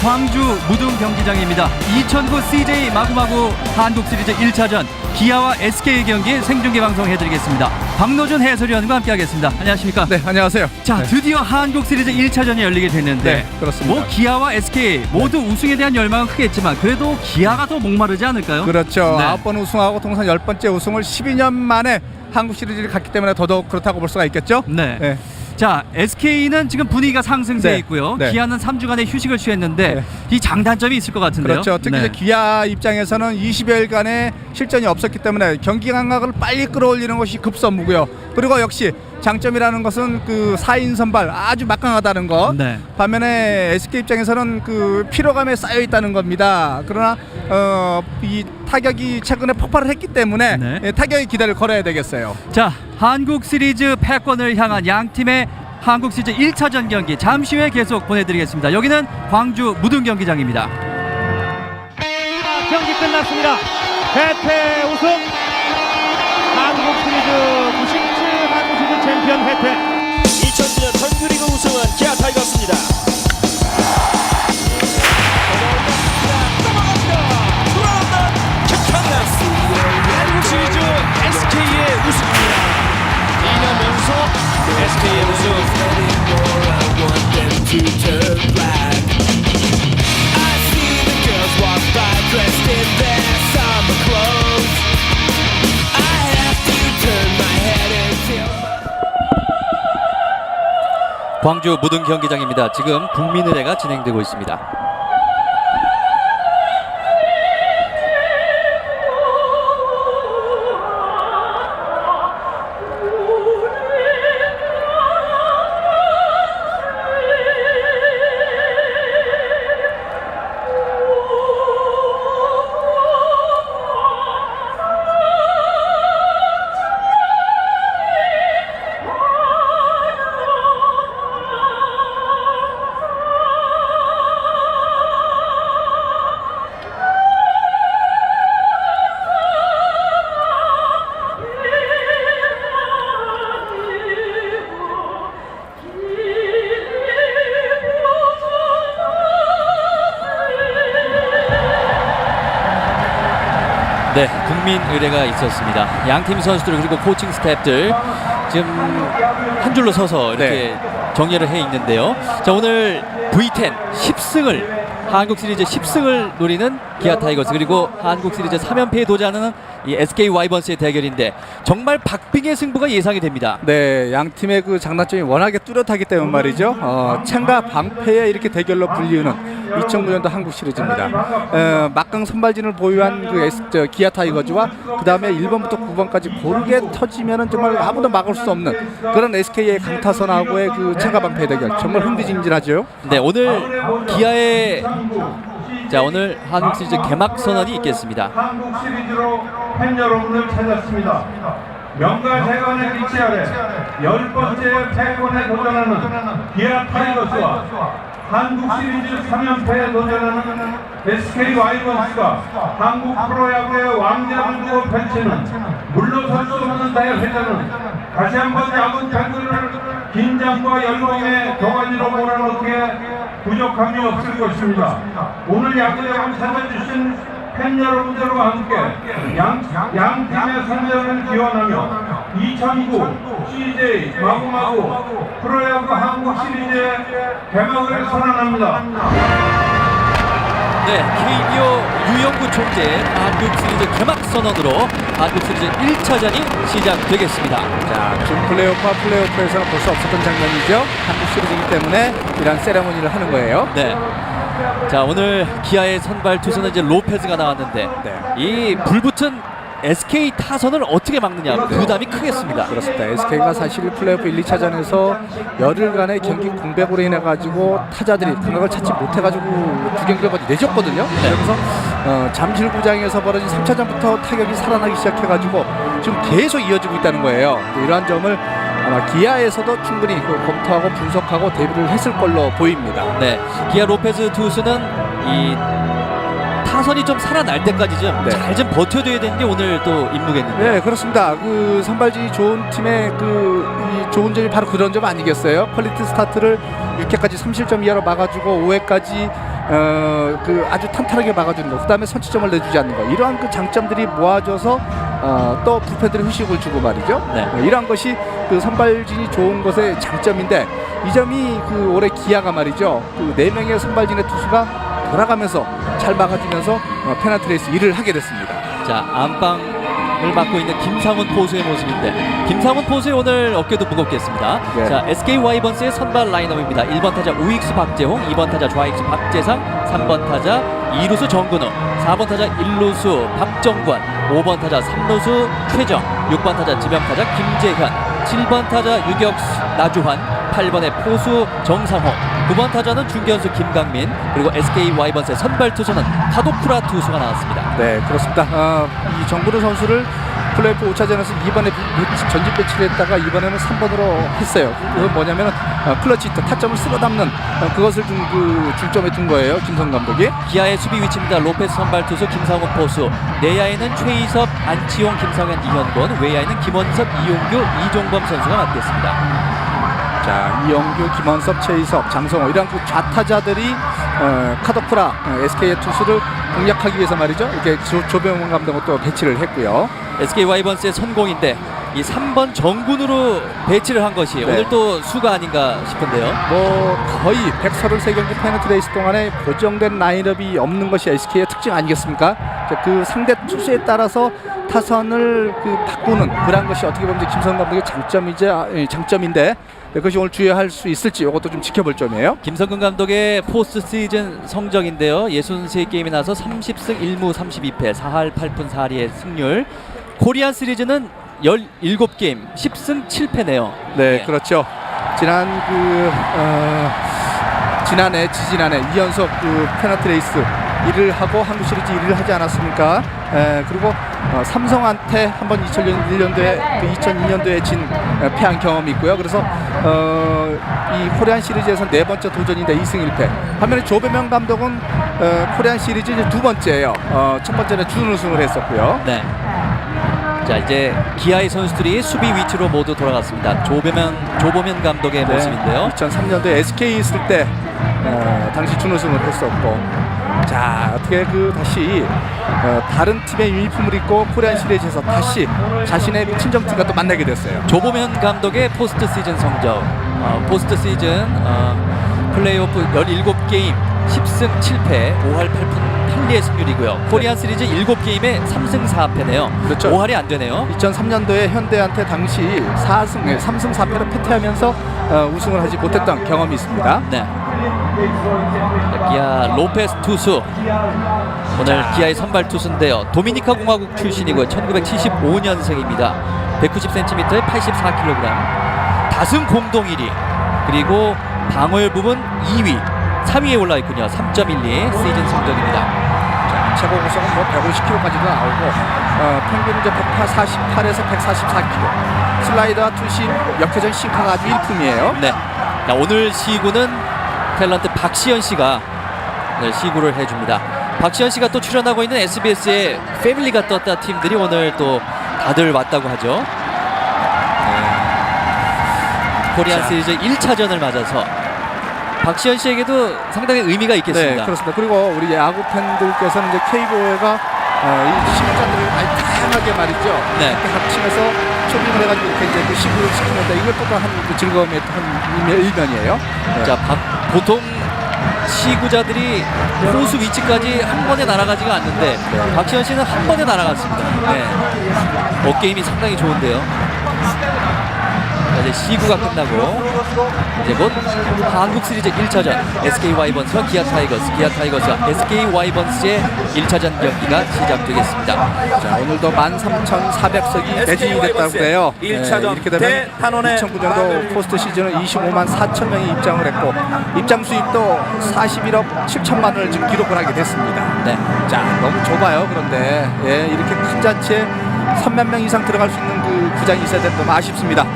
광주 무등 경기장입니다. 2009 CJ 마구마구 한국 시리즈 1차전 기아와 SK의 경기 생중계 방송해드리겠습니다. 박노준 해설위원과 함께하겠습니다. 안녕하십니까? 네, 안녕하세요. 자, 드디어 한국 시리즈 1차전이 열리게 됐는데 네, 그렇습니다. 뭐 기아와 SK 모두 우승에 대한 열망은 크겠지만 그래도 기아가 더 목마르지 않을까요? 그렇죠. 네. 9번 우승하고 통산 10번째 우승을 12년 만에 한국 시리즈를 갔기 때문에 더더욱 그렇다고 볼 수가 있겠죠. 네. 자, SK는 지금 분위기가 상승세에 네. 있고요. 네. 기아는 3주간의 휴식을 취했는데 네. 이 장단점이 있을 것 같은데요. 그렇죠. 특히 이제 기아 입장에서는 20여일간의 실전이 없었기 때문에 경기 감각을 빨리 끌어올리는 것이 급선무고요. 그리고 역시 장점이라는 것은 그 4인 선발 아주 막강하다는 것. 네. 반면에 SK 입장에서는 그 피로감에 쌓여 있다는 겁니다. 그러나 이 타격이 최근에 폭발을 했기 때문에 네. 타격의 기대를 걸어야 되겠어요. 자, 한국 시리즈 패권을 향한 양 팀의 한국 시리즈 1차전 경기 잠시 후에 계속 보내드리겠습니다. 여기는 광주 무등 경기장입니다. 경기 끝났습니다. 해태 우승 한국 시리즈 97 한국 시리즈 챔피언 해태. 2009년 정규리그 우승은 기아 타이거스입니다. 돌아온다. 킥한다. 한국 시리즈 SK의 우승입니다. 2년 연속 SK의 우승. 광주 무등 경기장입니다. 지금 국민의례가 진행되고 있습니다. 네, 국민의례가 있었습니다. 양팀 선수들 그리고 코칭 스태프들 지금 한 줄로 서서 이렇게 정리를 해 있는데요. 자, 오늘 V10 10승을 한국 시리즈 10승을 노리는 기아 타이거스 그리고 한국 시리즈 3연패에 도전하는 이 SK 와이번스의 대결인데 정말 박빙의 승부가 예상이 됩니다. 네, 양 팀의 그 장단점이 워낙에 뚜렷하기 때문 말이죠. 창과 방패의 이렇게 대결로 불리우는 2009년도 한국 시리즈입니다. 막강 선발진을 보유한 그 기아 타이거즈와 그 다음에 1번부터 9번까지 고르게 터지면은 정말 아무도 막을 수 없는 그런 SK의 강타선하고의 그 창과 방패의 대결 정말 흥미진진하죠. 네, 오늘 기아의 오늘 한국 시리즈 개막 선언이 있겠습니다. 한국 시리즈로 팬 여러분을 찾았습니다. 명가대관의 위치 아래 10번째 패권에 도전하는 기아 타이거스와 한국 시리즈 3연패에 도전하는 SK 와이번스가 한국 프로야구의 왕좌를 두고 펼치는 물러설 수 없는 대회전은 다시 한번 야구 팬들을 긴장과 열광의 도가니로 몰아넣기에 부족함이 없을 것입니다. 오늘 야구장을 찾아주신 팬 여러분들과 함께 양 팀의 선전을 기원하며 2009 CJ 마구마구 프로야구 한국 시리즈의 개막을 선언합니다. 네, KBO 유영구 총재 한국 시리즈 개막 선언으로 한국 시리즈 1차전이 시작되겠습니다. 자, 지금 플레이오프와 플레이오프에서는 볼 수 없었던 장면이죠. 한국 시리즈이기 때문에 이런 세레모니를 하는 거예요. 네. 자, 오늘 기아의 선발 투수는 이제 로페즈가 나왔는데 이 불붙은 SK 타선을 어떻게 막느냐 부담이 크겠습니다. 그렇습니다. SK가 사실 플레이오프 1, 2차전에서 열흘간의 경기 공백으로 인해 가지고 타자들이 감각을 찾지 못해 가지고 두 경기를 거의 내줬거든요. 그래서 잠실구장에서 벌어진 3차전부터 타격이 살아나기 시작해 가지고 지금 계속 이어지고 있다는 거예요. 이러한 점을 아마 기아에서도 충분히 검토하고 분석하고 대비를 했을 걸로 보입니다. 네, 기아 로페즈 투수는 이 타선이 좀 살아날 때까지 좀 잘 좀 버텨줘야 되는 게 오늘 또 임무겠는데. 네, 그렇습니다. 그 선발진이 좋은 팀의 이 좋은 점이 바로 그런 점 아니겠어요? 퀄리티 스타트를 6회까지 3실점 이하로 막아주고 5회까지 그 아주 탄탄하게 막아주는 거, 그다음에 선취점을 내주지 않는 거, 이러한 그 장점들이 모아져서 또 부패들의 휴식을 주고 말이죠. 네. 이러한 것이 그 선발진이 좋은 것의 장점인데, 이 점이 그 올해 기아가 말이죠. 그 4명의 선발진의 투수가 돌아가면서 잘 막아주면서 페널티 레이스 일을 하게 됐습니다. 자, 안방을 맡고 있는 김상훈 포수의 모습인데, 김상훈 포수의 오늘 어깨도 무겁겠습니다. 네. 자, SK 와이번스의 선발 라인업입니다. 1번 타자 우익수 박재홍, 2번 타자 좌익수 박재상, 3번 타자 2루수 정근우, 4번 타자 1루수 박정관, 5번 타자 3루수 최정, 6번 타자 지명타자 김재현, 7번 타자 유격수 나주환, 8번의 포수 정상호, 9번 타자는 중견수 김강민, 그리고 SK 와이번스의 선발 투수는 하도쿠라 투수가 나왔습니다. 네, 그렇습니다. 이 정근우 선수를 플레이오프 5차전에서 2번에 전진 배치를 했다가 이번에는 3번으로 했어요. 그건 뭐냐면 클러치 히트, 타점을 쓸어 담는 그것을 좀 그 중점에 둔 거예요, 김성 감독이. 기아의 수비 위치입니다. 로페스 선발 투수 김상훈 포수, 내야에는 최희섭, 안치홍, 김성현, 이현권, 외야에는 김원섭, 이용규, 이종범 선수가 맡겠습니다. 자, 이영규, 김원섭, 최희섭, 장성호, 이런 그 좌타자들이 카도쿠라 SK의 투수를 공략하기 위해서 말이죠, 이렇게 조병훈 감독은 또 배치를 했고요. SK 와이번스의 선공인데 이 3번 정군으로 배치를 한 것이 네. 오늘 또 수가 아닌가 싶은데요. 뭐 거의 133경기 페널티 레이스 동안에 고정된 라인업이 없는 것이 SK의 특징 아니겠습니까? 자, 그 상대 투수에 따라서 타선을 그 바꾸는 그런 것이 어떻게 보면 김성 감독의 장점인데, 그것이 오늘 주의할 수 있을지 이것도 좀 지켜볼 점이에요. 김성근 감독의 포스트 시즌 성적인데요. 63게임에 나서 30승 1무 32패 4할 8푼 4리의 승률. 코리안 시리즈는 17게임 10승 7패네요. 네, 그렇죠. 지난해 2연속 그 페널티 레이스 1위를 하고 한국 시리즈 1위를 하지 않았습니까? 그리고 삼성한테 한번 2001년도에 그 2002년도에 진 패한 경험이 있고요. 그래서 이 코리안 시리즈에서 4번째 도전인데 2승 1패. 반면에 조배명 감독은 코리안 시리즈 이제 2번째예요. 첫 번째는 준우승을 했었고요. 네. 자, 이제 기아의 선수들이 수비 위치로 모두 돌아갔습니다. 조보면 감독의 모습인데요. 2003년도에 SK 있을 때 당시 준우승을 했었고, 자, 어떻게 그 다시 다른 팀의 유니폼을 입고 코리안 시리즈에서 다시 자신의 친정팀과 또 만나게 됐어요. 조보면 감독의 포스트 시즌 성적, 포스트 시즌 플레이오프 17게임 10승 7패 5할 8푼 8리의 승률이고요. 코리안 시리즈 7게임에 3승 4패네요. 그렇죠. 5할이 안 되네요. 2003년도에 현대한테 당시 3승 4패를 패퇴하면서 우승을 하지 못했던 경험이 있습니다. 네. 자, 기아 로페스 투수, 오늘 기아의 선발 투수인데요. 도미니카 공화국 출신이고요. 1975년생입니다. 190cm에 84kg, 다승 공동 1위, 그리고 방어율 부분 2위, 3위에 올라 있군요. 3.12 시즌 성적입니다. 자, 최고 구속은 뭐 150kg까지도 나오고, 평균 이제 148에서 144kg. 슬라이더와 투심, 역회전 싱크가 아주 일품이에요. 네. 자, 오늘 시구는 탤런트 박시현 씨가 오늘 시구를 해줍니다. 박시현 씨가 또 출연하고 있는 SBS의 패밀리가 떴다 팀들이 오늘 또 다들 왔다고 하죠. 코리안 시리즈 1차전을 맞아서 박시현 씨에게도 상당히 의미가 있겠습니다. 네, 그렇습니다. 그리고 우리 야구 팬들께서는 이제 KBO가 이 시구자들을 아주 다양하게 말이죠. 네. 이렇게 합치면서 쇼핑을 해가지고 이렇게 이제 그 시구를 시키는데, 이것도 한 그 즐거움의 한 일면이에요. 네. 자, 보통 시구자들이 포수 위치까지 한 번에 날아가지가 않는데 박시현 씨는 한 번에 날아갔습니다. 네. 어게임이 상당히 좋은데요. 자, 이제 시구가 끝나고 이제 곧 한국 시리즈 1차전 SK 와이번스와 기아 타이거스와 SK 와이번스의 1차전 경기가 시작되겠습니다. 자, 오늘도 13,400석이 매진이 됐다고 그래요. 이렇게 되면 2009년도 포스트 시즌은 25만 4천 명이 입장을 했고, 입장 수입도 41억 7천만 원을 지금 기록을 하게 됐습니다. 네. 자, 너무 좁아요. 그런데 이렇게 큰 잔치에 3만 명 이상 들어갈 수 있는 그 구장이 있어야 되는 너무 아쉽습니다.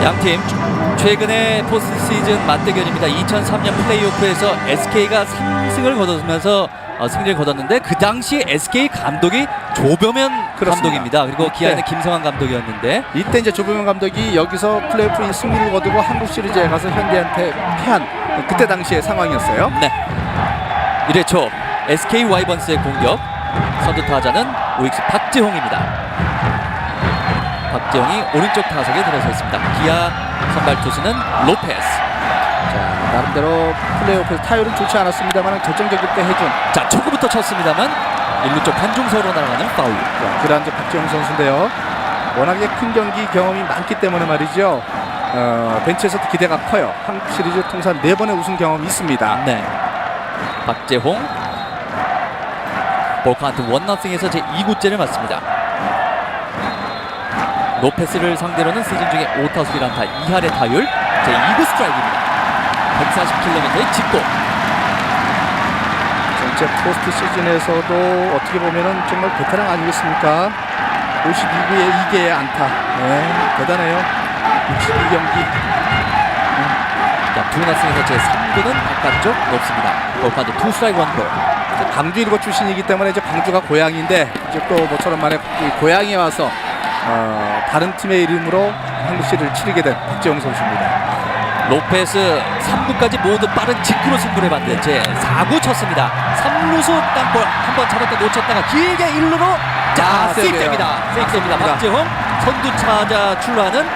양팀 최근에 포스트 시즌 맞대결입니다. 2003년 플레이오프에서 SK가 3승을 거두면서 승리를 거뒀는데, 그 당시 SK 감독이 조병현 그렇습니다. 감독입니다. 그리고 기아에는 네. 김성환 감독이었는데, 이때 이제 조병현 감독이 여기서 플레이오프 승리를 거두고 한국 시리즈에 가서 현대한테 패한 그때 당시의 상황이었어요. 네. 1회 초 SK 와이번스의 공격. 선두 타자는 오익수 박재홍입니다. 박재홍이 오른쪽 타석에 들어서 있습니다. 기아 선발 투수는 로페스. 자, 나름대로 플레이오프에서 타율은 좋지 않았습니다만 결정적일 때 해준 자, 초구부터 쳤습니다만 1루 쪽 한중서로 날아가는 파울. 그란드 박재홍 선수인데요. 워낙에 큰 경기 경험이 많기 때문에 말이죠. 벤치에서도 기대가 커요. 한국 시리즈 통산 4번의 우승 경험이 있습니다. 네. 박재홍 볼카운트 1-0에서 제 2구째를 맞습니다. 로페스를 상대로는 시즌 중에 5타수 1안타 2할의 타율, 제 2구 스트라이크입니다. 140km의 직구. 전체 포스트 시즌에서도 어떻게 보면은 정말 베테랑 아니겠습니까? 52구에 2개의 안타. 네, 대단해요. 62경기. 자, 2-0에서 제 3구는 바깥쪽 높습니다. 볼카운트 2 스트라이크 1볼. 광주 일고 출신이기 때문에 이제 광주가 고향인데 이제 또 모처럼 만에 고향에 와서 다른 팀의 이름으로 한국 시리즈를 치르게 된 박재홍 선수입니다. 로페스 3구까지 모두 빠른 직구로 승부를 받는 제 4구 쳤습니다. 3루수 땅볼 한번 잡았다 놓쳤다가 길게 1루로 자, 세이프됩니다. 세이프됩니다. 박재홍 선두 타자 출루하는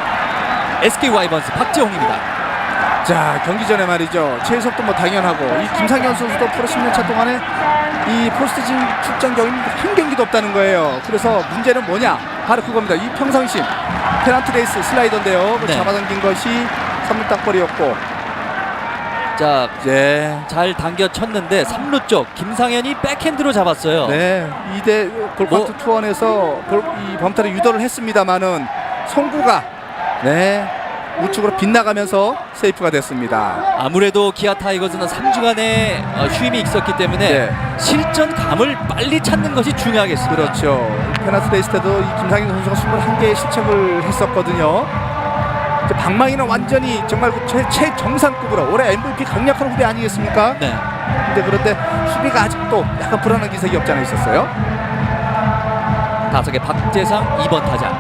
SK 와이번스 박재홍입니다. 자, 경기 전에 말이죠. 최혜석도 뭐 당연하고 이 김상현 선수도 프로 10년 차 동안에 이 포스트진 출전 경험이 한 경기도 없다는 거예요. 그래서 문제는 뭐냐? 바로 그겁니다. 이 평상심 페넌트 레이스 슬라이더인데요. 네. 잡아당긴 것이 3루 땅볼이었고 자, 이제 잘 당겨 쳤는데 3루 쪽 김상현이 백핸드로 잡았어요. 네, 2대 볼카운트 투원에서 이 범타를 유도를 했습니다만은 송구가 우측으로 빗나가면서 세이프가 됐습니다. 아무래도 기아 타이거즈는 3주간의 쉼이 있었기 때문에 실전감을 빨리 찾는 것이 중요하겠습니다. 그렇죠. 페넌트 레이스 때도 이 김상현 선수가 21개의 실책을 했었거든요. 이제 방망이는 완전히 정말 최정상급으로 올해 MVP 강력한 후배 아니겠습니까? 네. 그런데 수비가 아직도 약간 불안한 기색이 없지 않아 있었어요. 타석의 박재상 2번 타자.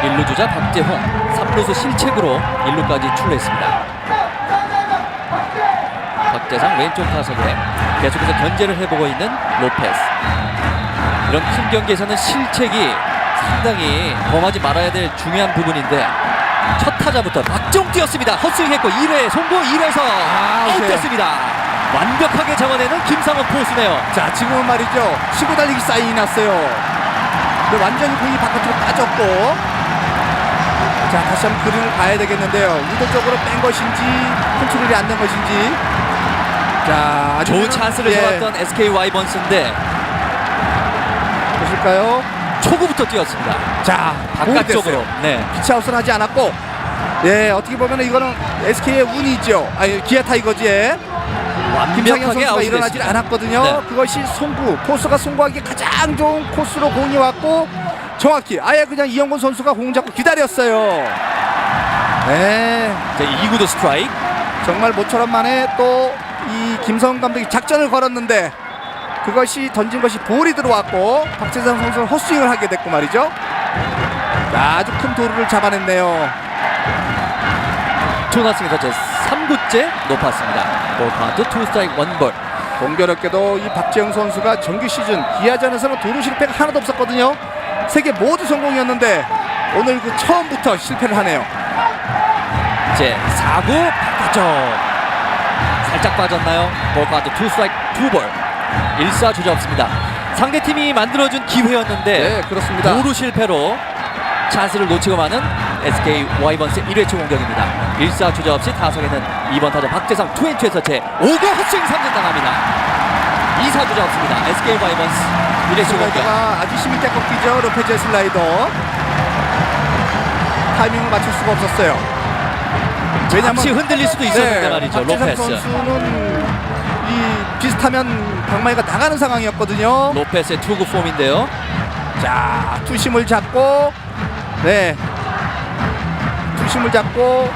1루 주자 박재홍 3루수 실책으로 1루까지 출루했습니다. 박재상 왼쪽 타석에 계속해서 견제를 해보고 있는 로페스. 이런 큰 경기에서는 실책이 상당히 범하지 말아야 될 중요한 부분인데 첫 타자부터 박재홍 뛰었습니다. 헛스윙했고 1회 송구 1회에서 아웃됐습니다. 완벽하게 잡아내는 김상원 포수네요. 자, 지금은 말이죠. 치고 달리기 사인이 났어요. 근데 완전히 공이 바깥으로 빠졌고 자, 다시 한번 그림을 봐야 되겠는데요. 의도적으로 뺀 것인지 컨트롤이 안 된 것인지. 자, 아주 좋은 찬스를 잡았던 SK 와이번스인데 보실까요? 초구부터 뛰었습니다. 자, 바깥쪽으로. 네. 피치아웃은 하지 않았고 어떻게 보면 이거는 SK의 운이죠. 아니, 기아 타이거즈의 김상현 선수가 일어나질 않았거든요. 네. 그것이 송구, 포수가 송구하기 가장 좋은 코스로 공이 왔고 정확히 아예 그냥 이영곤 선수가 공 잡고 기다렸어요. 자, 2구도 스트라이크. 정말 모처럼 만에 또 이 김성훈 감독이 작전을 걸었는데 그것이 던진 것이 볼이 들어왔고 박재상 선수는 헛스윙을 하게 됐고 말이죠. 아주 큰 도루를 잡아냈네요. 2-0에서 제 3구째 높았습니다. 볼카운트 2 스트라이크 1볼. 공교롭게도 이 박재영 선수가 정규 시즌 기아전에서는 도루 실패가 하나도 없었거든요. 3개 모두 성공이었는데 오늘 그 처음부터 실패를 하네요. 제 4구 바깥쪽 살짝 빠졌나요? 볼카운트 2 스트라이크 2볼. 1사 주자 없습니다. 상대팀이 만들어준 기회였는데 그렇습니다. 도루 실패로 찬스를 놓치고 마는 SK 와이번스 1회초 공격입니다. 1사 주자 없이 타석에는 2번 타자 박재상 2&2에서 제 5구 헛스윙 3진 당합니다. 2사 주자 없습니다. SK 와이번스 1회초 공격. 슬라이더가 아주 힘있게 꺾이죠. 로페즈의 슬라이더. 타이밍을 맞출 수가 없었어요. 잠시 흔들릴 수도 있었는데 말이죠. 박재상 로페스. 선수는 이 비슷하면 방망이가 나가는 상황이었거든요. 로페스의 투구 폼인데요. 자, 투심을 잡고 투심을 잡고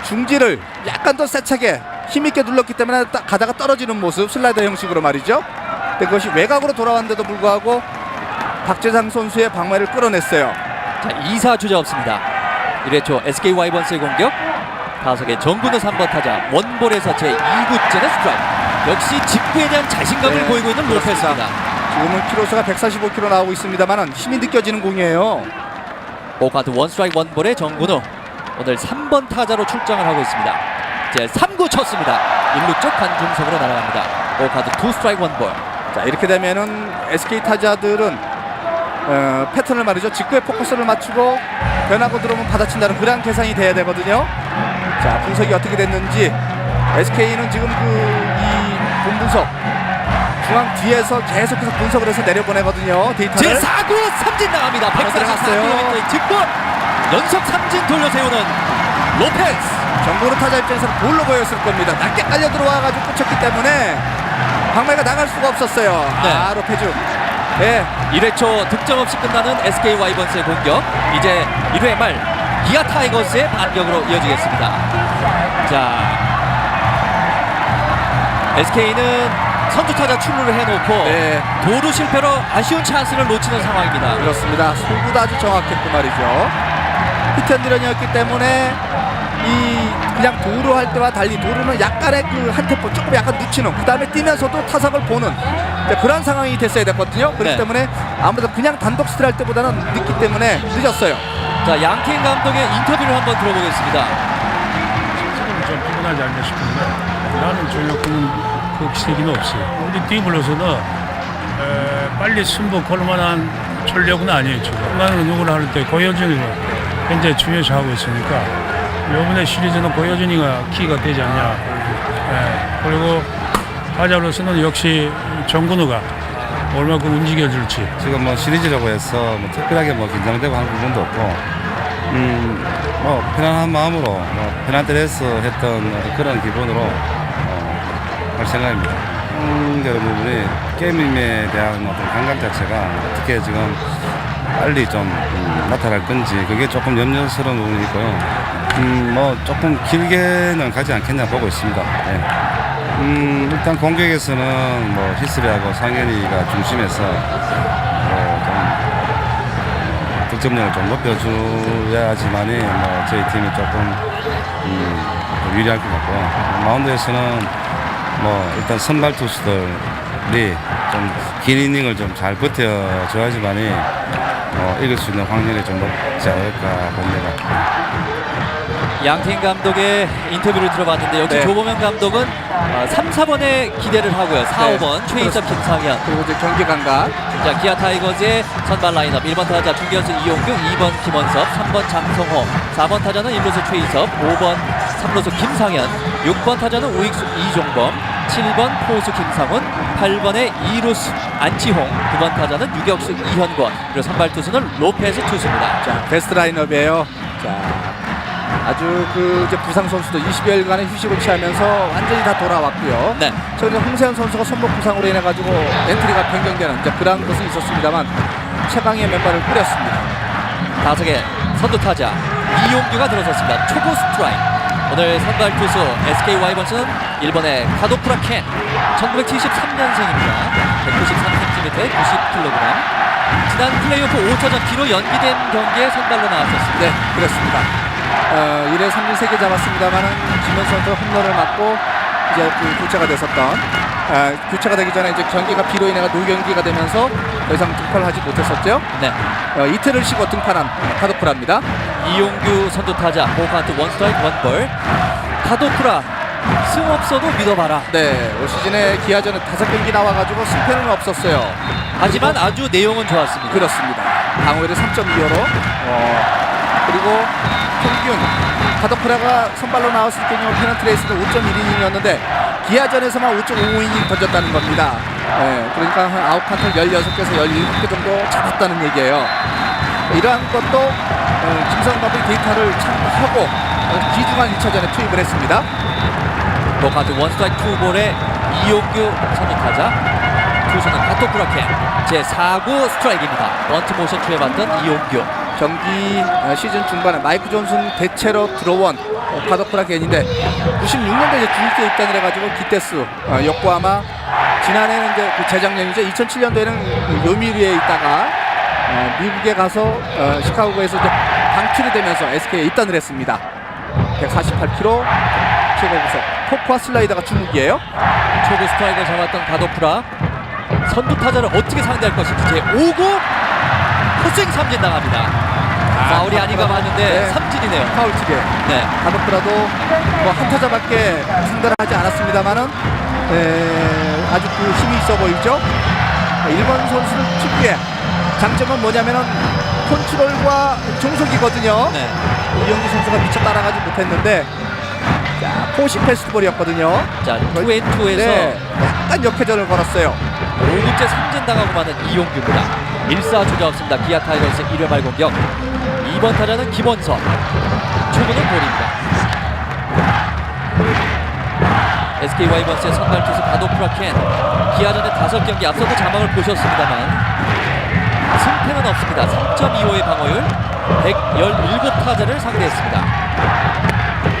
중지를 약간 더 세차게 힘있게 눌렀기 때문에 가다가 떨어지는 모습, 슬라이더 형식으로 말이죠. 근데 그것이 외곽으로 돌아왔는데도 불구하고 박재상 선수의 방망이를 끌어냈어요. 자, 2사 주자 없습니다. 1회초 SK 와이번스의 공격. 타석의 정근우 3번 타자 원볼에서 제2구째는 스트라이크. 역시 직구에 대한 자신감을 네, 보이고 있는 로페스입니다. 지금은 키로수가 145km 나오고 있습니다만 힘이 느껴지는 공이에요. 5카운트 원스트라이크 원볼의 정근우 오늘 3번 타자로 출장을 하고 있습니다. 제 3구 쳤습니다. 1루 쪽 관중석으로 날아갑니다. 5카운트 2 스트라이크 원볼. 자, 이렇게 되면은 SK 타자들은 패턴을 말이죠. 직구에 포커스를 맞추고 변하고 들어오면 받아친다는 그런 계산이 돼야 되거든요. 자, 분석이 어떻게 됐는지 SK는 지금 이 본분석 중앙 뒤에서 계속해서 분석을 해서 내려보내거든요. 데이터를. 제4구 삼진 나갑니다. 들어갔어요. 144km의 직구 연속 삼진 돌려세우는 로페스. 정보는 타자 입장에서는 볼로 보였을 겁니다. 낮게 깔려 들어와가지고 꽂혔기 때문에 방망이가 나갈 수가 없었어요. 네. 로페즈. 네. 1회 초 득점 없이 끝나는 SK 와이번스의 공격. 이제 1회 말 기아 타이거스의 반격으로 이어지겠습니다. 자, SK는 선두타자 출루를 해놓고 네. 도루 실패로 아쉬운 찬스를 놓치는 상황입니다. 그렇습니다. 소구도 아주 정확했고 말이죠. 히트앤드런이었기 때문에 이 그냥 도루 할 때와 달리 도루는 약간의 그 한 템포 조금 약간 늦추는, 그 다음에 뛰면서도 타석을 보는 그런 상황이 됐어야 됐거든요. 그렇기 네. 때문에 아무래도 그냥 단독 스틸 할 때보다는 늦기 때문에 늦었어요. 자, 양팀 감독의 인터뷰를 한번 들어보겠습니다. 지금 좀 피곤하지 않나 싶은데 나는 전혀 그 기색이는 없어요. 우리 팀으로서는 빨리 승부 걸 만한 전력은 아니에요. 지금 나는 누구를 할 때 고효준이가 현재 중요시하고 있으니까 이번에 시리즈는 고효준이가 키가 되지 않냐. 그리고 타자로서는 역시 정근우가 얼마큼 움직여줄지. 지금 뭐 시리즈라고 해서 뭐 특별하게 뭐 긴장되고 하는 부분도 없고, 뭐 편안한 마음으로 뭐 편한 때에서 했던 그런 기분으로 할 생각입니다. 그런 부분이 게임에 대한 어떤 감각 자체가 어떻게 지금 빨리 좀 나타날 건지 그게 조금 염려스러운 부분이 있고요. 뭐 조금 길게는 가지 않겠냐 보고 있습니다. 네. 일단 공격에서는 뭐 히스리하고 상현이가 중심에서 좀 득점력을 좀 높여줘야지만이 뭐 저희 팀이 조금 유리할 것 같고요. 마운드에서는 뭐 일단 선발 투수들이 좀 긴 이닝을 좀 잘 버텨줘야지만이 이길 수 있는 확률이 좀 높지 않을까 봅니다. 양팀 감독의 인터뷰를 들어봤는데 역시 네. 조보명 감독은 3, 4번에 기대를 하고요. 4, 네. 5번 최인섭, 김상현. 그리고 이제 경기 감각. 자, 기아 타이거즈의 선발 라인업 1번 타자 중견수 이용규, 2번 김원섭, 3번 장성호, 4번 타자는 1루수 최인섭, 5번 3루수 김상현, 6번 타자는 우익수 이종범, 7번 포수 김상훈, 8번에 2루수 안치홍, 9번 타자는 유격수 이현권, 그리고 선발 투수는 로페스 투수입니다. 자, 베스트 라인업이에요. 자, 아주 이제 부상 선수도 20여일간의 휴식을 취하면서 완전히 다 돌아왔고요. 네. 저는 홍세현 선수가 손목 부상으로 인해 가지고 엔트리가 변경되는 이제 그런 것은 있었습니다만 최강의 멤버를 꾸렸습니다. 타석에 선두 타자 이용규가 들어섰습니다. 초구 스트라이크. 오늘 선발 투수 SK 와이번스는 일본의 카도쿠라 켄, 1973년생입니다. 193cm에 90kg. 지난 플레이오프 5차전 뒤로 연기된 경기에 선발로 나왔었습니다. 네, 그렇습니다. 1회 3진 3개 잡았습니다만은 김현 선수가 홈런을 맞고 이제 교체가 됐었던, 교체가 되기 전에 이제 경기가 비로 인해 노경기가 되면서 더 이상 등판을 하지 못했었죠. 네. 이틀을 쉬고 등판한 카도쿠라입니다. 이용규 선두 타자 5카운트 원스트라이크 원볼. 카도쿠라 승 없어도 믿어봐라. 네, 올 시즌에 기아전은 5경기 나와가지고 승패는 없었어요. 하지만 아주 내용은 좋았습니다. 그렇습니다. 방어율이 3.25로 그리고 평균 카도쿠라가 선발로 나왔을 경우 페넌트레이스는 5.1이닝이었는데 기아전에서만 5.55이닝 던졌다는 겁니다. 네, 그러니까 한 9카운트 16개에서 17개 정도 잡았다는 얘기예요. 이러한 것도 김성훈 감독이 데이터를 참고하고 귀중한 1차전에 투입을 했습니다. 5카운트 원스트라이크 투볼에 이용규 선두 타자, 투수는 카도쿠라 켄. 제4구 스트라이크입니다. 원투 모션 투여받던 이용규. 경기 시즌 중반에 마이크 존슨 대체로 들어온 카도쿠라 겐인데 96년도에 이제 중국에 입단을 해가지고 기테스 요코하마, 지난해는 이제 재작년이죠. 2007년도에는 요미우리에 있다가 미국에 가서 시카고에서 이제 방출이 되면서 SK에 입단을 했습니다. 148km 최고 구속. 토크와 슬라이더가 주목이에요. 초구 스트라이크를 잡았던 가도프라. 선두 타자를 어떻게 상대할 것인지 제 5구 헛스윙 삼진 당합니다. 파울이 아닌가 봤는데 네. 삼진이네요. 파울 투게. 네. 가도프라도 뭐 한 타자밖에 상대를 하지 않았습니다만은 아주 그 힘이 있어 보이죠. 일본 선수 특유의 장점은 뭐냐면은 컨트롤과 종속이거든요. 네. 이영기 선수가 미처 따라가지 못했는데 자, 포시 패스트볼이었거든요. 자, 투앤투에서 네, 약간 역회전을 걸었어요. 5구째 삼진 당하고 마는 이용규입니다. 1사 주자 없습니다. 기아 타이거스 1회 말 공격. 2번 타자는 김원석. 초구는 볼입니다. SK 와이번스의 선발 투수 가도프라 켄. 기아전에 5경기 앞서도 자막을 보셨습니다만 승패는 없습니다. 3.25의 방어율, 117타자를 상대했습니다.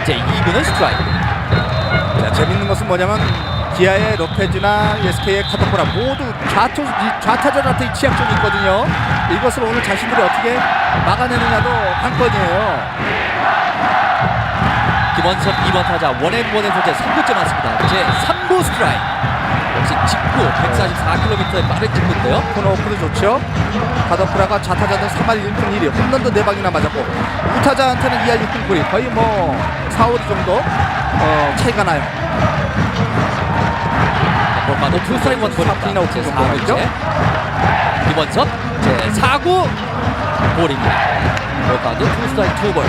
제 2구는 스트라이크. 자, 재밌는 것은 뭐냐면 기아의 로페즈나 SK의 카도프라 모두 좌타자한테 취약점이 있거든요. 이것을 오늘 자신들이 어떻게 막아내느냐도 관건이에요. 김원석 2번 타자 원앤원의 소재 3구째 맞습니다. 제 3구 스트라이크. 역시 직구 144km의 빠른 직구인데요. 코너 오프도 좋죠. 카도프라가 좌타자는 3할 1푼 1위, 홈런도 4방이나 맞았고 우타자한테는 2할 6푼 9리, 거의 뭐 4, 5리 정도 차이가 나요. 볼까도 투 스트라이크 원 볼입니다. 제 4구째 김원석 제 4구 볼입니다. 볼까도 투 스트라이크 투 볼.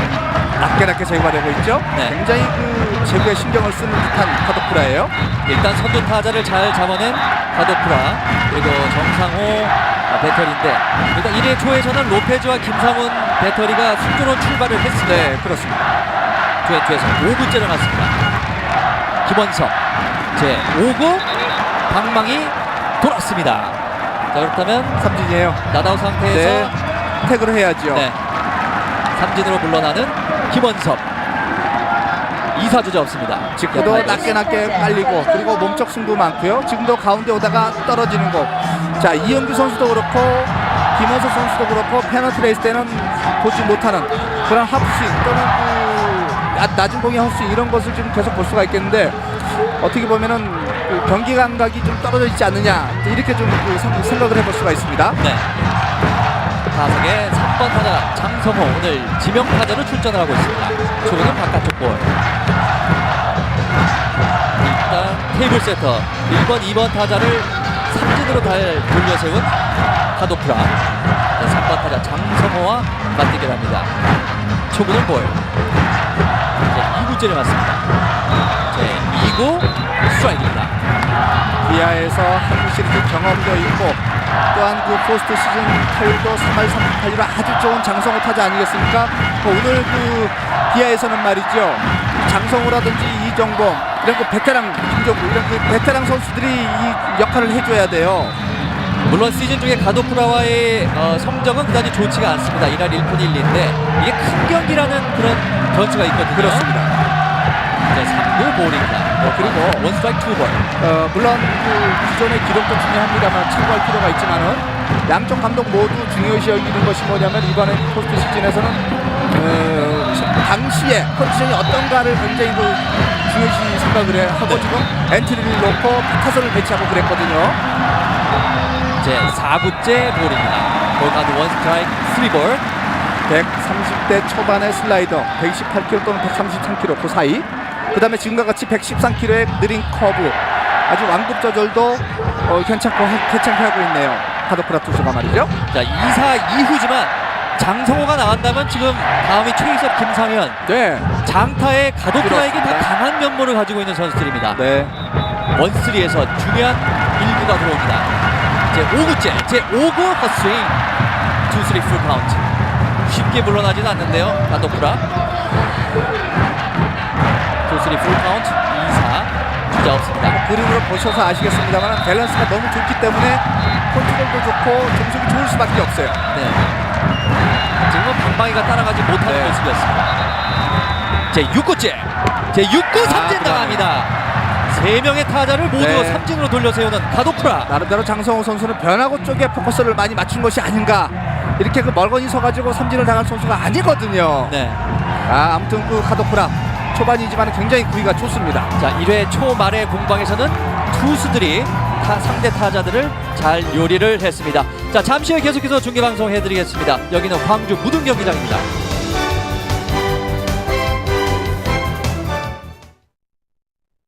낮게 제구가 되고 있죠. 네. 굉장히 그 제구에 신경을 쓰는 듯한 카도프라예요. 일단 선두 타자를 잘 잡아낸 가도프라, 그리고 정상호 배터리인데 일단 1회 초에서는 로페즈와 김상훈 배터리가 순조로운 출발을 했습니다. 네, 그렇습니다. 투앤투에서 5구째를 맞습니다. 김원석 제 5구 방망이 돌았습니다. 자, 그렇다면 삼진이에요. 나다우 상태에서 네, 태그를 해야죠. 네, 삼진으로 물러나는 김원석. 2사 주자 없습니다. 직구도 낮게 깔리고 그리고 몸쪽 승부 많고요. 지금도 가운데 오다가 떨어지는 거. 자, 이영규 선수도 그렇고 김원석 선수도 그렇고 페널티 레이스 때는 보지 못하는 그런 하프스윙 또는 그 낮은 공의 헛스윙 이런 것을 지금 계속 볼 수가 있겠는데 어떻게 보면은 그 경기 감각이 좀 떨어져 있지 않느냐 이렇게 좀 그 생각을 해볼 수가 있습니다. 네. 타석의 3번 타자 장성호 오늘 지명 타자로 출전을 하고 있습니다. 초구는 바깥쪽 볼. 일단 테이블 세터 1번, 2번 타자를 삼진으로 잘 돌려세운 카도프라. 3번 타자 장성호와 맞대결 합니다. 초구는 볼. 이제 2구째를 맞습니다. 제 2구 스트라이크입니다. 기아에서 한국 시리즈 경험도 있고 또한 그 포스트 시즌 타율도 3할 3푼 8리로 아주 좋은 장성호 타자 아니겠습니까? 오늘 그 기아에서는 말이죠. 장성호라든지 이정범 이런 그 베테랑 김종국 이런 그 베테랑 선수들이 이 역할을 해줘야 돼요. 물론 시즌 중에 가도프라와의 성적은 그다지 좋지가 않습니다. 1할 1푼 1리인데 이게 큰 경기라는 그런 변수가 있거든요. 그렇습니다. 네, 3구 볼입니다. 그리고 원 스트라이크 투 볼. 물론 그 기존의 기록도 중요합니다만 참고할 필요가 있지만은 양쪽 감독 모두 중요시 여기는 것이 뭐냐면 이번에 포스트 시즌에서는 당시에 컨디션이 어떤가를 굉장히 그 중요시 생각을 하고 지금 엔트리를 놓고 타선을 배치하고 그랬거든요. 제 4구째 볼입니다. 볼카드 원 스트라이크 3볼. 130대 초반의 슬라이더 128km 또는 133km 그 사이, 그 다음에 지금과 같이 113km의 느린 커브, 아주 완급 조절도 괜찮게 하고 있네요. 카도프라 투수가 말이죠. 자, 2사 2후지만 장성호가 나간다면 지금 다음이 최희섭, 김상현, 네, 장타의 가도프라에게 다 그렇습니다. 강한 면모를 가지고 있는 선수들입니다. 네. 원스리에서 중요한 1구가 들어옵니다. 제 5구째, 제 5구 헛스윙 2, 3 풀 카운트. 쉽게 물러나지는 않는데요. 가도프라 2, 3 풀 카운트 2사 주자 없습니다. 그림으로 보셔서 아시겠습니다만 밸런스가 너무 좋기 때문에 컨트롤도 좋고 점수가 좋을 수밖에 없어요. 네. 지금은 방망이가 따라가지 못하는 네. 모습이었습니다. 제 6구째, 제 6구 삼진 당합니다. 3명의 타자를 모두 네. 삼진으로 돌려세우는 가도프라. 나름대로 장성호 선수는 변화구 쪽에 포커스를 많이 맞춘 것이 아닌가. 이렇게 그 멀거니 서가지고 삼진을 당할 선수가 아니거든요. 네. 아무튼 그 카도프라 초반이지만 굉장히 구위가 좋습니다. 자, 1회 초 말의 공방에서는 투수들이 상대 타자들을 잘 요리를 했습니다. 자, 잠시 후에 계속해서 중계방송 해드리겠습니다. 여기는 광주 무등경기장입니다.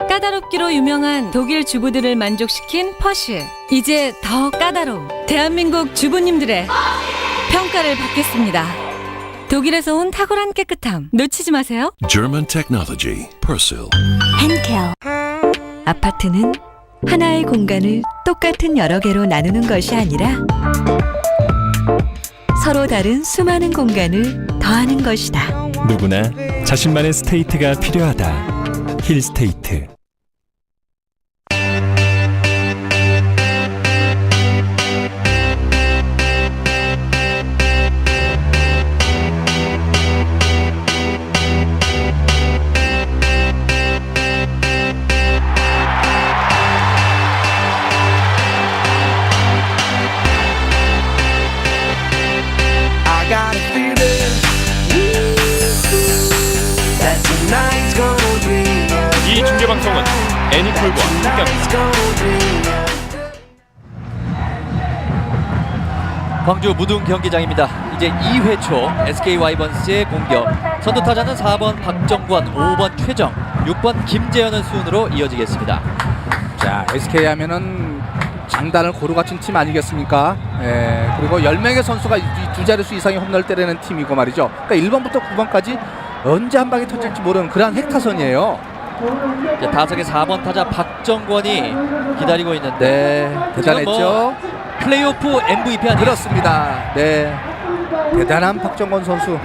까다롭기로 유명한 독일 주부들을 만족시킨 퍼쉬. 이제 더 까다로운 대한민국 주부님들의 평가를 받겠습니다. 독일에서 온 탁월한 깨끗함 놓치지 마세요. German technology, Persil. 헨켈. 아파트는 하나의 공간을 똑같은 여러 개로 나누는 것이 아니라 서로 다른 수많은 공간을 더하는 것이다. 누구나 자신만의 스테이트가 필요하다. 힐스테이트. 이 중계방송은 애니콜과 함께합니다. 광주 무등경기장입니다. 이제 2회 초 SK 와이번스의 공격. 선두 타자는 4번 박정권, 5번 최정, 6번 김재현의 순으로 이어지겠습니다. 자, SK 하면은 장단을 고루 갖춘 팀 아니겠습니까? 예, 그리고 10명의 선수가 두 자릿수 이상의 홈런을 때리는 팀이고 말이죠. 그러니까 1번부터 9번까지 언제 한 방에 터질지 모르는 그러한 핵타선이에요. 이제 타석의 4번 타자 박정권이 기다리고 있는데 대단했죠. 플레이오프 MVP 아니에요? 그렇습니다. 네, 대단한 박정권 선수.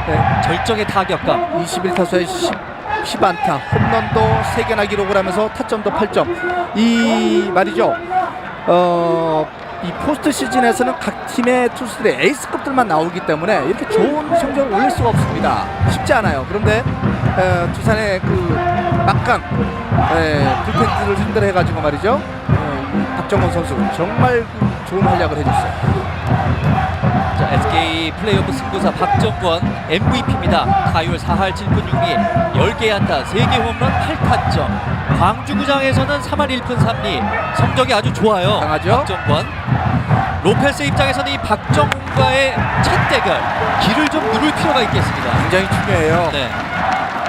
네, 절정의 타격감. 21타수에 10안타, 홈런도 3개나 기록을 하면서 타점도 8점. 이 말이죠. 이 포스트 시즌에서는 각 팀의 투수들의 에이스급들만 나오기 때문에 이렇게 좋은 성적을 올릴 수가 없습니다. 쉽지 않아요. 그런데 두산의 그 막강 불펜들을 상대해가지고 말이죠. 박정권 선수 정말 좋은 활약을 해줬어요. 자, SK 플레이오프 승부사 박정권 MVP입니다. 타율 4할 7푼 6리, 10개 안타, 3개 홈런, 8타점. 광주구장에서는 3할 1푼 3리, 성적이 아주 좋아요. 강하죠? 박정권. 로페스 입장에서는 이 박정권과의 첫 대결, 길을 좀 누를 필요가 있겠습니다. 굉장히 중요해요. 네.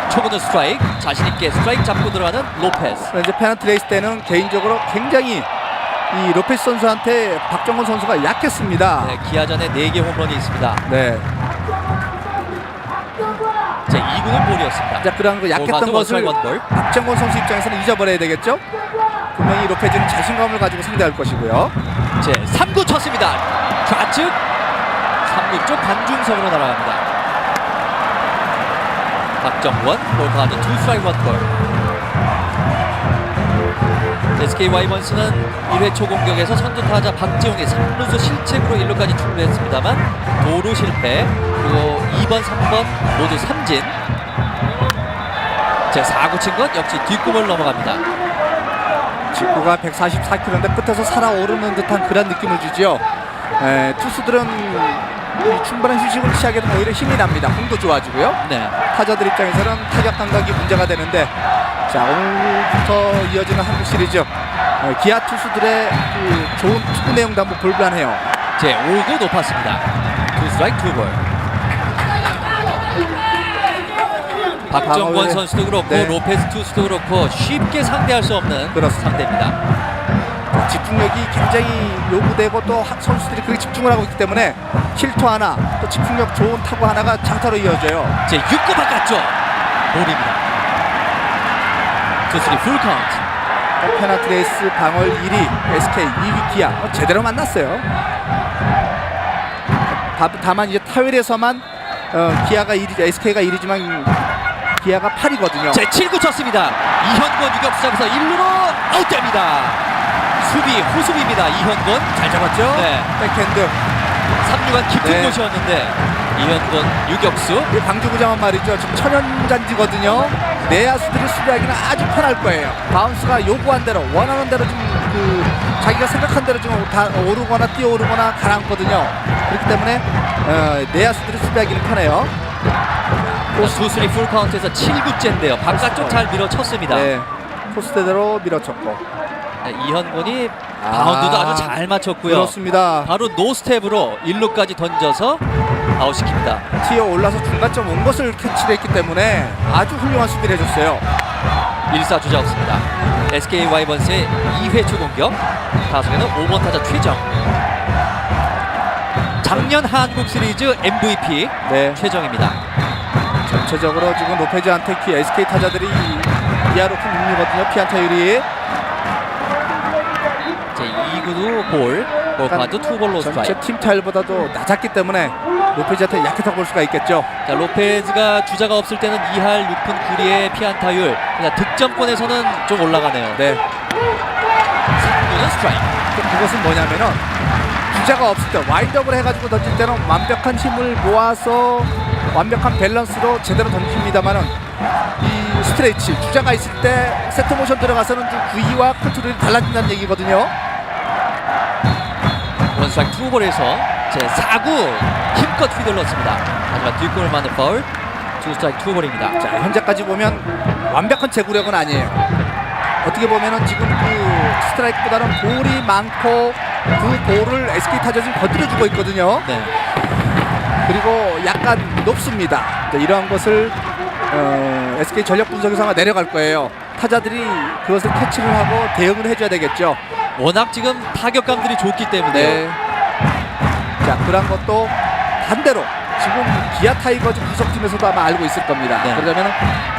초구는 스트라이크, 자신있게 스트라이크 잡고 들어가는 로페스. 이제 페넌트 레이스 때는 개인적으로 굉장히 이 로페스 선수한테 박정권 선수가 약했습니다. 네, 기아전에 4개 홈런이 있습니다. 네. 제 2구는 볼이었습니다. 자, 그런 그 약했던 것을 원볼. 박정권 선수 입장에서는 잊어버려야 되겠죠? 분명히 로페즈는 자신감을 가지고 상대할 것이고요. 제 3구 쳤습니다. 좌측 3구 쪽 관중석으로 날아갑니다. 박정권 볼 가운데 2 스트라이크 1볼. SK 와이번스는 1회 초 공격에서 선두 타자 박지용이 3루수 실책으로 1루까지 출루했습니다만 도루 실패, 그리고 2번, 3번 모두 삼진. 제 4구 친 것 역시 뒷꿈을 넘어갑니다. 직구가 144km인데 끝에서 살아오르는 듯한 그런 느낌을 주죠. 투수들은 충분한 휴식을 취하게 되면 오히려 힘이 납니다. 공도 좋아지고요. 네. 타자들 입장에서는 타격 감각이 문제가 되는데, 자, 오늘부터 이어지는 한국 시리즈 기아 투수들의 그 좋은 투구 내용도 한번 볼만해요. 제 5구 높았습니다. 2 스트라이크 2볼. 박정권 선수도 그렇고 네. 로페스 투수도 그렇고 쉽게 상대할 수 없는 그렇습니다. 상대입니다. 집중력이 굉장히 요구되고 또 선수들이 그렇게 집중을 하고 있기 때문에 킬투 하나, 또 집중력 좋은 타구 하나가 장타로 이어져요. 제 6구 바깥쪽 볼입니다. 2, 3 풀 카운트. 페넌트 레이스 방월 1위 SK, 2위 기아 제대로 만났어요. 다만 이제 타율에서만 기아가 1위, SK가 1위지만 기아가 8위거든요. 제 7구 쳤습니다. 이현권 유격수장에서 1루로 아웃됩니다. 수비 호수비입니다. 이현권 잘 잡았죠? 네. 백핸드 3루간 깊은 네. 곳이었는데 이현권 유격수. 광주구장은 말이죠. 지금 천연잔디거든요. 내야수들이 수비하기는 아주 편할 거예요. 바운스가 요구한 대로, 원하는 대로 좀 자기가 생각한 대로 좀 다 오르거나 뛰어오르거나 가라앉거든요. 그렇기 때문에 내야수들이 수비하기는 편해요. 투수리 풀 카운트에서 7구째인데요. 바깥쪽 잘 밀어쳤습니다. 네, 코스대로 밀어쳤고 네, 이현곤이 바운드도 아주 잘 맞췄고요. 그렇습니다. 바로 노스텝으로 1루까지 던져서 아웃시킵니다. 티어 올라서 중간점 온 것을 캐치를 했기 때문에 아주 훌륭한 수비를 해줬어요. 1사 주자 없습니다. SK 와이번스의 2회 초 공격. 타석에는 5번 타자 최정. 작년 한국 시리즈 MVP 네, 최정입니다. 전체적으로 지금 로페즈한테 SK 타자들이 이하 높은 능력이거든요. 피안타율이. 제 2구도 볼 카운트 투볼로 전체 스트라이크. 팀 타율보다도 낮았기 때문에 로페즈한테 약했다고 볼 수가 있겠죠. 자, 로페즈가 주자가 없을 때는 2할 6푼 9리의 피안타율. 득점권에서는 좀 올라가네요. 네, 3구는 스트라이크. 그것은 뭐냐면은 주자가 없을 때 와인드업을 해가지고 던질 때는 완벽한 힘을 모아서 완벽한 밸런스로 제대로 던집니다만은 이 스트레이치 주자가 있을 때 세트 모션 들어가서는 좀 구위와 컨트롤이 달라진다는 얘기거든요. 원스트라이크 투볼에서 제 4구 힘껏 휘둘렀습니다. 하지만 뒷공을 맞는 파울. 투스트라이크 투볼입니다. 자, 현재까지 보면 완벽한 제구력은 아니에요. 어떻게 보면은 지금 그 스트라이크보다는 볼이 많고 그 볼을 SK 타자들이 건드려주고 있거든요. 네. 그리고 약간 높습니다. 자, 이러한 것을 SK 전력 분석에서 아마 내려갈 거예요. 타자들이 그것을 캐치를 하고 대응을 해줘야 되겠죠. 워낙 지금 타격감들이 좋기 때문에 네. 자, 그런 것도 반대로 지금 기아 타이거즈 분석팀에서도 아마 알고 있을 겁니다. 네. 그러면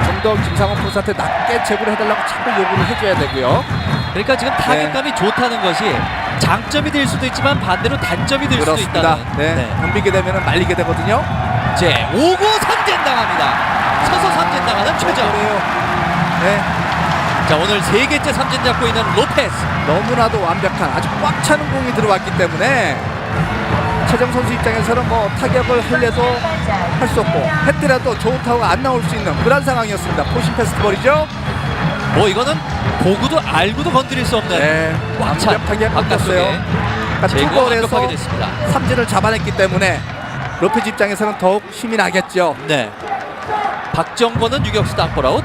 좀 더 김상원 프로한테 낮게 제구를 해달라고 자꾸 요구를 해줘야 되고요. 그러니까 지금 타격감이 좋다는 것이 장점이 될 수도 있지만 반대로 단점이 될 수도 그렇습니다. 있다는. 네. 덤비게 되면 말리게 되거든요. 제 5구 삼진 당합니다. 서서 삼진 당하는 최정. 그래요. 네. 자, 오늘 3개째 삼진 잡고 있는 로페스. 너무나도 완벽한 아주 꽉 차는 공이 들어왔기 때문에 최정 선수 입장에서는 뭐 타격을 하려도 할 수 없고 했더라도 좋은 타구가 안 나올 수 있는 그런 상황이었습니다. 포신 패스트볼이죠. 뭐 이거는 보고도 알고도 건드릴 수 없는 네, 완벽하게 바꿨어요. 그러니까 제구가 투볼에서 완벽하게 됐습니다. 삼진을 잡아냈기 때문에 로페즈 입장에서는 더욱 힘이 나겠죠. 네. 박정권은 유격수 땅볼아웃.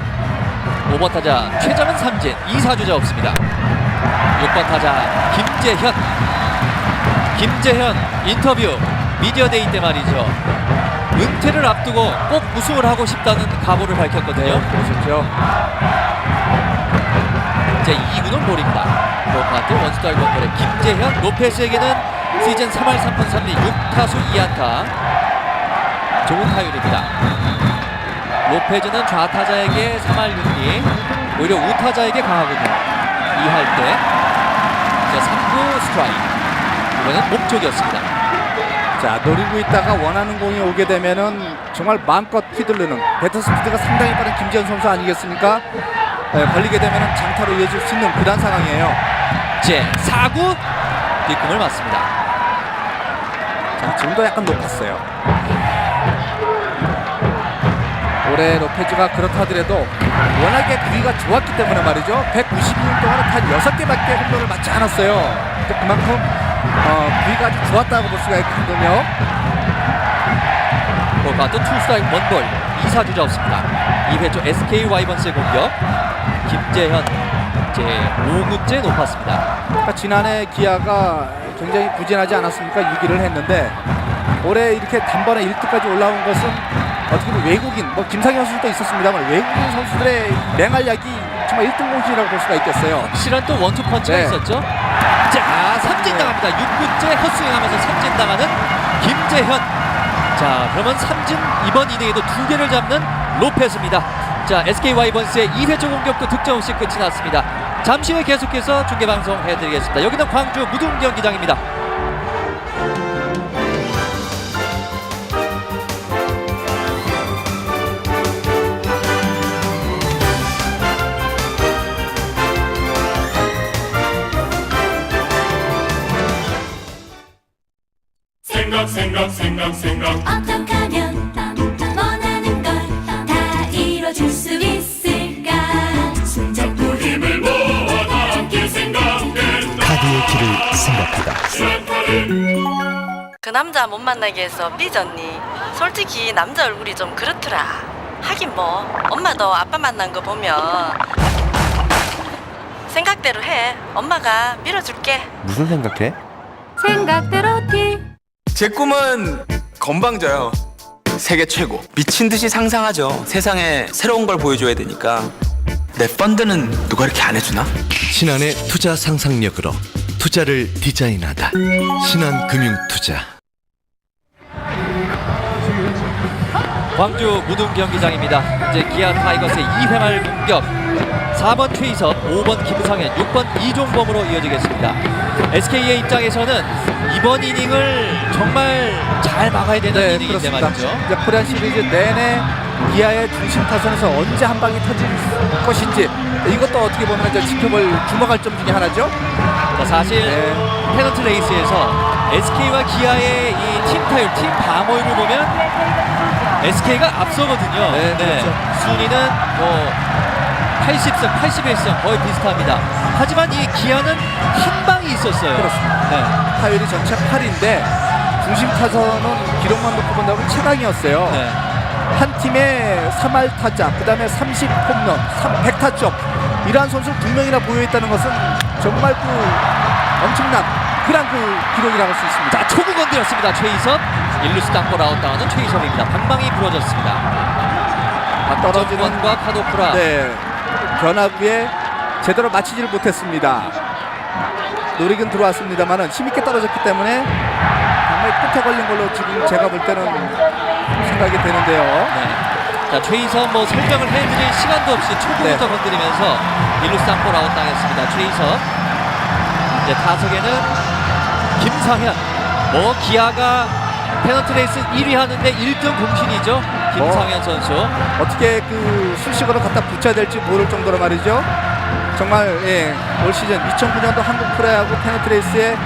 5번 타자 최정은 삼진. 2사주자 없습니다. 6번 타자 김재현 인터뷰 미디어데이 때 말이죠. 은퇴를 앞두고 꼭 우승을 하고 싶다는 각오를 밝혔거든요. 그러셨죠. 제 2구는 볼입니다. 볼카운트 원스트라이크 원볼에 김재현. 로페스에게는 시즌 3할 3푼 3리 6타수 2안타. 좋은 타율입니다. 로페즈는 좌타자에게 3할 6리 오히려 우타자에게 강하군요. 2할 때. 자, 3구 스트라이크. 이번엔 목적이었습니다. 자, 노리고 있다가 원하는 공이 오게 되면은 정말 마음껏 휘두르는 배터 스피드가 상당히 빠른 김지현 선수 아니겠습니까? 네, 걸리게 되면은 장타로 이어질 수 있는 그런 상황이에요. 제 4구 뒷공을 맞습니다. 자, 지금도 약간 높았어요. 올해 로페즈가 그렇다 하더라도 워낙에 구위가 좋았기 때문에 말이죠. 192년 동안은 단 6개밖에 홈런을 맞지 않았어요. 그만큼 구위가 아주 좋았다고 볼 수가 있거든요. 볼카운트 투스트라이크 원볼. 2사주자 없습니다. 2회 초 SK 와이번스의 공격. 김재현 제 5구째 높았습니다. 그러니까 지난해 기아가 굉장히 부진하지 않았습니까? 6위를 했는데 올해 이렇게 단번에 1등까지 올라온 것은 어떻게 보면 외국인, 뭐 김상현 선수도 있었습니다만 외국인 선수들의 맹활약이 정말 1등 공신이라고 볼 수가 있겠어요. 확실한 또 원투 펀치가 네. 있었죠. 자, 삼진 당합니다. 6구째 헛스윙하면서 삼진 당하는 김재현. 자, 그러면 삼진 이번 이닝에도 2개를 잡는 로페스입니다. 자, SK 와이번스의 2회 초 공격도 득점 없이 끝이 났습니다. 잠시 후에 계속해서 중계방송 해드리겠습니다. 여기는 광주 무등경기장입니다. 생각 어떡하면 원하는 걸 다 이뤄줄 수 있을까 손잡고 힘을 모아 다 함께 생각된다 카드의 길을 생각하다. 그 남자 못 만나게 해서 삐졌니? 솔직히 남자 얼굴이 좀 그렇더라. 하긴 뭐 엄마도 아빠 만난 거 보면 생각대로 해. 엄마가 밀어줄게. 무슨 생각해? 생각대로 티. 제 꿈은 건방져요. 세계 최고. 미친 듯이 상상하죠. 세상에 새로운 걸 보여줘야 되니까. 내 펀드는 누가 이렇게 안 해주나? 신한의 투자 상상력으로 투자를 디자인하다. 신한금융투자. 광주 무등 경기장입니다. 이제 기아 타이거스의 2회 말 공격. 4번 최희섭, 5번 김상현, 6번 이종범으로 이어지겠습니다. SK의 입장에서는 이번 이닝을 정말 잘 막아야 되는 이닝인데 그렇습니다. 말이죠. 이제 코리안 시리즈 내내 기아의 중심 타선에서 언제 한 방이 터질 것인지 이것도 어떻게 보면 이제 지켜볼 주목할 점 중에 하나죠. 자, 사실 페넌트 레이스에서 SK와 기아의 이 팀 타율, 팀 방어율을 보면 SK가 앞서거든요. 그렇죠. 순위는 뭐 80승, 81승 거의 비슷합니다. 하지만 이 기아는 한 방이 있었어요. 그렇습니다. 타율이 전체 8인데 중심 타선은 기록만 놓고 본다면 최강이었어요. 한 팀에 3할 타자, 그 다음에 30홈런, 100타점 이러한 선수를 2명이나 보유했다는 것은 정말 그 엄청난 그런 그 기록이라고 할 수 있습니다. 자, 초구 건드렸습니다. 최희섭. 1루수 땅볼 아웃당하는 최희섭입니다. 방망이 부러졌습니다. 박정권과 카도프라. 변화구에 제대로 맞히지를 못했습니다. 노리긴 들어왔습니다만은 힘있게 떨어졌기 때문에 정말 끝에 걸린 걸로 지금 제가 볼 때는 생각이 되는데요. 자, 최희섭 뭐 설명을 해드릴 시간도 없이 초구부터 건드리면서 1루수 땅볼 아웃당했습니다. 최희섭. 이제 타석에는 김상현. 뭐 기아가 페넌트 레이스 1위 하는데 1등 공신이죠. 김상현 선수. 어떻게 그 수식으로 갖다 붙여야 될지 모를 정도로 말이죠. 정말 올 시즌 2009년도 한국 프로야구 페넌트 레이스의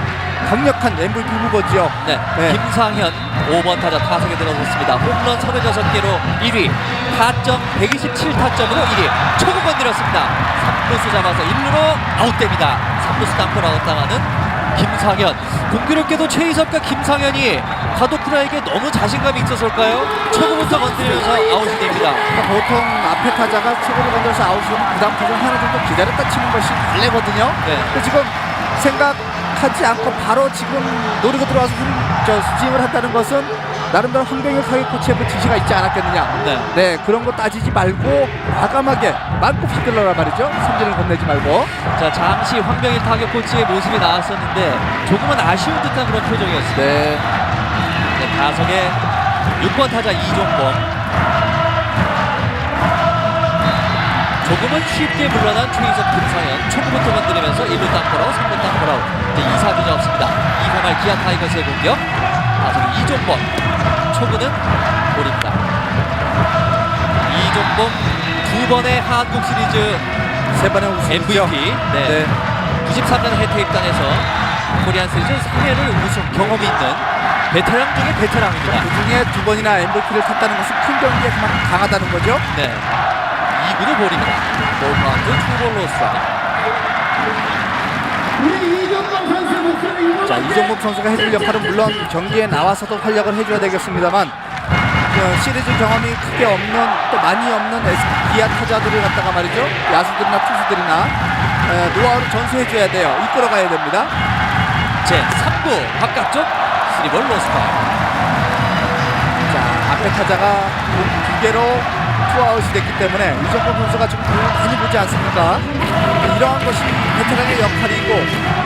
강력한 MVP 후보죠. 김상현 5번 타자 타석에 들어섰습니다. 홈런 36개로 1위, 타점 127타점으로 1위. 초구 건드렸습니다. 3루수 잡아서 1루로 아웃됩니다. 3루수 땅볼 아웃당하는 김상현. 공교롭게도 최희섭과 김상현이 카도프라에게 너무 자신감이 있어서일까요? 초구부터 건드리면서 아웃이 됩니다. 보통 앞에 타자가 초구를 건드려서 아웃이면 그 다음 타자 하나 정도 기다렸다 치는 것이 관례거든요. 지금 생각하지 않고 바로 지금 노리고 들어와서 스윙을 한다는 것은 나름대로 황병일 타격 코치의 그 지시가 있지 않았겠느냐. 그런 거 따지지 말고 과감하게 말고 휘둘러라 말이죠. 삼진을 건네지 말고. 자, 잠시 황병일 타격 코치의 모습이 나왔었는데 조금은 아쉬운 듯한 그런 표정이었습니다. 타석에 6번 타자 이종범. 조금은 쉽게 물러난 최희섭 김상현. 초구부터 건드리면서 1루 땅볼아웃, 3루 땅볼아웃. 이제 2사주자 없습니다. 2회 말 기아 타이거스의 공격. 타석에 이종범. 초구는 볼입니다. 이종범 2번의 한국 시리즈 3번의 우승 MVP. 93년 해태 입단해서 코리안 시리즈 3회를 우승 경험이 있는 베테랑 중에 베테랑입니다. 그 중에 2번이나 MVP를 탔다는 것은 큰 경기에 그만큼 강하다는 거죠. 2구도 볼입니다. 볼 카운트 투볼로 스트라이크. 자, 이종범 선수가 해줄 역할은 물론 경기에 나와서도 활약을 해줘야 되겠습니다만 시리즈 경험이 크게 없는 또 많이 없는 기아 타자들을 갖다가 말이죠. 야수들이나 투수들이나 노하우를 전수해줘야 돼요. 이끌어가야 됩니다. 제 3구 바깥쪽 3볼 로스트라이크. 자, 앞에 타자가 2개로 투아웃이 됐기 때문에 이종범 선수가 좀 공을 많이 보지 않습니까? 이러한 것이 베테랑의 역할이고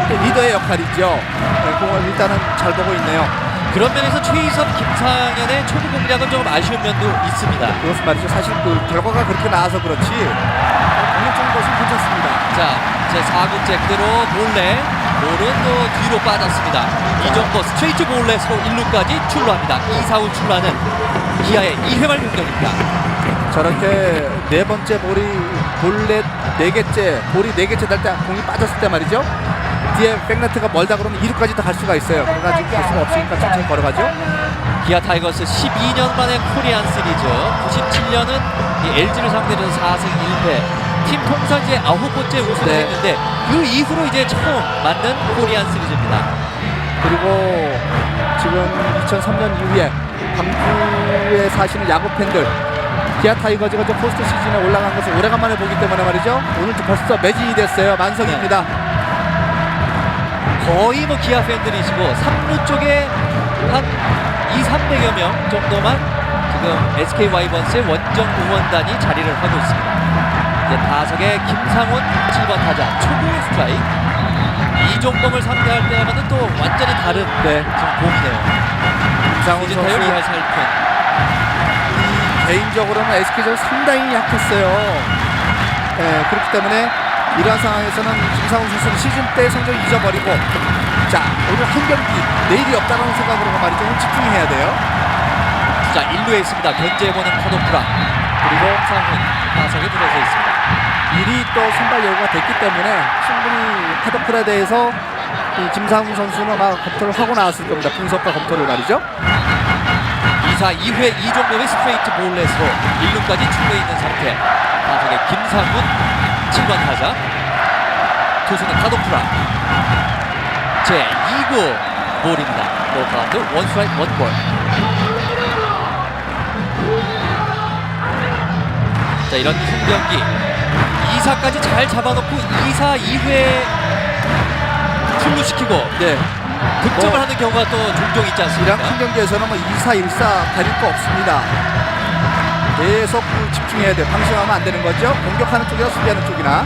또 리더의 역할이죠. 공을 일단은 잘 보고 있네요. 그런 면에서 최희섭, 김상현의 초구 공략은 조금 아쉬운 면도 있습니다. 그것은 말이죠. 사실 그 결과가 그렇게 나와서 그렇지 공격적인 것은 괜찮습니다. 자, 제 4구째 그대로 볼넷. 볼은 또 뒤로 빠졌습니다. 이정도 스트레이트 볼넷으로 1루까지 출루합니다. 2사구 출루하는 기아의 2회 말 공격입니다. 저렇게 네 번째 볼이 볼넷 4개째 볼이 4개째 날 때 공이 빠졌을 때 말이죠. 뒤에 백네트가 멀다 그러면 2루까지도 갈 수가 있어요. 그러나 지금 갈 수가 없으니까 천천히 걸어가죠. 기아 타이거스 12년 만에 코리안 시리즈. 97년은 이 LG를 상대로 4승 1패. 팀 통산 이제 9번째 우승을 했는데 그 이후로 이제 처음 만든 코리안 시리즈입니다. 그리고 지금 2003년 이후에 광주에 사시는 야구 팬들 기아 타이거즈가 저 포스트 시즌에 올라간 것을 오래간만에 보기 때문에 말이죠. 오늘 벌써 매진이 됐어요. 만석입니다. 거의 뭐 기아 팬들이시고 3루 쪽에 한 200~300여 명 정도만 지금 SK 와이번스의 원정 응원단이 자리를 하고 있습니다. 이제 타석에 김상훈 7번 타자 초구 스트라이크. 이종범을 상대할 때와는 또 완전히 다른 지금 공이네요. 김상훈 시즌 선수 타율 2할 4푼. 개인적으로는 SK가 상당히 약했어요. 그렇기 때문에 이러한 상황에서는 김상훈 선수는 시즌 때 성적을 잊어버리고 자 오늘 한 경기 내일이 없다는 생각으로 말이죠. 오늘 집중해야 돼요. 자 1루에 있습니다. 견제해보는 카도프라 그리고 상훈 타석에 들어서 있습니다. 미리 또 선발 예고가 됐기 때문에 충분히 카도프라에 대해서 이 김상훈 선수는 아마 검토를 하고 나왔을 겁니다. 분석과 검토를 말이죠. 2사 2회 이종범의 스트레이트 볼넷으로 1루까지 출루해 있는 상태. 타석에 김상훈 7번 타자 투수는 카도프라 제 2구 볼입니다. 노카운트 원스트라이크 원볼. 자 이런 승경기 2사까지 잘 잡아놓고 2사 2회 출루시키고 득점을 하는 경우가 또 종종 있지 않습니까? 이런 큰 경기에서는 뭐 2사 1사 가릴 거 없습니다. 계속 집중해야 돼요. 방심하면 안 되는 거죠. 공격하는 쪽이나 수비하는 쪽이나.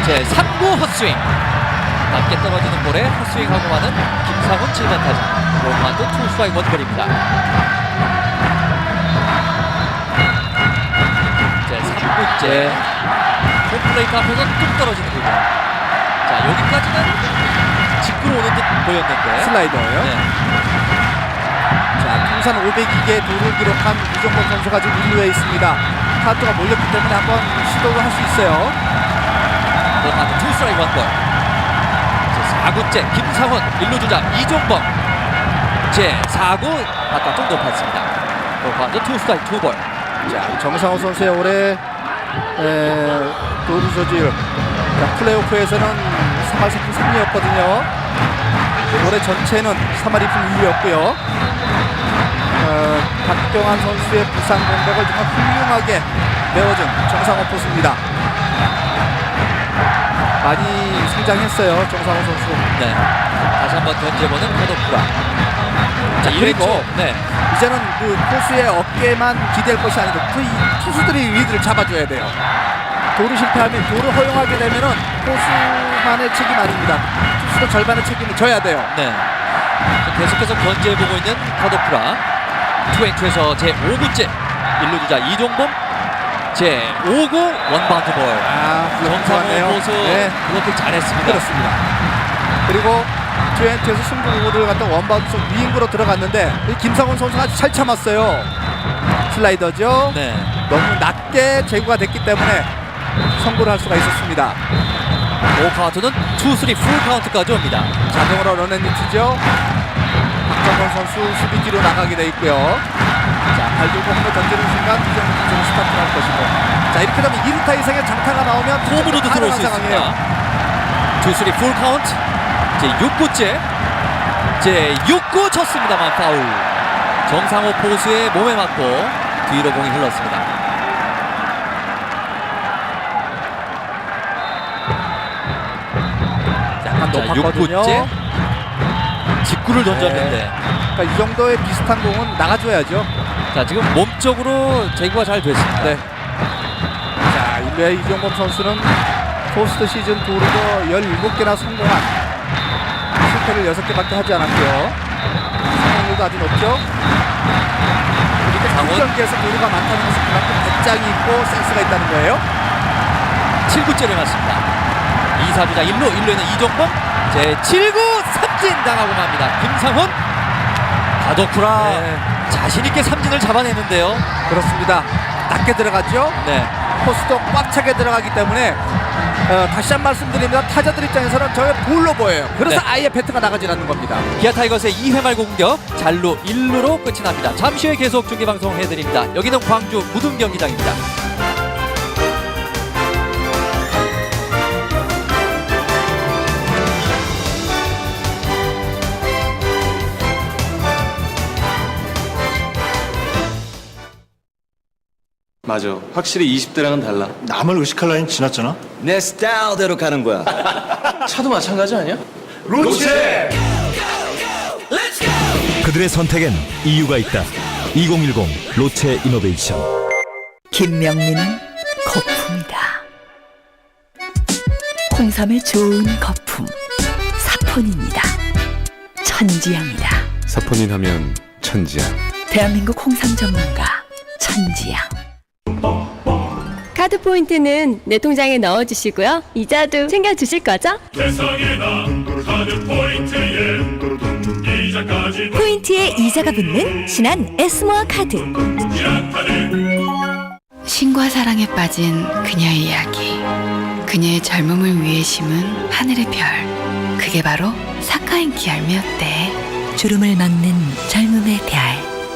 제 3구 헛스윙 낮게 떨어지는 볼에 헛스윙하고 마는 김상훈 7번 타자. 노카운트 투 스트라이크 원볼입니다. 제 3구째 홈플레이트 앞에서 뚝 떨어지는군요. 자 여기까지는 직구로 오는 듯 보였는데 슬라이더예요. 자 통산 502개 도루를 기록한 이종범 선수가 지금 1루에 있습니다. 카드가 몰렸기 때문에 한번 시도를 할 수 있어요. 노카운트 투 스트라이크 원볼. 제 4구째 김상훈 1루 주자 이종범 제 4구 바깥쪽 높았습니다. 노카운트 투 스트라이크 투 볼. 자 정상호 선수의 올해 도루 저질 플레이오프에서는 3할 3푼 3리였거든요. 올해 전체는 3할 2푼 2리였고요. 박경환 선수의 부상 공백을 정말 훌륭하게 메워준 정상호 포수입니다. 많이 성장했어요, 정상호 선수. 네. 다시 한번 던져보는 카도프라. 자, 그리고 네. 이제는 그 포수의 어깨만 기댈 것이 아니고 이 투수들이 리드를 잡아줘야 돼요. 도루 실패하면 도루 허용하게 되면은 포수만의 책임 아닙니다. 투수도 절반의 책임을 져야 돼요. 네. 계속해서 견제해보고 있는 카도프라. 투앤투에서 제 5구째 1루 주자 이종범 제 5구 원바운드 볼. 정상호 포수 그것도 잘했습니다. 그렇습니다. 그리고 투앤투에서 승부를 갖다 원바운드 쪽 위인구로 들어갔는데 김상훈 선수가 아주 잘 참았어요. 슬라이더죠. 네. 너무 낮게 제구가 됐기 때문에 선구를 할 수가 있었습니다. 5카운트는 2-3 풀카운트까지 옵니다. 자동으로 런앤리트죠. 박정원 선수 수비 뒤로 나가게 돼 있고요. 자, 발 들고 홈을 던지는 순간 이정훈 선수는 스타트를 할 것이고. 자, 이렇게 되면 2루타 이상의 장타가 나오면 홈으로도 들어올 수 있습니다. 2-3 풀카운트 제 6구째 제 6구 쳤습니다만 파울. 정상호 포수의 몸에 맞고 뒤로 공이 흘렀습니다. 약간 자, 높았거든요. 6구째 직구를 던졌는데 그러니까 이 정도의 비슷한 공은 나가줘야죠. 자 지금 몸쪽으로 제구가 잘 됐습니다. 네. 자 1루의 이종범 선수는 포스트 시즌 도루도 17개나 성공한 실패를 6개밖에 하지 않았고요. 성공률도 아주 높죠. 그러니까 경기에서 도루가 많다는 것은 그만큼 배짱이 있고 센스가 있다는 거예요. 7구째를 맞습니다. 2사주자 1루에는 이종범 제 7구 삼진 당하고 맙니다. 김상훈 가도쿠라 자신있게 삼진을 잡아내는데요. 그렇습니다. 낮게 들어가죠. 네. 포스도 꽉 차게 들어가기 때문에 다시 한 말씀드립니다. 타자들 입장에서는 저게 볼로 보여요. 그래서 아예 배트가 나가질 않는 겁니다. 기아 타이거스의 2회 말 공격 잘루 1루로 끝이 납니다. 잠시 후에 계속 중계방송 해드립니다. 여기는 광주 무등경기장입니다. 맞아. 확실히 20대랑은 달라. 남을 의식할 나이는 지났잖아. 내 스타일대로 가는 거야. 차도 마찬가지 아니야? 로체! 그들의 선택엔 이유가 있다. 2010 로체 이노베이션. 김명민은 거품이다. 홍삼의 좋은 거품 사포닌이다. 천지향이다. 사포닌 하면 천지향. 대한민국 홍삼 전문가 천지향. 카드 포인트는 내 통장에 넣어주시고요. 이자도 챙겨주실 거죠? 포인트에 이자가 붙는 신한 에스모아 카드. 신과 사랑에 빠진 그녀의 이야기. 그녀의 젊음을 위해 심은 하늘의 별. 그게 바로 사카인키 열매였대. 주름을 막는 젊음의 별.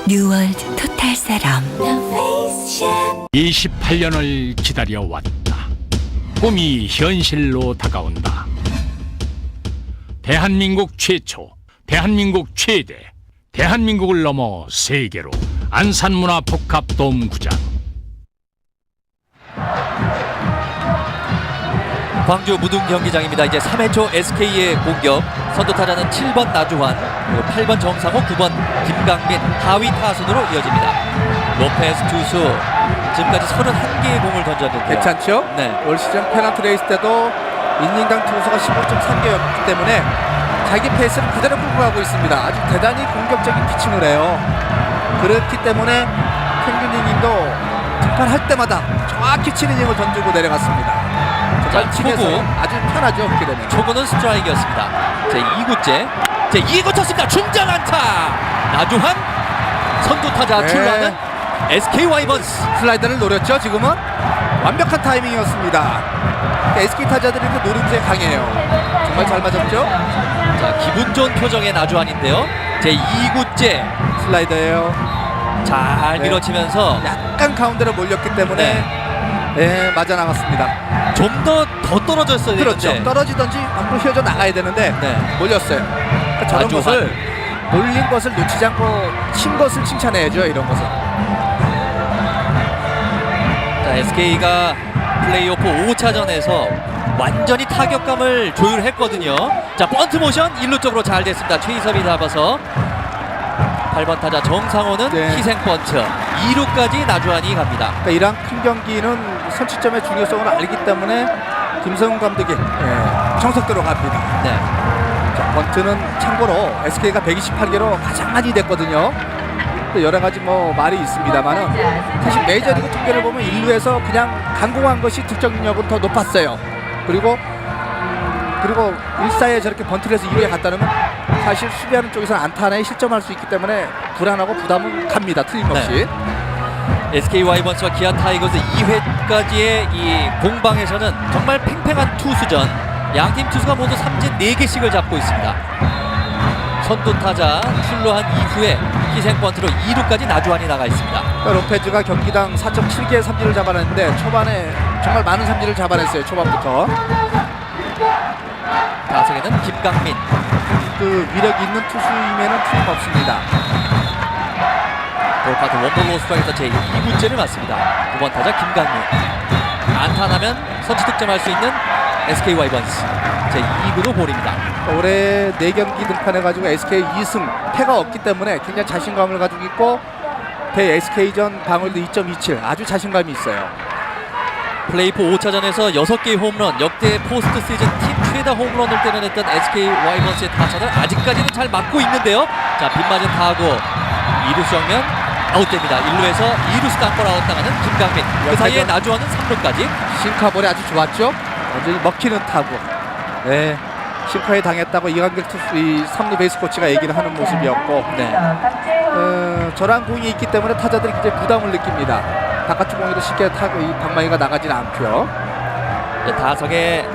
뉴월드 토탈 세럼. 28년을 기다려왔다. 꿈이 현실로 다가온다. 대한민국 최초, 대한민국 최대, 대한민국을 넘어 세계로 안산문화복합돔구장. 광주 무등 경기장입니다. 이제 3회 초 SK의 공격. 선두타자는 7번 나주환, 그리고 8번 정상호, 9번 김강민, 하위 타순으로 이어집니다. 로페스 투수 지금까지 31개의 공을 던졌는데요. 괜찮죠? 네. 올 시즌 페넌트 레이스 때도 이닝당 투수가 15.3개였기 때문에 자기 페이스를 그대로 끌고 가고 있습니다. 아주 대단히 공격적인 피칭을 해요. 그렇기 때문에 평균 이닝도 등판할 때마다 정확히 7이닝을 던지고 내려갔습니다. 자, 초구 아주 편하죠. 그렇게 되면. 초구는 스트라이크였습니다. 제 2구째, 제 2구 쳤습니다. 중장 안타. 나주환 선두타자 네. 출루하는 SK 와이번스. 슬라이더를 노렸죠. 지금은 완벽한 타이밍이었습니다. SK 타자들이 그 노림수에 강해요. 정말 잘 맞았죠. 자, 기분 좋은 표정의 나주환인데요. 제 2구째 슬라이더예요. 잘 밀어치면서 약간 가운데로 몰렸기 때문에 맞아 나갔습니다. 좀 더 떨어졌어야 되는데. 그렇죠. 떨어지든지 앞으로 휘어져 나가야 되는데 몰렸어요. 그러니까 저런 나주환. 것을 몰린 것을 놓치지 않고 친 것을 칭찬해야죠. 이런 것은. 자, SK가 플레이오프 5차전에서 완전히 타격감을 조율했거든요. 자, 번트 모션 1루 쪽으로 잘 됐습니다. 최희섭이 잡아서 8번 타자 정상호는 희생 번트 2루까지 나주환이 갑니다. 그러니까 이런 큰 경기는 선취점의 중요성을 알기 때문에 김성훈 감독이 청석대로 갑니다. 네. 자, 번트는 참고로 SK가 128개로 가장 많이 됐거든요. 여러 가지 뭐 말이 있습니다만은 사실 메이저리그 통계를 보면 1루에서 그냥 강공한 것이 득점 능력은 더 높았어요. 그리고 1사에 저렇게 번트를 해서 2루에 갔다 놓으면 사실 수비하는 쪽에서는 안타 하나에 실점할 수 있기 때문에 불안하고 부담은 갑니다. 틀림없이. SK 와이번스와 기아 타이거즈 2회까지의 이 공방에서는 정말 팽팽한 투수전. 양팀 투수가 모두 삼진 4개씩을 잡고 있습니다. 선두 타자 출루한 이후에 희생 번트로 2루까지 나주환이 나가 있습니다. 그러니까 로페즈가 경기당 4.7개의 삼진을 잡아냈는데 초반에 정말 많은 삼진을 잡아냈어요. 초반부터. 타석에는 김강민. 그 위력 있는 투수임에는 틀림없습니다. 볼카트 원볼 로스트라이터 제 2구째를 맞습니다. 9번 타자 김강민. 안타 나면 선취 득점할 수 있는 SK 와이번스 제 2구도 볼입니다. 올해 4경기 등판해가지고 SK 2승 패가 없기 때문에 굉장히 자신감을 가지고 있고 대 SK전 방어율도 2.27 아주 자신감이 있어요. 플레이오프 5차전에서 6개의 홈런, 역대 포스트 시즌 팀 최다 홈런을 때려냈던 SK 와이번스의 타선을 아직까지는 잘 막고 있는데요. 자, 빗맞은 타구 2루 정면 아웃됩니다. 1루에서 2루수 땅볼 아웃당하는 김강민. 그 사이에 나주환은 3루까지. 싱카볼이 아주 좋았죠. 완전히 먹히는 타구. 네, 싱카에 당했다고 이강길 투수 이 3루 베이스 코치가 얘기를 하는 모습이었고 저런 공이 있기 때문에 타자들이 굉장히 부담을 느낍니다. 바깥쪽 공에도 쉽게 타고 이 방망이가 나가지는 않고요. 네, 타석에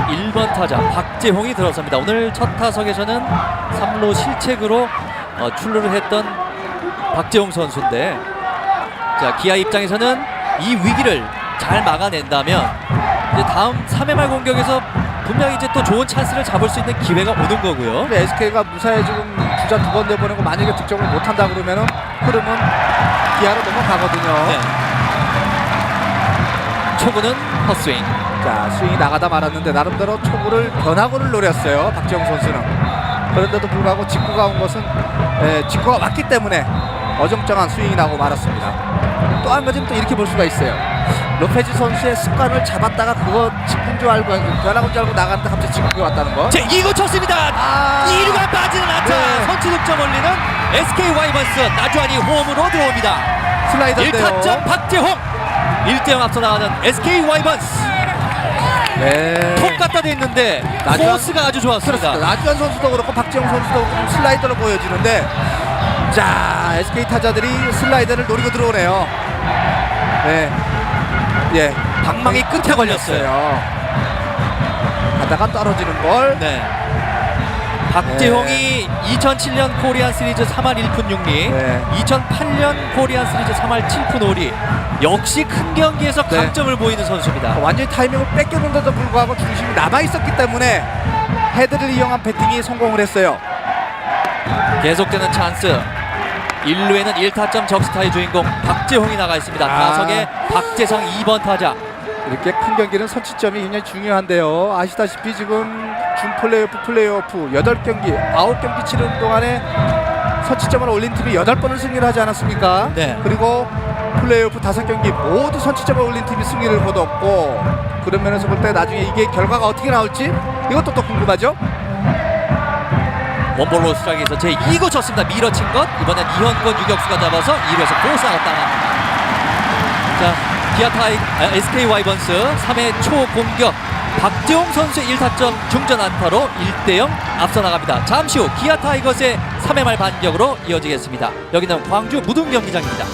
1번 타자 박재홍이 들어섭니다. 오늘 첫 타석에서는 3루 실책으로 출루를 했던 박재홍 선수인데, 자, 기아 입장에서는 이 위기를 잘 막아낸다면 이제 다음 3회 말 공격에서 분명히 이제 또 좋은 찬스를 잡을 수 있는 기회가 오는 거고요. SK가 무사히 지금 주자 2번 내보내고 만약에 득점을 못한다 그러면은 흐름은 기아로 넘어가거든요. 초구는 헛스윙. 자, 스윙이 나가다 말았는데 나름대로 초구를 변화구를 노렸어요, 박지영 선수는. 그런데도 불구하고 직구가 온 것은 직구가 왔기 때문에 어정쩡한 스윙이 나고 말았습니다. 또 한 가지는 또 이렇게 볼 수가 있어요. 로페즈 선수의 습관을 잡았다가 그거 직구인 줄 알고 변화구인 줄 알고 나갔는데 갑자기 직구가 왔다는 거. 제 2구 쳤습니다. 2루가 빠지는 안타. 네. 선취 득점 올리는 SK 와이번스. 나주환이 홈으로 들어옵니다. 슬라이더인데요. 1타점 박재홍. 1대0 앞서 나가는 SK 와이번스. 네. 톡 갖다 댔는데 코스가 아주 좋았습니다. 그렇습니다. 나주환 선수도 그렇고 박지영 선수도 그렇고 슬라이더로 보여지는데, 자, SK 타자들이 슬라이더를 노리고 들어오네요. 네. 예, 방망이 끝에 걸렸어요. 가다가 떨어지는 볼. 네. 박재홍이 2007년 코리안 시리즈 3할 1푼 6리, 2008년 코리안 시리즈 3할 7푼 5리. 역시 큰 경기에서 강점을 보이는 선수입니다. 완전히 타이밍을 뺏겼는데도 불구하고 중심이 남아있었기 때문에 헤드를 이용한 배팅이 성공을 했어요. 계속되는 찬스. 1루에는 1타점 적시타의 주인공 박재홍이 나가 있습니다. 타석에 박재상 2번 타자. 이렇게 큰 경기는 선취점이 굉장히 중요한데요. 아시다시피 지금 준 플레이오프 8경기 9경기 치르는 동안에 선취점을 올린 팀이 8번을 승리를 하지 않았습니까? 네. 그리고 플레이오프 5경기 모두 선취점을 올린 팀이 승리를 거뒀고, 그런 면에서 볼 때 나중에 이게 결과가 어떻게 나올지 이것도 또 궁금하죠? 원볼로 스트라이크에서 제 2구 쳤습니다. 밀어친 것. 이번엔 이현권 유격수가 잡아서 2루에서 볼스 아웃 당합니다. 자, SK 와이번스 3회 초 공격. 박재홍 선수의 1타점 중전 안타로 1대0 앞서 나갑니다. 잠시 후 기아 타이거스의 3회 말 반격으로 이어지겠습니다. 여기는 광주 무등 경기장입니다.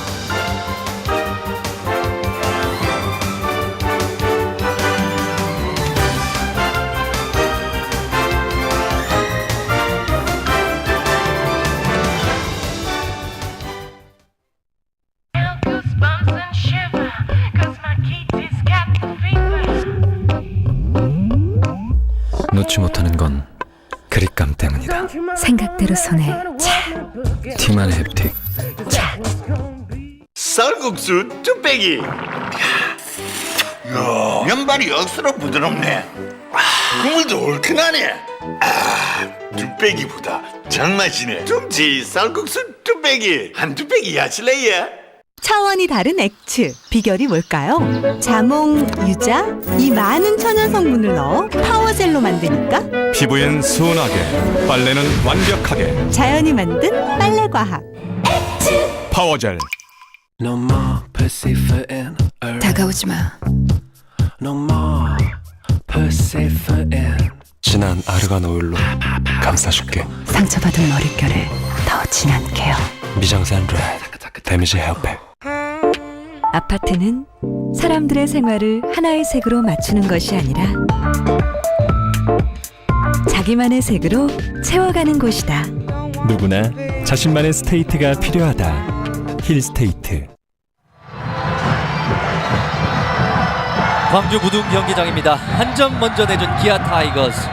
놓지 못하는 건 그립감 때문이다. 생각대로 손에 차. 팀안의 햅틱. 쌀국수 뚝배기. 면발이 억수로 부드럽네. 국물도 얼큰하네. 뚝배기보다 정맛이네. tum치 쌀국수 뚝배기. 한 뚝배기 야실래예? 차원이 다른 액츠, 비결이 뭘까요? 자몽, 유자, 이 많은 천연 성분을 넣어 파워젤로 만드니까 피부엔 순하게, 빨래는 완벽하게. 자연이 만든 빨래 과학 파워젤. 다가오지 마. 진한 아르간 오일로 감싸줄게. 상처받은 머릿결에 더 진한 케어. 미장센 레드 데미지 헤어팩. 아파트는 사람들의 생활을 하나의 색으로 맞추는 것이 아니라 자기만의 색으로 채워가는 곳이다. 누구나 자신만의 스테이트가 필요하다. 힐스테이트. 광주 무등 경기장입니다. 한 점 먼저 내준 기아 타이거스.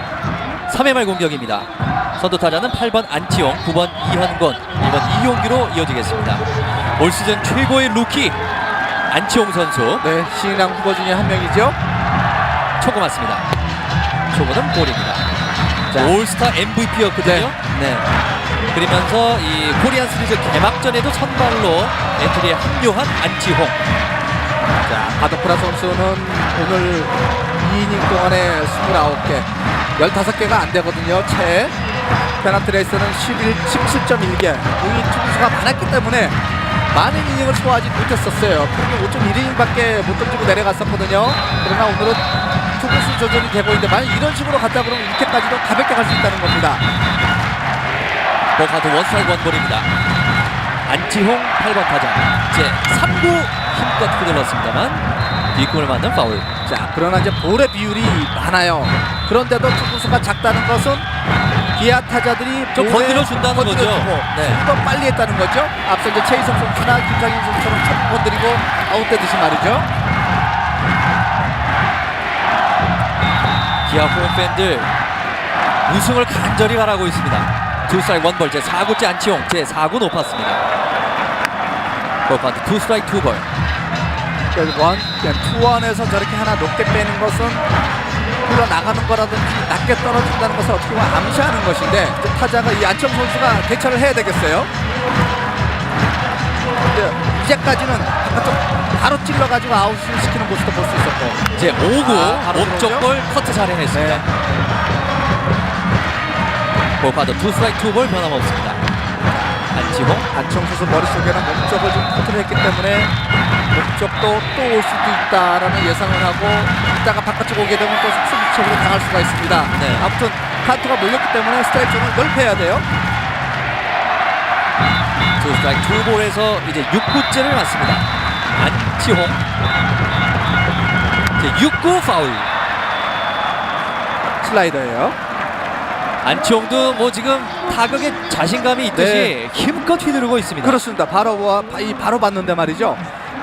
3회 말 공격입니다. 선두 타자는 8번 안치홍, 9번 이한권, 1번 이용규로 이어지겠습니다. 올 시즌 최고의 루키 안치홍 선수. 네, 신인왕 후보 중에 한 명이죠. 초구 맞습니다. 초구는 볼입니다. 자, 올스타 MVP였거든요. 네. 그러면서 이 코리안 시리즈 개막전에도 선발로 엔트리에 합류한 안치홍. 자, 바도프라 선수는 오늘 2이닝 동안에 29개, 15개가 안 되거든요. 채 페널티 레이스는 17.1개. 공이 투구수가 많았기 때문에 많은 이닝을 소화하지 못했었어요. 평균 5.1이닝밖에 못 던지고 내려갔었거든요. 그러나 오늘은 투구수 조절이 되고 있는데 만약 이런 식으로 갔다 그러면 이렇게까지도 가볍게 갈 수 있다는 겁니다. 버카드 원스트라이크 원볼입니다. 안치홍 8번 타자. 제 3구 힘껏 휘둘렀습니다만 뒷공을 맞는 파울. 자, 그러나 이제 볼의 비율이 많아요. 그런데도 투구수가 작다는 것은 기아 타자들이 좀 건드려 준다는 거죠. 네. 더 빨리 했다는 거죠. 앞서 이제 최희석 선수나 김상현 선수처럼 첫 건드리고 아웃되듯이 말이죠. 기아 홈팬들 우승을 간절히 바라고 있습니다. 투 스트라이크 원볼. 제 4구째 안치홍. 제 4구 높았습니다. 볼카운트 투 스트라이크 투볼. 투원에서 저렇게 하나 높게 빼는 것은 흘러나가는 거라든지 낮게 떨어진다는 것을 어떻게 보면 암시하는 것인데 이제 타자가 이 안치홍 선수가 대처를 해야 되겠어요. 근데 이제까지는 바깥쪽 바로 찔러가지고 아웃을 시키는 모습도 볼 수 있었고 이제 5구 몸쪽 볼 커트 잘 해냈습니다. 볼카드 2스트라이크 2볼 변함없습니다. 안치홍 선수 머릿속에는 몸쪽을 좀 컨트롤 했기 때문에 몸쪽도 또 올 수도 있다라는 예상을 하고 이따가 바깥쪽 오게 되면 또 승부처로 당할 수가 있습니다. 아무튼 카운트가 몰렸기 때문에 스트라이크 존을 넓혀야 돼요. 2스트라이크 2볼에서 이제 6구째를 맞습니다. 안치홍 이제 6구 파울. 슬라이더예요. 안치홍도 뭐 지금 타격에 자신감이 있듯이 힘껏 휘두르고 있습니다. 그렇습니다. 바로 봤는데 말이죠.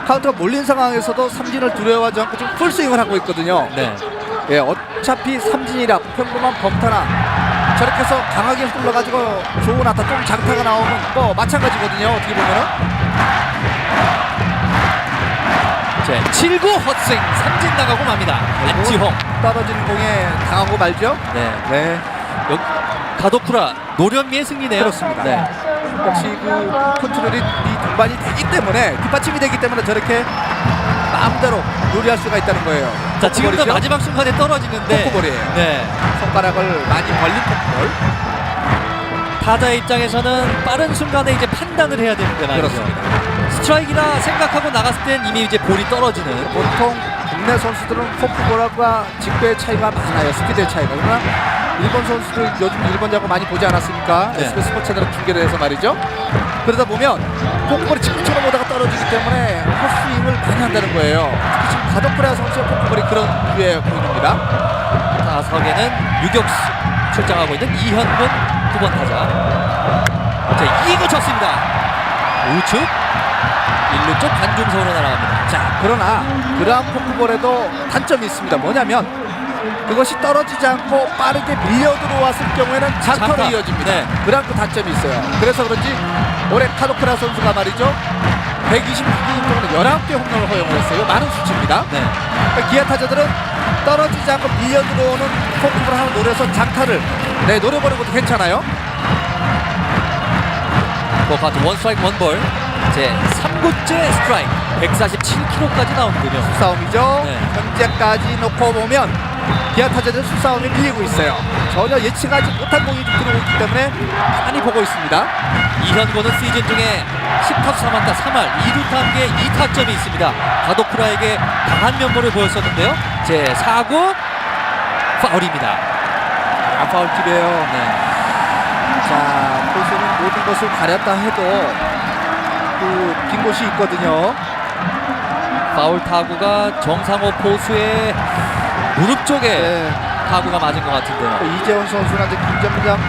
카운트가 몰린 상황에서도 삼진을 두려워하지 않고 지금 풀스윙을 하고 있거든요. 예, 어차피 삼진이라 평범한 범타나 저렇게 해서 강하게 흘러가지고 좋은 안타 좀 장타가 나오면 뭐 마찬가지거든요. 어떻게 보면은. 자, 7구 헛스윙 삼진 나가고 맙니다. 안치홍 떨어지는 공에 당하고 말죠. 네. 여기 가도쿠라 노련미의 승리네요. 그렇습니다. 역시 그 컨트롤이 이 동반이 되기 때문에 뒷받침이 되기 때문에 저렇게 마음대로 요리할 수가 있다는 거예요. 자, 지금도 마지막 순간에 떨어지는데 포크볼이에요. 네. 손가락을 많이 벌린 포크볼. 타자의 입장에서는 빠른 순간에 이제 판단을 해야 되는데 말이죠. 그렇습니다. 스트라이크라 생각하고 나갔을 땐 이미 이제 볼이 떨어지는. 보통 국내 선수들은 포크볼과 직구의 차이가 많아요. 스피드의 차이가. 그러나 일본 선수들 요즘 일본 야구 많이 보지 않았습니까? SBS 스포츠 채널 중계를 해서 말이죠. 그러다 보면 포크볼이 직구처럼 오다가 떨어지기 때문에 헛스윙을 많이 한다는 거예요. 특히 지금 가도쿠라 선수의 포크볼이 그런 류의 공입니다. 타석에는 유격수 출장하고 있는 이현근 9번 타자. 자, 2구 쳤습니다. 우측 1루 쪽 관중석으로 날아갑니다. 자, 그러나 그러한 포크볼에도 단점이 있습니다. 뭐냐면 그것이 떨어지지 않고 빠르게 밀려 들어왔을 경우에는 장타로 이어집니다. 그런 그 단점이 있어요. 그래서 그런지 올해 카도쿠라 선수가 말이죠 126이닝 동안 11개 홈런을 허용을 했어요. 많은 수치입니다. 그러니까 기아 타자들은 떨어지지 않고 밀려 들어오는 포크볼 하나 노려서 장타를 노려보는 것도 괜찮아요. 볼카드 원스트라이크 원볼 제 3구째 스트라이크 147km까지 나오는군요. 수싸움이죠. 현재까지 놓고 보면 기아 타자들 수싸움이 밀리고 있어요. 전혀 예측하지 못한 공이 들어오기 때문에 많이 보고 있습니다. 이현곤은 시즌 중에 10타수 3안타 3할 2루타기에 2타점이 있습니다. 가도쿠라에게 강한 면모를 보였었는데요. 제 4구 파울입니다. 파울팁이에요. 자, 포수는 모든 것을 가렸다 해도 그 빈 곳이 있거든요. 파울 타구가 정상호 포수의 무릎 쪽에 타구가 맞은 것 같은데요. 이재원 선수나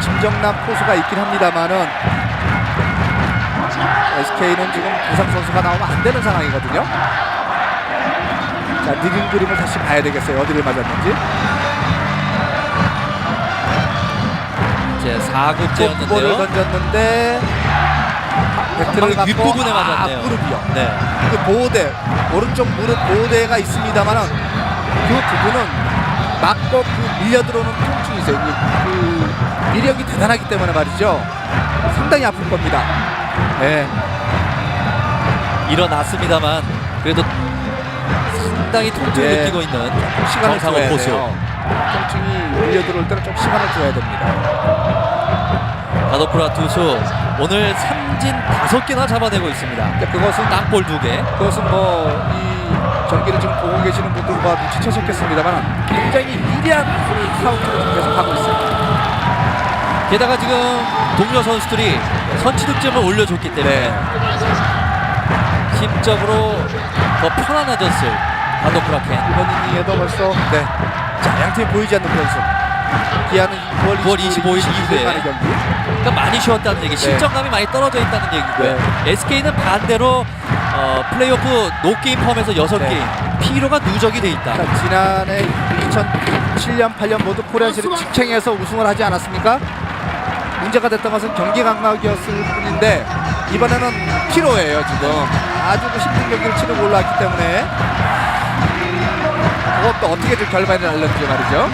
김정남 포수가 있긴 합니다만은 SK는 지금 부상 선수가 나오면 안 되는 상황이거든요. 자, 느린 그림을 다시 봐야 되겠어요. 어디를 맞았는지. 이제 4구째였는데요. 볼을 던졌는데 배트를 맞고 윗부분에 맞았네요. 무릎이요. 그 보호대, 오른쪽 무릎 보호대가 있습니다만은 그 부분은 맞고 그 밀려 들어오는 통증이 있어요. 그 위력이 대단하기 때문에 말이죠. 상당히 아플 겁니다. 일어났습니다만 그래도 상당히 통증을 느끼고 있는 시간을 정상호 줘야 포수. 돼요. 통증이 밀려 들어올 때는 좀 시간을 줘야 됩니다. 가도쿠라 투수 오늘 삼진 5개나 잡아내고 있습니다. 그것은 땅볼 2개. 그것은 뭐 이 경기를 지금 보고 계시는 분들과 눈치채셨겠습니다만 굉장히 미리한 카운트를 계속 하고 있습니다. 게다가 지금 동료 선수들이 선취 득점을 올려줬기 때문에 심적으로 더 편안해졌을 가도쿠라 캔. 이번 이닝에도 벌써 자, 양팀이 보이지 않는 변수. 기아는 9월 25일 이후에 하는 경기. 그러니까 많이 쉬었다는 얘기, 실점감이 많이 떨어져 있다는 얘기고요. SK는 반대로 플레이오프 노게임 포함해서 6게임 피로가 누적이 돼 있다. 그러니까 지난해 2007년, 8년 모두 코리안 시리즈 직행해서 우승을 하지 않았습니까? 문제가 됐던 것은 경기 감각이었을 뿐인데 이번에는 피로예요 지금. 아주 힘든 경기를 치르고 올라왔기 때문에 그것도 어떻게 좀 결과를 날렸는지 말이죠.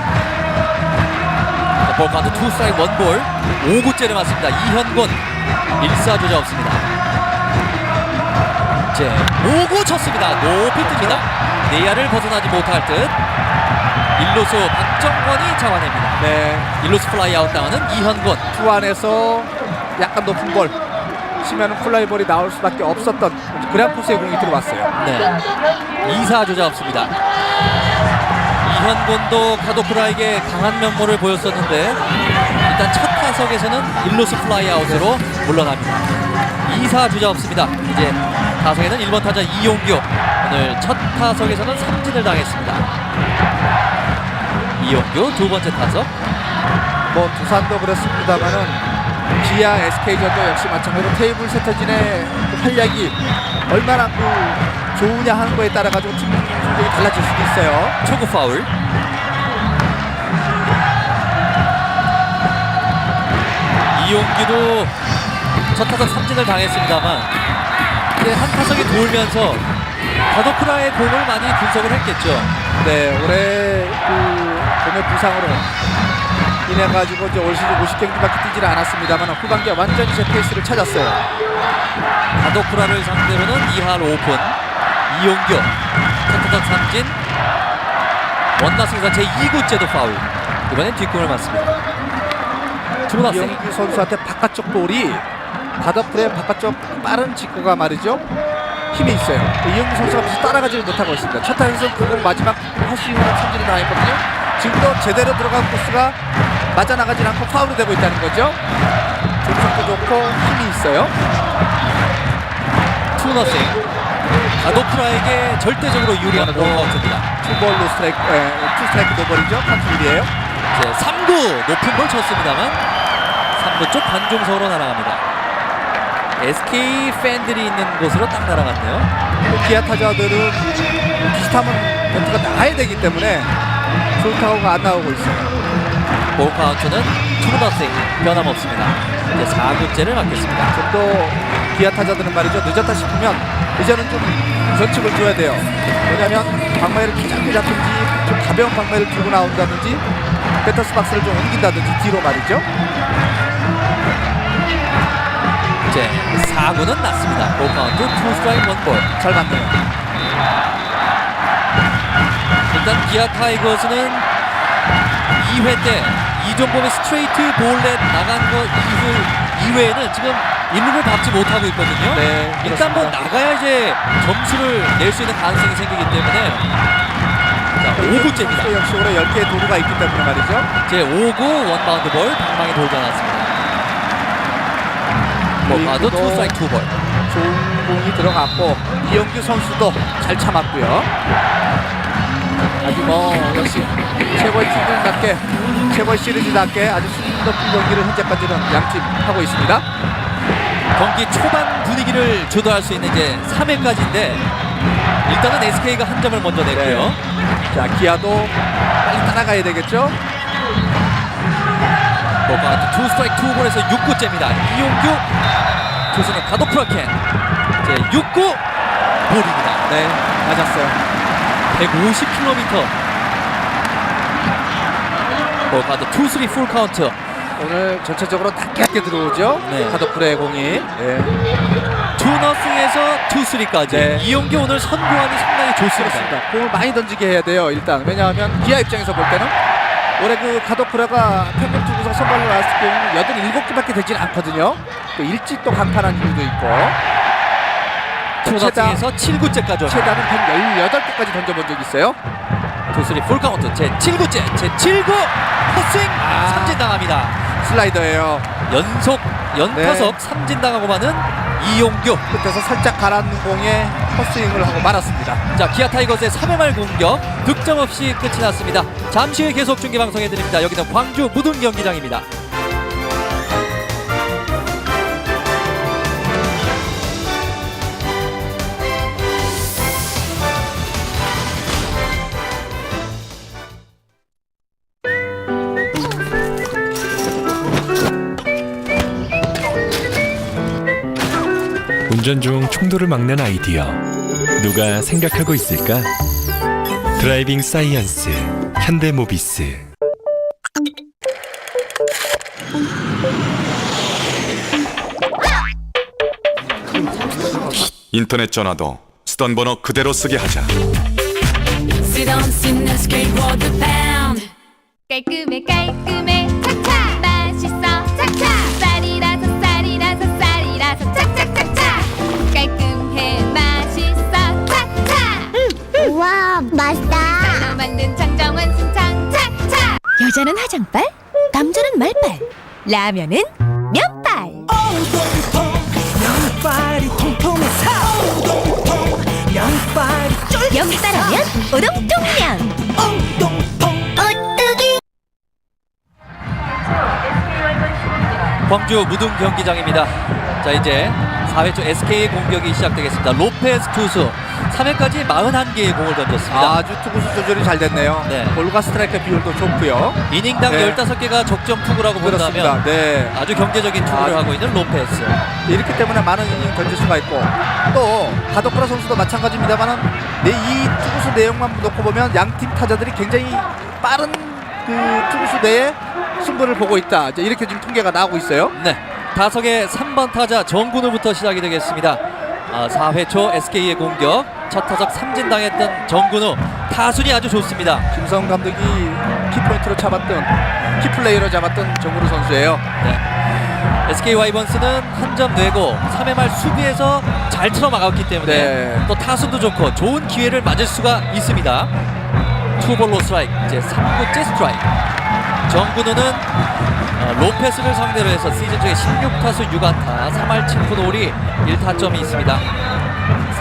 볼 카운트 2 스트라이크 1볼 5구째를 맞습니다. 이현곤 1사 주자 없습니다. 이제 5구 쳤습니다. 높이 뜹니다. 내야를 벗어나지 못할 듯. 1루수 박정권이 잡아냅니다. 네. 1루수 플라이 아웃 당하는 이현곤. 투안에서 약간 높은 볼 치면 플라이볼이 나올 수밖에 없었던 그랑코스의 공이 들어왔어요. 네. 2사 주자 없습니다. 이현곤도 카도쿠라에게 강한 면모를 보였었는데 일단 첫 타석에서는 1루수 플라이 아웃으로 물러납니다. 2사 주자 없습니다. 이제 타석에는 1번 타자 이용규. 오늘 첫 타석에서는 삼진을 당했습니다. 이용규 두 번째 타석. 뭐 두산도 그렇습니다만은 기아 SK전도 역시 마찬가지로 테이블 세터진의 그 활약이 얼마나 좋으냐 하는 거에 따라 가지고 팀 성적이 달라질 수도 있어요. 초구 파울. 이용규도 첫 타석 삼진을 당했습니다만 이제 한 타석이 돌면서 가도쿠라의 공을 많이 분석을 했겠죠. 네, 올해 봄의 부상으로 인해 가지고 이제 올 시즌 50경기밖에 뛰지를 않았습니다만 후반기에 완전히 제 페이스를 찾았어요. 가도쿠라를 상대로는 2할 5푼. 이용규 첫 타석 삼진. 원나스에서 제2구째도 파울. 이번엔 뒷공을 맞습니다. 이용규 선수한테 바깥쪽 볼이 가도쿠라의 바깥쪽 빠른 직구가 말이죠. 힘이 있어요. 이용규 선수가 무슨 따라가지를 못하고 있습니다. 첫 타석에서 그걸 마지막 할 수 있는 삼진이 나왔거든요. 지금도 제대로 들어간 코스가 맞아나가지 않고 파울이 되고 있다는 거죠. 조직도 좋고 힘이 있어요. 투너싱. 가도쿠라에게 절대적으로 유리한 노카운트입니다. 투볼로 스트라이크, 투 스트라이크 노볼이죠. 카트볼이에요. 3구 높은 볼 쳤습니다만 3구 쪽 관중석으로 날아갑니다. SK 팬들이 있는 곳으로 딱 날아갔네요. 기아 타자들은 비슷하면 멘트가 나가야 되기 때문에 좋다고가 안 나오고 있어요. 볼 카운트는 투너싱 변함없습니다. 이제 4구째를 맞겠습니다. 좀 더 기아 타자들은 말이죠. 늦었다 싶으면 이제는 좀 전축을 줘야 돼요. 왜냐하면 방망이를 짧게 잡든지 좀 가벼운 방망이를 들고 나온다든지 배터스 박스를 좀 옮긴다든지 뒤로 말이죠. 이제 4구는 났습니다. 볼 카운트 2 스트라이크 1볼. 잘 맞네요. 일단 기아 타이거즈는 2회 때 이종범의 스트레이트 볼넷 나간 것 이외에는 지금 1루를 밟지 못하고 있거든요. 네, 일단 뭐 나가야 이제 점수를 낼 수 있는 가능성이 생기기 때문에 자, 5구째입니다. 역시 올해 10개의 도루가 있기 때문에 말이죠. 제 5구 원바운드 볼 방망이 돌지 않았습니다. 볼카운트 2 스트라이크 2볼. 좋은 공이 들어갔고 이용규 선수도 잘 참았고요. 아주 뭐 역시 최고의 팀들답게 최고의 시리즈답게 아주 수준 높은 경기를 현재까지는 양팀 하고 있습니다. 경기 초반 분위기를 주도할 수 있는 이제 3회까지인데 일단은 SK가 한 점을 먼저 냈고요. 네. 자, 기아도 빨리 따라가야 되겠죠. 볼카운트 2 스트라이크 2볼에서 6구째입니다. 이용규 투수는 가도쿠라 캔. 제 6구 볼입니다. 네, 맞았어요. 150km. 볼카운트 2, 3 풀 카운트. 오늘 전체적으로 낮게 들어오죠. 네. 가도쿠라의 공이. 네. 2-0에서 2-3까지. 네. 이용규 오늘 선구안이 상당히 좋습니다. 공을 많이 던지게 해야 돼요. 일단 왜냐하면 기아 입장에서 볼 때는 올해 그 가도쿠라가 평균 투구수 선발로 나왔을 때는 87개밖에 되진 않거든요. 또 일찍 또 강판한 이유도 있고. 2-0에서 7구째까지. 최다는 118개까지 던져본 적이 있어요. 2-3 풀 카운트. 제 7구째. 제 7구 헛스윙 삼진 당합니다. 슬라이더예요. 연타석 삼진 당하고 마는 이용규. 끝에서 살짝 가라앉는 공에 헛스윙을 하고 말았습니다. 자, 기아 타이거즈의 3회 말 공격 득점 없이 끝이 났습니다. 잠시 후에 계속 중계 방송해드립니다. 여기는 광주 무등 경기장입니다. 운전 중 충돌을 막는 아이디어 누가 생각하고 있을까? 드라이빙 사이언스 현대모비스. 인터넷 전화도 쓰던 번호 그대로 쓰게 하자. 깔끔해 깔끔해 착착 맛있어 착착 쌀이라서 쌀이라서 쌀이라서 착착착착 깔끔해 맛있어 착착 우와 맛있다 쌀로 만든 장정원 순창 착착 여자는 화장빨, 남자는 말빨, 라면은 면빨. 면발이 통통해서 면발이 쫄깃 면발하면 우동통면. 광주 무등 경기장입니다. 자, 이제 4회초 SK의 공격이 시작되겠습니다. 로페스 투수 3회까지 41개의 공을 던졌습니다. 아주 투구수 조절이 잘 됐네요. 네. 볼과 스트라이크 비율도 좋고요. 이닝당 네. 15개가 적정 투구라고 그렇습니다. 본다면 네. 아주 경제적인 투구를 하고 있는 로페스. 이렇기 때문에 많은 이닝 던질 수가 있고, 또 가도쿠라 선수도 마찬가지입니다만은 이 투구수 내용만 놓고 보면 양팀 타자들이 굉장히 빠른 그 투구수 내에 승부를 보고 있다. 이제 이렇게 지금 통계가 나오고 있어요. 네, 타석의 3번 타자 정근우부터 시작이 되겠습니다. 4회 초 SK의 공격, 첫 타석 삼진당했던 정근우 타순이 아주 좋습니다. 김성 감독이 키포인트로 잡았던, 키플레이로 잡았던 정근우 선수예요. 네. SK 와이번스는 한 점 내고 3회 말 수비에서 잘 틀어막았기 때문에 네. 또 타순도 좋고 좋은 기회를 맞을 수가 있습니다. 투볼로 스트라이크, 이제 3구째 스트라이크. 정근우는 로페스를 상대로 해서 시즌 중에 16타수 6안타 3할 7푼 5리 1타점이 있습니다.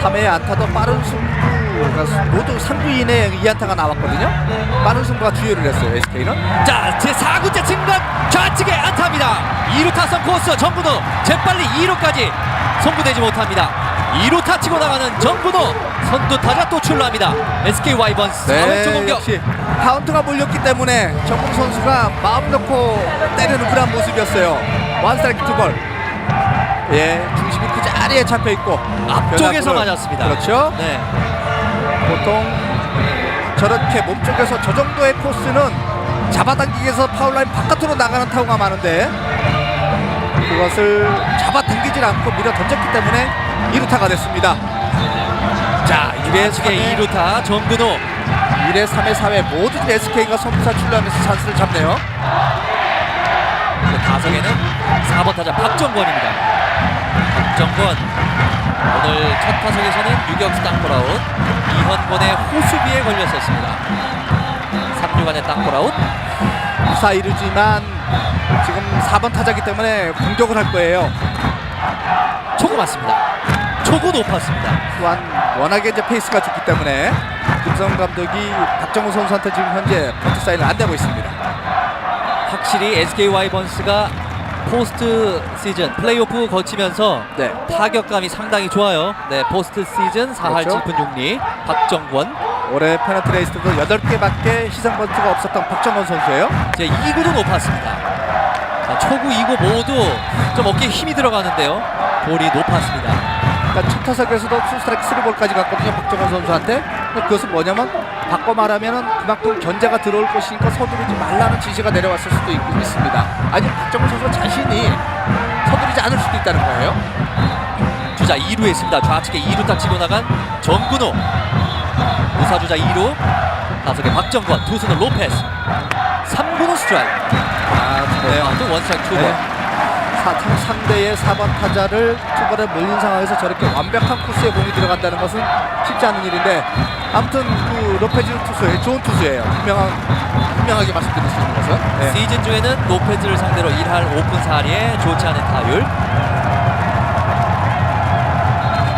3회 안타도 빠른 승부가 모두 3구 이내에 2안타가 나왔거든요. 빠른 승부가 주요를 했어요, SK는. 자, 제 4구째 증간 좌측에 안타입니다. 2루 타선 코스 정근우 재빨리 2루까지 송구되지 못합니다. 2루타 치고 나가는 정근우 선두 타자 또 출루합니다. SK 와이번스 4회 공격. 역시 카운트가 몰렸기 때문에 정근우 선수가 마음 놓고 때리는 그런 모습이었어요. 원스트라이크 투볼. 예, 중심이 그 자리에 잡혀 있고 앞쪽에서 변화구를- 맞았습니다. 그렇죠. 네. 보통 저렇게 몸쪽에서 저 정도의 코스는 잡아당기기 위해서 파울라인 바깥으로 나가는 타구가 많은데 그것을 잡아당기질 않고 밀어 던졌기 때문에 2루타가 됐습니다. 자, 1회 2루타 정근우 1회 3회 4회 모든 SK가 선두타 출루하면서 찬스를 잡네요. 타석에는 4번 타자 박정권입니다. 박정권 오늘 첫 타석에서는 유격수 땅볼아웃, 이현권의 호수비에 걸렸었습니다. 3루간의 땅볼아웃. 무사 1루지만 지금 4번 타자기 때문에 공격을 할 거예요. 초구 맞습니다. 초구 높았습니다. 또한 워낙에 이제 페이스가 좋기 때문에 김성 감독이 박정우 선수한테 지금 현재 번트 사인을 안 내고 있습니다. 확실히 SK 와이번스가 포스트 시즌 플레이오프 거치면서 네. 타격감이 상당히 좋아요. 네, 포스트 시즌 4할 그렇죠. 7푼 6리 박정권. 올해 페널티 레이스도 8개밖에 시상 번트가 없었던 박정원 선수예요. 이제 2구도 높았습니다. 자, 초구 2구 모두 좀 어깨에 힘이 들어가는데요. 볼이 높았습니다. 그러니까 첫 타석에서도 투스트라이크 3볼까지 갔거든요, 박정원 선수한테. 근데 그것은 뭐냐면 바꿔 말하면은 그만큼 견제가 들어올 것이니까 서두르지 말라는 지시가 내려왔을 수도 있습니다. 아니, 박정원 선수가 자신이 서두르지 않을 수도 있다는 거예요. 주자 2루에 있습니다. 좌측에 2루타 치고 나간 정근우. 우사주자 2루. 타석에 박정권, 투수는 로페스. 3구는 스트라이크. 네, 또 원스트라이크 투볼. 네. 상대의 4번 타자를 투볼에 몰린 상황에서 저렇게 완벽한 코스에 공이 들어간다는 것은 쉽지 않은 일인데, 아무튼 그 로페즈 투수의 좋은 투수예요. 분명하게 말씀드릴 수 있는 것은. 네. 시즌 중에는 로페즈를 상대로 1할 5푼 4리에 좋지 않은 타율.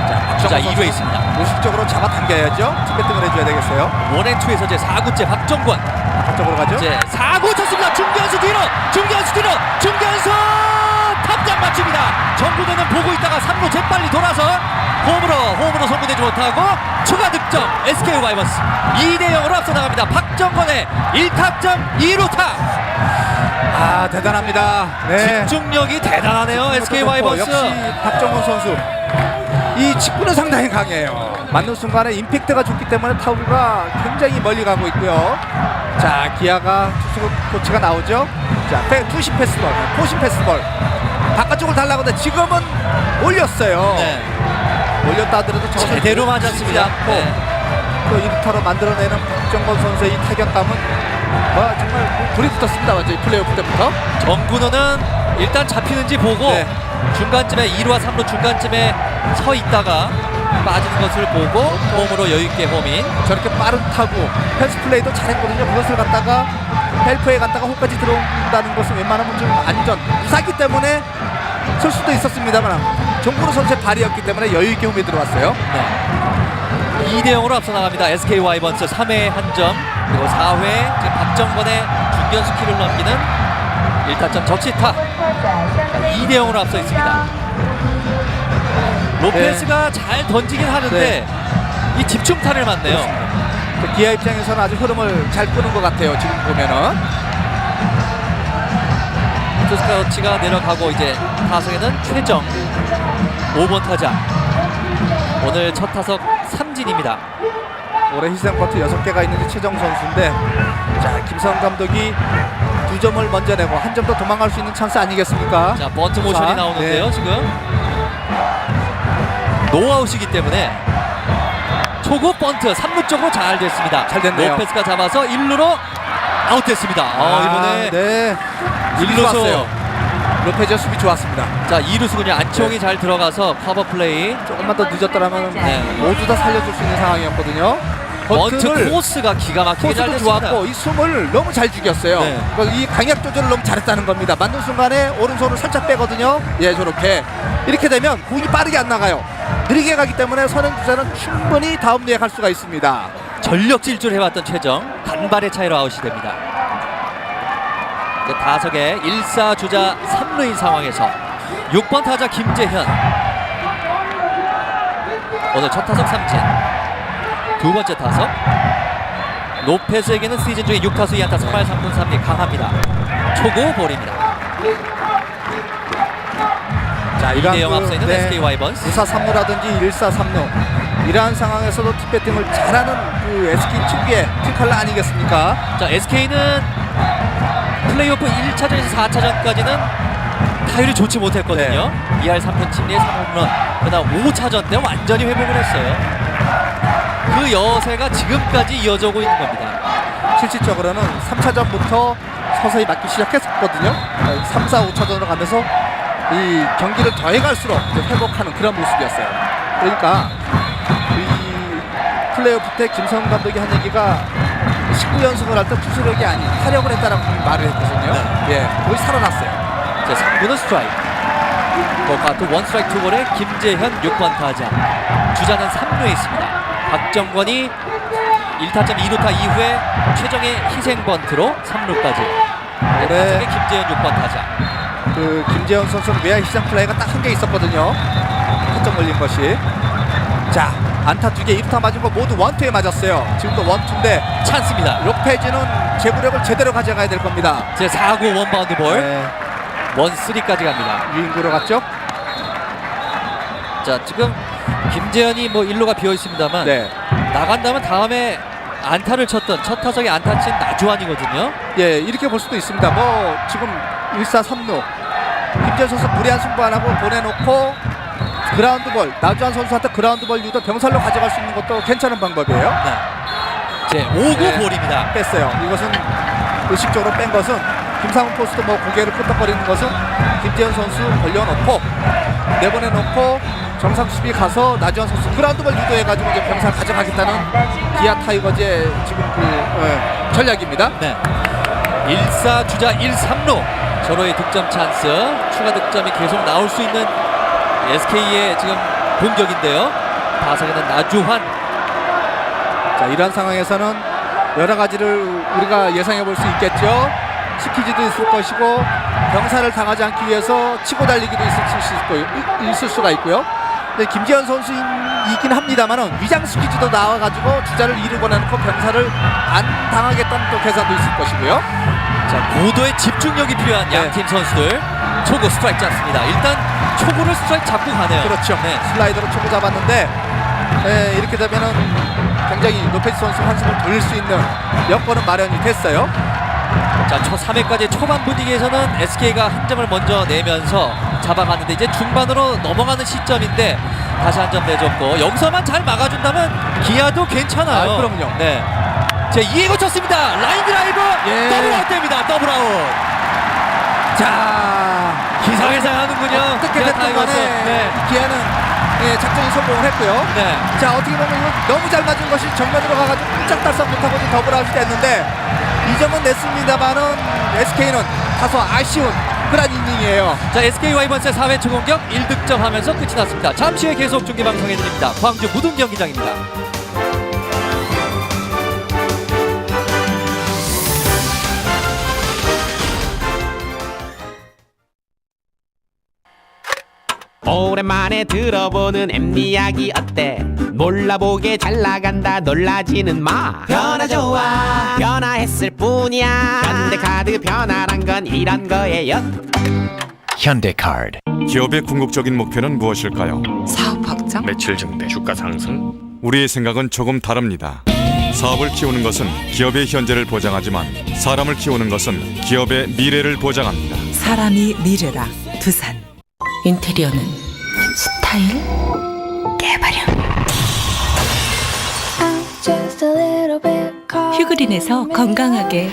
자, 주자 2루에 있습니다. 무식적으로 잡아당겨야죠. 투배팅을 해줘야 되겠어요. 원앤투에서 제 4구째 박정권. 바깥쪽으로 가죠. 이제 4구 쳤습니다. 중견수 뒤로, 중견수 탑장 맞춥니다. 정구대는 보고 있다가 3루 재빨리 돌아서 홈으로 송구되지 못하고 추가 득점. SK 와이번스 2대0으로 앞서 나갑니다. 박정권의 1타점 2루타. 아, 대단합니다. 네. 집중력이 대단하네요. SK 와이번스. 역시 박정원 선수. 이 직구는 상당히 강해요. 맞는 순간에 임팩트가 좋기 때문에 타구가 굉장히 멀리 가고 있고요. 자, 기아가 투수 코치가 나오죠. 자, 투심 패스볼, 포심 패스볼 바깥쪽을 달라고 하는데 지금은 올렸어요. 네. 올렸다 하더라도 저것을 제대로 맞았습니다. 않고 네. 또 1루타로 만들어내는 박정건 선수의 이 타격감은 정말 불이 붙었습니다. 완전히 플레이오프 때부터. 정근호는 일단 잡히는지 보고 네. 중간쯤에 2루와 3루 중간쯤에 서 있다가 빠지는 것을 보고 홈으로 여유있게 홈인. 저렇게 빠른 타구 펜스 플레이도 잘했거든요. 그것을 갖다가 헬프에 갔다가 홈까지 들어온다는 것은 웬만하면 좀 안전 무사기 때문에 쓸 수도 있었습니다만 정근호 선수의 발이었기 때문에 여유있게 홈에 들어왔어요. 네. 2대0으로 앞서 나갑니다. SK 와이번스 3회 한 점, 그리고 4회 지금 박정건의 중견수 키를 넘기는 1타점 적시타. 2대0으로 앞서 있습니다. 로페스가 잘 던지긴 하는데 이 집중타를 맞네요. 기아 입장에서는 아주 흐름을 잘 끄는 것 같아요. 지금 보면은 투스카우치가 내려가고 이제 타석에는 최정 5번 타자. 오늘 첫 타석 삼진입니다. 올해 희생버트 6개가 있는 최정 선수인데, 자, 김성 감독이 2점을 먼저 내고 한 점 더 도망갈 수 있는 찬스 아니겠습니까? 자, 번트 모션이 자, 나오는데요. 네. 지금 노아웃이기 때문에 초구 번트 3루 쪽으로 잘 됐습니다. 잘 됐네요. 로페스가 잡아서 1루로 아웃됐습니다. 이번에 네. 1루수 로페즈 수비 좋았습니다. 자, 2루수군요. 안치홍이 잘 들어가서 커버 플레이. 조금만 더 늦었더라면 네. 모두 다 살려줄 수 있는 상황이었거든요. 번트 코스가 기가 막히게 잘 코스도 됐습니다. 좋았고 이 숨을 너무 잘 죽였어요. 네. 그러니까 이 강약 조절을 너무 잘했다는 겁니다. 맞는 순간에 오른손을 살짝 빼거든요. 예, 저렇게 이렇게 되면 공이 빠르게 안 나가요. 느리게 가기 때문에 선행 주자는 충분히 다음 리에 갈 수가 있습니다. 전력 질주를 해왔던 최정 간발의 차이로 아웃이 됩니다. 이제 타석에 1사 주자 3루인 상황에서 6번 타자 김재현 오늘 첫 타석 삼진. 두 번째 타석 로페스에게는 시즌 중에 6타수 2안타 3할 3분 3리 강합니다. 초구 볼입니다. 자, 2대0 앞서 있는 SK 와이번스. 2사 3루라든지 1사 3루 이러한 상황에서도 뒷배팅을 잘하는 그 SK 특유의 팀칼라 아니겠습니까? 자, SK는 플레이오프 1차전에서 4차전까지는 타율이 좋지 못했거든요. 2할 3푼 7리에 3홈런. 그다음 5차전 때 완전히 회복을 했어요. 그 여세가 지금까지 이어져 오고 있는 겁니다. 실질적으로는 3차전부터 서서히 맞기 시작했었거든요. 3, 4, 5차전으로 가면서 이 경기를 더해갈수록 회복하는 그런 모습이었어요. 그러니까 이 플레이오프 때 김성훈 감독이 한 얘기가 19연승을 할 때 투수력이 아닌 타력을 했다라고 말을 했거든요. 예, 거의 살아났어요. 자, 3구는 스트라이크. 버카트 원 스트라이크 투 볼에 김재현 6번 타자. 주자는 3루에 있습니다. 박정권이 1타점 2루타 이후에 최정의 희생 번트로 3루까지. 타석에 김재현 6번 타자. 그 김재현 선수는 외야 희생 플레이가 딱 한 개 있었거든요. 타점 걸린 것이. 자, 안타 2개 1루타 맞은 거 모두 원투에 맞았어요. 지금도 원투인데 찬스입니다. 로페즈는 제구력을 제대로 가져가야 될 겁니다. 제 4구 원바운드 볼. 네. 원 3까지 갑니다. 유인구로 갔죠? 자, 지금 김재현이 뭐 1루가 비어 있습니다만 나간다면 다음에 안타를 쳤던 첫 타석에 안타 친 나주환이거든요. 예, 이렇게 볼 수도 있습니다. 뭐 지금 1사 3루 김재현 선수 무리한 승부 안 하고 보내놓고 그라운드볼 나주환 선수한테 그라운드볼 유도 병살로 가져갈 수 있는 것도 괜찮은 방법이에요. 제 5구 볼입니다. 뺐어요. 이것은 의식적으로 뺀 것은 김상훈 포스도 뭐 고개를 끄덕거리는 것은 김재현 선수 벌려놓고 내보내놓고 정상 수비 가서 나주환 선수 그라운드볼 유도해가지고 이제 병살 가져가겠다는 기아 타이거즈의 지금 그 전략입니다. 네. 1사 주자 1, 3루 서로의 득점 찬스 추가 득점이 계속 나올 수 있는 SK의 지금 공격인데요. 타석에는 나주환. 자, 이러한 상황에서는 여러 가지를 우리가 예상해 볼 수 있겠죠. 스키즈도 있을 것이고 병살을 당하지 않기 위해서 치고 달리기도 있을 수가 있고요. 근데 김재현 선수이긴 합니다만은 위장 스키즈도 나와가지고 주자를 2루 보내놓고 병살을 안 당하겠다는 또 계산도 있을 것이고요. 자, 고도의 집중력이 필요한 양팀 선수들. 초구 스트라이크 잡습니다. 일단 초구를 스트라이크 잡고 가네요. 그렇죠. 네. 슬라이더로 초구 잡았는데 이렇게 되면은 굉장히 로페즈 선수 한숨을 돌릴 수 있는 여건은 마련이 됐어요. 자, 초 3회까지 초반 분위기에서는 SK가 한 점을 먼저 내면서 잡아갔는데 이제 중반으로 넘어가는 시점인데 다시 한 점 내줬고 여기서만 잘 막아준다면 기아도 괜찮아요. 그럼요. 네. 제 2회 고쳤습니다. 라인 드라이브 더블 아웃됩니다. 더블 아웃. 자, 기상회상 하는군요. 어떻게 됐든 간에 네. 기아는 작전이 성공을 했고요. 네. 자, 어떻게 보면 이거 너무 잘 맞은 것이 정면으로 가가지고 꼼짝달싹 못하고 더블 아웃이 됐는데 2점은 냈습니다만은 SK는 다소 아쉬운 그런 이닝이에요. 자, SK 와이번스의 4회 초 공격 1득점 하면서 끝이 났습니다. 잠시 후에 계속 중계 방송해드립니다. 광주 무등 경기장입니다. 오랜만에 들어보는 MD 이야기 어때? 몰라보게 잘 나간다 놀라지는 마. 변화 좋아 변화했을 뿐이야. 현대카드 변화란 건 이런 거예요. 현대카드. 기업의 궁극적인 목표는 무엇일까요? 사업 확장? 매출 증대, 주가 상승? 우리의 생각은 조금 다릅니다. 사업을 키우는 것은 기업의 현재를 보장하지만 사람을 키우는 것은 기업의 미래를 보장합니다. 사람이 미래라. 두산. 인테리어는 스타일, 개발형. 휴그린에서 건강하게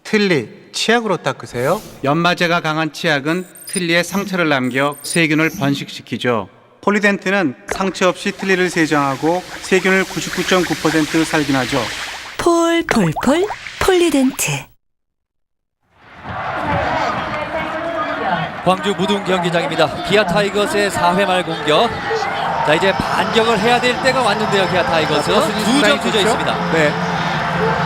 틀니, 치약으로 닦으세요? 연마제가 강한 치약은 틀니에 상처를 남겨 세균을 번식시키죠. 폴리덴트는 상처 없이 틀니를 세정하고 세균을 99.9% 살균하죠. 폴폴폴 폴리덴트. 광주 무등 경기장입니다. 기아 타이거스의 4회 말 공격. 자, 이제 반격을 해야 될 때가 왔는데요. 기아 타이거스 2점 뒤져 있습니다. 네.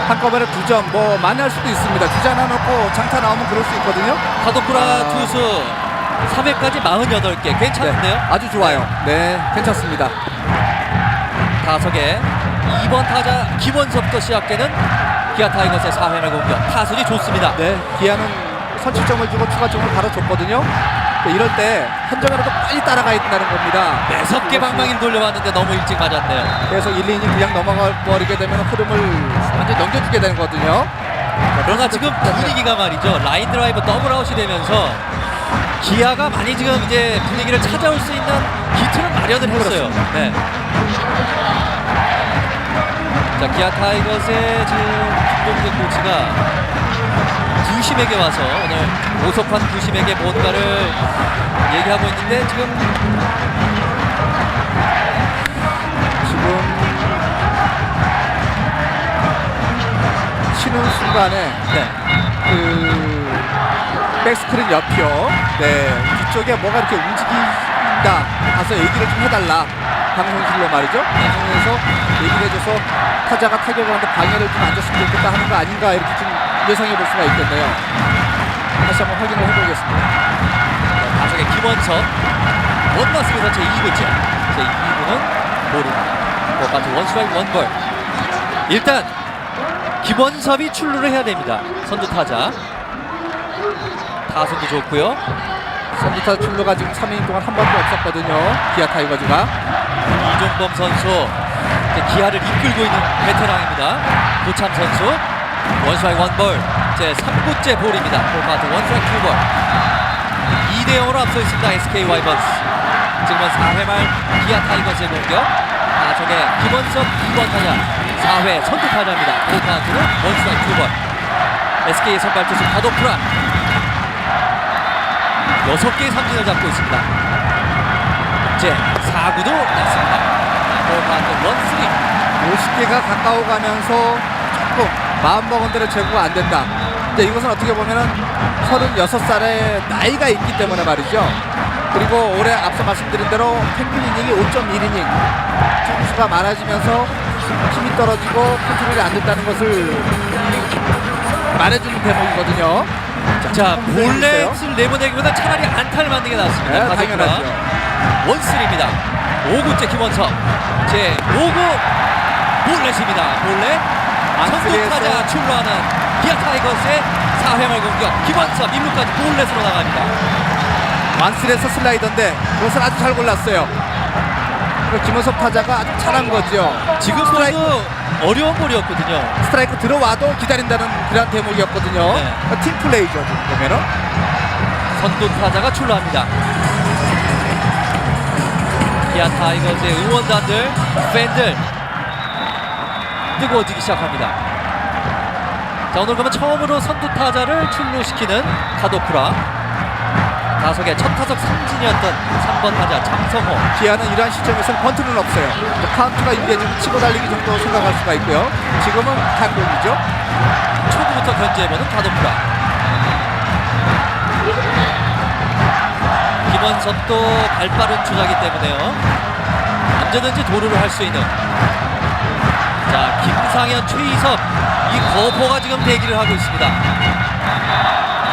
한꺼번에 2점 뭐 많이 할 수도 있습니다. 주자 하나 넣고 장타 나오면 그럴 수 있거든요. 카도쿠라 투수 3회까지 48개 괜찮은데요? 네, 아주 좋아요. 네, 괜찮습니다. 타석에 2번 타자 김원섭부터 시작되는 기아 타이거스의 4회 말 공격. 타선이 좋습니다. 네, 기아는 선취점을 주고 추가점을 바로 줬거든요. 이럴 때 한 점이라도 빨리 따라가야 된다는 겁니다. 매섭게 방망이를 돌려봤는데 너무 일찍 맞았네요. 그래서 1, 2이닝 그냥 넘어가버리게 되면 흐름을 완전히 넘겨주게 되거든요. 그러나 지금 분위기가 말이죠. 라인 드라이브 더블 아웃이 되면서 기아가 많이 지금 이제 분위기를 찾아올 수 있는 기틀을 마련을 했어요. 네. 자, 기아 타이거스의 지금 김동재 코치가 구심에게 와서 오늘 오석환 구심에게 뭔가를 얘기하고 있는데 지금 치는 순간에 그 백스크린 옆이요. 네, 뒤쪽에 뭐가 이렇게 움직인다. 가서 얘기를 좀 해달라. 방송실로 말이죠. 방송에서 얘기를 해줘서 타자가 타격을 하는데 방해를 좀 안 줬으면 좋겠다 하는 거 아닌가 이렇게 좀 예상해 볼 수가 있겠네요. 다시 한번 확인을 해보겠습니다. 타석에 김원섭 원마스에서 제2구째 제2구는 볼입니다. 똑같은 원스트라이크 원볼. 일단 김원섭이 출루를 해야 됩니다. 선두 타자. 타선도 좋고요. 선두타 출루가 지금 3이닝 동안 한 번도 없었거든요. 기아 타이거즈가. 이종범 선수 기아를 이끌고 있는 베테랑입니다. 고참 선수. 원스트라이크 원볼. 제 3구째 볼입니다. 볼카운트 원스트라이크 투볼. 2대0으로 앞서 있습니다. SK 와이번스. 지금은 4회 말 기아 타이거즈의 공격. 타석에 김원섭 2번 타자 4회 선두 타자입니다. 볼카운트는 원스트라이크 투볼. SK의 선발 투수 카도쿠라 6개의 삼진을 잡고 있습니다. 제 4구도 났습니다. 볼카운트 원스트라이크. 50개가 가까워 가면서 조금 마음먹은 대로 제구가 안 된다. 근데 이것은 어떻게 보면은 36살의 나이가 있기 때문에 말이죠. 그리고 올해 앞서 말씀드린 대로 평균 이닝이 5.1이닝. 투수가 많아지면서 힘이 떨어지고 컨트롤이 안 된다는 것을 말해주는 대목이거든요. 자, 볼넷을 내보내기보다 차라리 안타를 맞는 게 낫습니다. 네, 가덕구라. 당연하죠. 원스리입니다. 5구째 김원석. 제 5구 볼넷입니다. 볼넷. 선두 타자 출루하는 기아 타이거스의 4회말 공격. 김원석 1루까지 볼넷으로 나갑니다. 완스에서 슬라이더인데 그것을 아주 잘 골랐어요. 김원석 타자가 아주 잘한 거죠. 지금 스트라이크 어려운 볼이었거든요. 스트라이크 들어와도 기다린다는 그런 대목이었거든요. 네. 팀 플레이죠. 보면은 선두 타자가 출루합니다. 기아 타이거즈의 응원단들, 팬들 뜨거워지기 시작합니다. 자, 오늘 그러면 처음으로 선두 타자를 출루시키는 가도쿠라. 다석의 첫 타석 삼진이었던 3번 타자 장성호. 기아는 이러한 시점에서는 번트는 없어요. 카운트가 유리해지면 치고 달리기 정도 생각할 수가 있고요. 지금은 한국이죠. 초구부터 견제해보는 가도쿠라. 김원석도 발빠른 주자기 때문에요. 언제든지 도루를 할 수 있는. 자, 김상현, 최희섭 이 거포가 지금 대기를 하고 있습니다.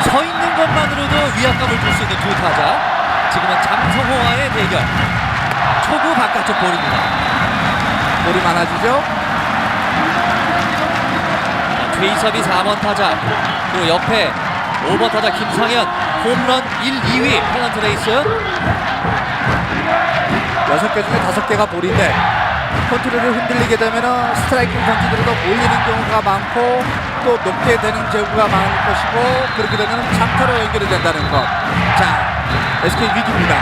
서 있는 것만으로도 위압감을 줄 수 있는 두 타자. 지금은 장성호와의 대결. 초구 바깥쪽 볼입니다. 볼이 많아지죠. 자, 최희섭이 4번 타자. 그리고 옆에 5번 타자 김상현. 홈런 1, 2위 페넌트 레이스. 6개 중에 5개가 볼인데 컨트롤이 흔들리게 되면 스트라이크 던지더라도 몰리는 경우가 많고 또 높게 되는 경우가 많을 것이고 그렇게 되면 장타로 연결이 된다는 것. 자, SK 위기입니다.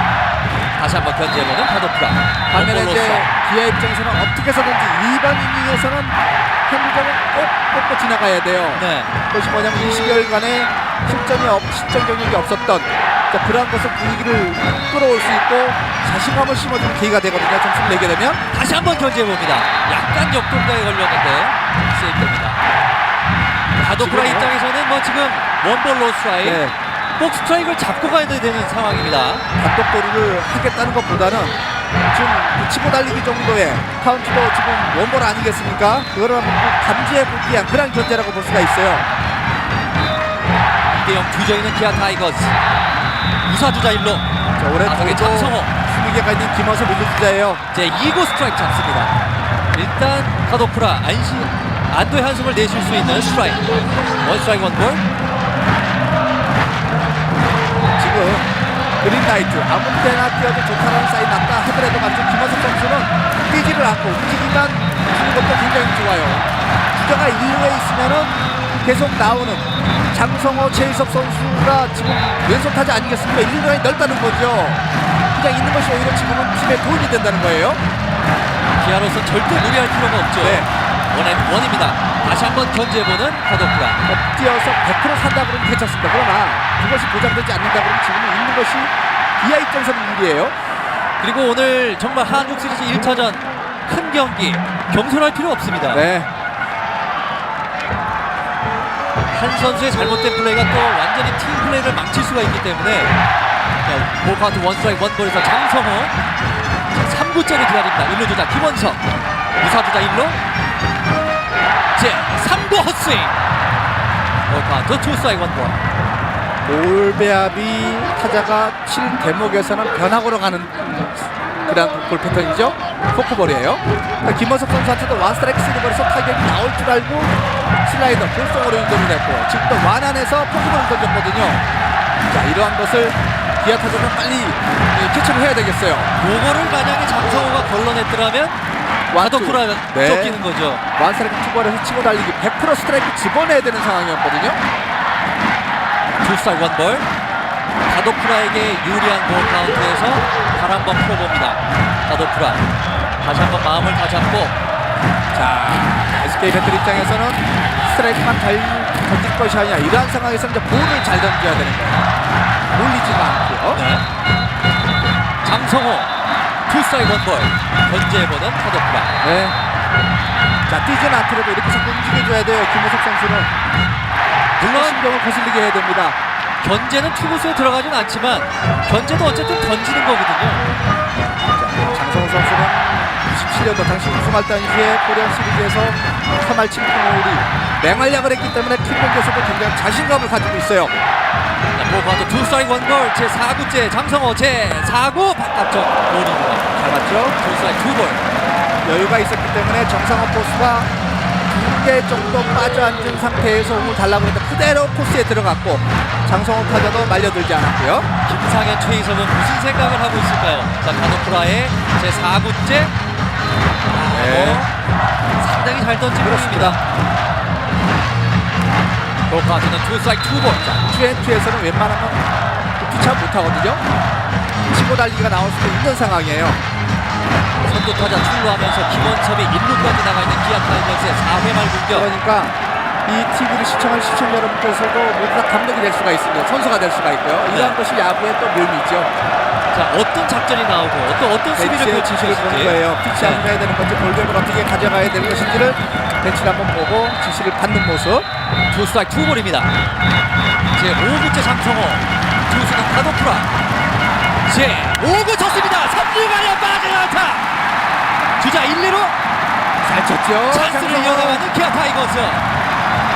다시 한번 견제해보는 가도쿠라. 반면에 이제 기아 입장에서는 어떻게 해서든지 2번 이닝에서는 한 점은 꼭 뽑고 지나가야 돼요. 네. 그것이 뭐냐면 20여일간의 실전 경력이 없었던 그러한 것을 분위기를 끌어올 수 있고 자신감을 심어주는 계기가 되거든요. 점수를 내게 되면. 다시 한번 견제해봅니다. 약간 역동작에 걸렸는데 세이브됩니다. 가도쿠라 입장에서는 뭐 지금 원볼 로스트라이크. 네. 꼭 스트라이크를 잡고 가야 되는 상황입니다. 단독 도루를 하겠다는 것보다는 지금 치고 달리기 정도의 카운트도 지금 원볼 아니겠습니까? 그거를 한번 감지해보기 위한 그런 견제라고 볼 수가 있어요. 2대0 뒤져 있는 기아 타이거즈. 우사주자 1루. 자, 올해 다석의 장성호. 20개가 있는 김원석 1루주자예요. 제 2구 스트라이크 잡습니다. 일단 가도쿠라 안도의 한숨을 내쉴 수 있는 스트라이크. 원 스트라이크 원 볼. 지금 그린라이트 아무 때나 뛰어도 좋다라는 사인 났다 하더라도 말이죠. 김원석 선수는 뛰지를 않고 움직이만 주는 것도 굉장히 좋아요. 주자가 1루에 있으면은 계속 나오는 장성호, 최희섭 선수가 지금 왼손 타자 아니겠습니까? 1루에 넓다는 거죠. 그냥 있는 것이 오히려 지금은 팀에 도움이 된다는 거예요. 기아로서 절대 무리할 필요가 없죠. 네. 원입니다. 다시 한번 견제해보는 가도쿠라. 뛰어서 100% 산다 그러면 괜찮습니다. 그러나 그것이 보장되지 않는다 그러면 지금은 있는 것이 기아 입장에서는 유리해요. 그리고 오늘 정말 한국 시리즈 1차전 큰 경기 겸손할 필요 없습니다. 네. 한 선수의 잘못된 플레이가 또 완전히 팀 플레이를 망칠 수가 있기 때문에 볼카운트 원스트라이크 원볼에서 장성호 3구째를 기다립니다. 1루 주자 김원석, 무사주자 1루 제 3구 헛스윙. 볼카운트 투스트라이크 원볼. 볼배합이 타자가 칠 대목에서는 변화구로 가는 그런 볼 패턴이죠. 포크볼이에요. 그러니까 김원석 선수한테도 원스트라이크 쓰리볼에서 타격이 나올 줄 알고 슬라이더 볼성으로 연결을 했고 지금도 완안에서 포크볼을 던졌거든요. 자, 이러한 것을 기아 타자는 빨리 캐치를 해야 되겠어요. 요거를 만약에 장성호가 걸러냈더라면 가도쿠라가 쫓기는 거죠. 원스트라이크 투볼에서 치고 달리기 100% 스트라이크 집어내야 되는 상황이었거든요. 투스트라이크 원볼. 가도쿠라에게 유리한 볼 카운트에서 발 한번 풀어봅니다. 가도쿠라 다시 한번 마음을 다잡고. 자, SK 팬들 입장에서는 스트라이크만 던질 것이 아니라 이러한 상황에서 이제 볼을 잘 던져야 되는 거예요. 몰리지가 않고요. 네. 장성호 투스트라이크 원볼 견제해보는 가도쿠라. 네. 자, 뛰지는 않더라도 이렇게 자꾸 움직여줘야 돼요. 김우석 선수는 물론 신경을 거슬리게 해야 됩니다. 견제는 투구수에 들어가진 않지만 견제도 어쨌든 던지는 거거든요. 장성호 선수는 97년도 당시 우승할 당시에 코리안 시리즈에서 3할 7푼 5리 맹활약을 했기 때문에 큰 경기에서도 굉장히 자신감을 가지고 있어요. 뭐 봐도 투 스트라이크 원볼 제 4구째 장성호 제 4구 바깥쪽 볼입니다. 잘 맞죠? 투 스트라이크 투볼. 여유가 있었기 때문에 정상호 포수가 2개 정도 빠져앉은 상태에서 공을 달라고 했는데 그대로 코스에 들어갔고 장성호 타자도 말려들지 않았고요. 김상현 최희섭은 무슨 생각을 하고 있을까요? 자, 가노프라의 제 4구째 상당히 잘 던지고 있습니다. 로카드는 투 스트라이크 투볼. 투앤투에서는 웬만하면 피차 못하거든요. 치고 달리기가 나올 수도 있는 상황이에요. 선두 타자 출루하면서 김원섭이 1루까지 나가 있는 기아 타이거즈의 4회 말 공격. 그러니까 이 TV를 시청할 시청자 여러분께서도 모두 다 감독이 될 수가 있습니다. 선수가 될 수가 있고요. 이러한 것이 야구의 또 묘미죠. 자, 어떤 작전이 나오고 어떤 수비를 지시를 보는 거예요. 피치 안 가야 되는 건지 볼넷을 어떻게 가져가야 되는 것인지를 벤치를 한번 보고 지시를 받는 모습. 투 스트라이크 투볼입니다. 제 5구째 장성호, 투수는 가노프라. 제 5구 쳤습니다. 3루 가려 빠진 안타. 주자 1, 2루 잘 쳤죠. 찬스를 이어나가는 기아 타이거즈.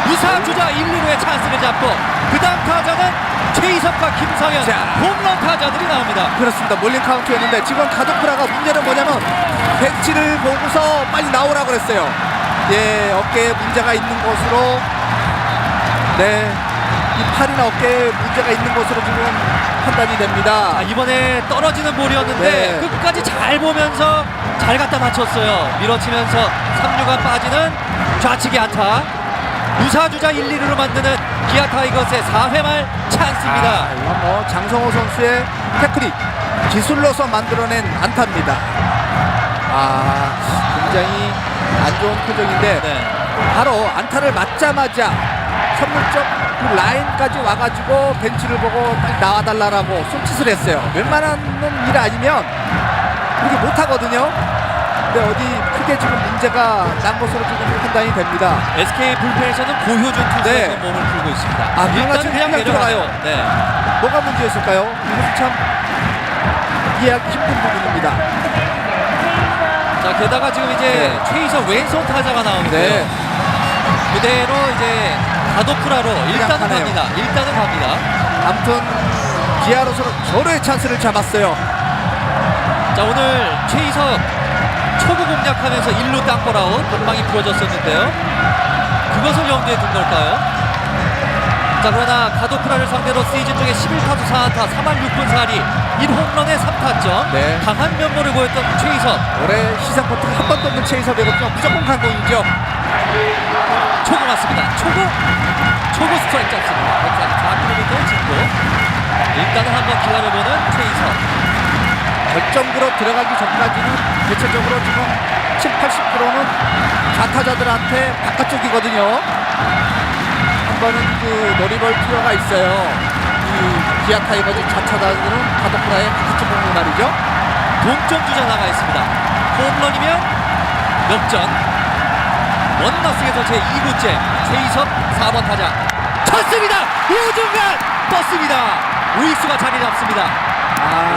유사 주자 1, 2루의 찬스를 잡고 그 다음 타자는 최희섭과 김상현 홈런 타자들이 나옵니다. 그렇습니다. 몰린 카운트였는데 지금 가도프라가 문제는 뭐냐면 벤치를 보고서 빨리 나오라고 그랬어요. 예, 어깨에 문제가 있는 것으로 이 팔이나 어깨에 문제가 있는 것으로 지금 판단이 됩니다. 자, 이번에 떨어지는 볼이었는데 끝까지 잘 보면서 잘 갖다 맞췄어요. 밀어치면서 3루가 빠지는 좌측의 안타. 유사주자 1, 2루로 만드는 기아 타이거스의 4회 말 찬스입니다. 이건 뭐 장성호 선수의 태클이 기술로서 만들어낸 안타입니다. 굉장히 안 좋은 표정인데 바로 안타를 맞자마자 선물적 그 라인까지 와가지고 벤치를 보고 빨리 나와달라고 손짓을 했어요. 웬만한 일 아니면 그렇게 못하거든요. 근데 어디 크게 지금 문제가 난 것으로 지금 판단이 됩니다. SK 불펜에서는 고효준 투수가 몸을 풀고 있습니다. 일단 지금 그냥 들어가요. 뭐가 문제였을까요? 이것은 참 이해하기 힘든 부분입니다. 자, 게다가 지금 이제 최희섭 왼손 타자가 나오는데 그대로 이제 가도프라로 일단은 갑니다. 아무튼 기아로서는 절호의 찬스를 잡았어요. 자, 오늘 최희섭 초구 공략하면서 1루 땅볼아웃 공방이 부러졌었는데요. 그것을 염두에 둔 걸까요? 자, 그러나 가도프라를 상대로 시즌 중에 11타수 4안타 3할 6분 4리 1홈런에 3타점 강한 면모를 보였던 최희섭. 올해 시상 버튼이 한 번도 없는 최희섭이거든요. 무조건 강공이죠. 초구 맞습니다. 초구 스트라이크 잡습니다. 144km 찍고 일단은 한번 기다려보는 최희섭. 결정구로 들어가기 전까지는 대체적으로 지금 70-80%는 좌타자들한테 바깥쪽이거든요. 한 번은 그 노려볼 필요가 있어요. 이 기아 타이거즈 좌타자들은 가도프라의 바깥쪽 공을 말이죠. 동점 주자 나가 있습니다. 홈런이면 역전. 원나스에서 제 2구째 최희섭 4번 타자 쳤습니다. 우중간 떴습니다. 우익수가 자리 잡습니다.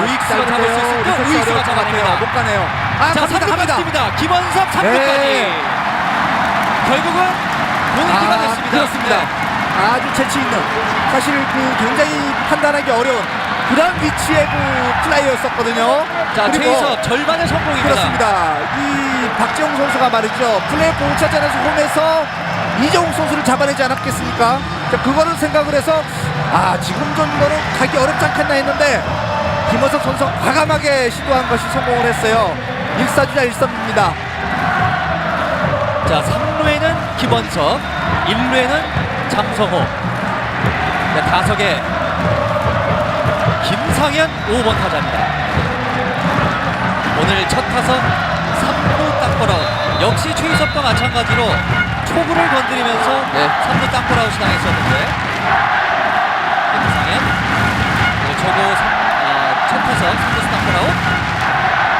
우익수가 잡을 수 있을 때 우익수가 잡아냅니다. 못 가네요. 자, 3루 갔습니다. 김원섭 3루까지. 결국은 공이기가 됐습니다. 그렇습니다. 아주 재치 있는, 사실 그 굉장히 판단하기 어려운 그런 위치의 그 플라이였었거든요. 자, 최희섭 절반의 성공입니다. 그렇습니다. 이 박지용 선수가 말이죠. 플레이오프 5차전에서 홈에서 이정욱 선수를 잡아내지 않았겠습니까? 자, 그거를 생각을 해서 지금 정도는 가기 어렵지 않겠나 했는데 김원석 선수가 과감하게 시도한 것이 성공을 했어요. 1사주자 1선입니다. 자, 3루에는 김원석, 1루에는 장성호, 타석에 김상현 5번 타자입니다. 오늘 첫 타석 3루 땅볼아웃. 역시 최희섭과 마찬가지로 초구를 건드리면서 3루 땅볼아웃이 당했었는데 김상현 초구 첫 타석 3루 땅볼아웃.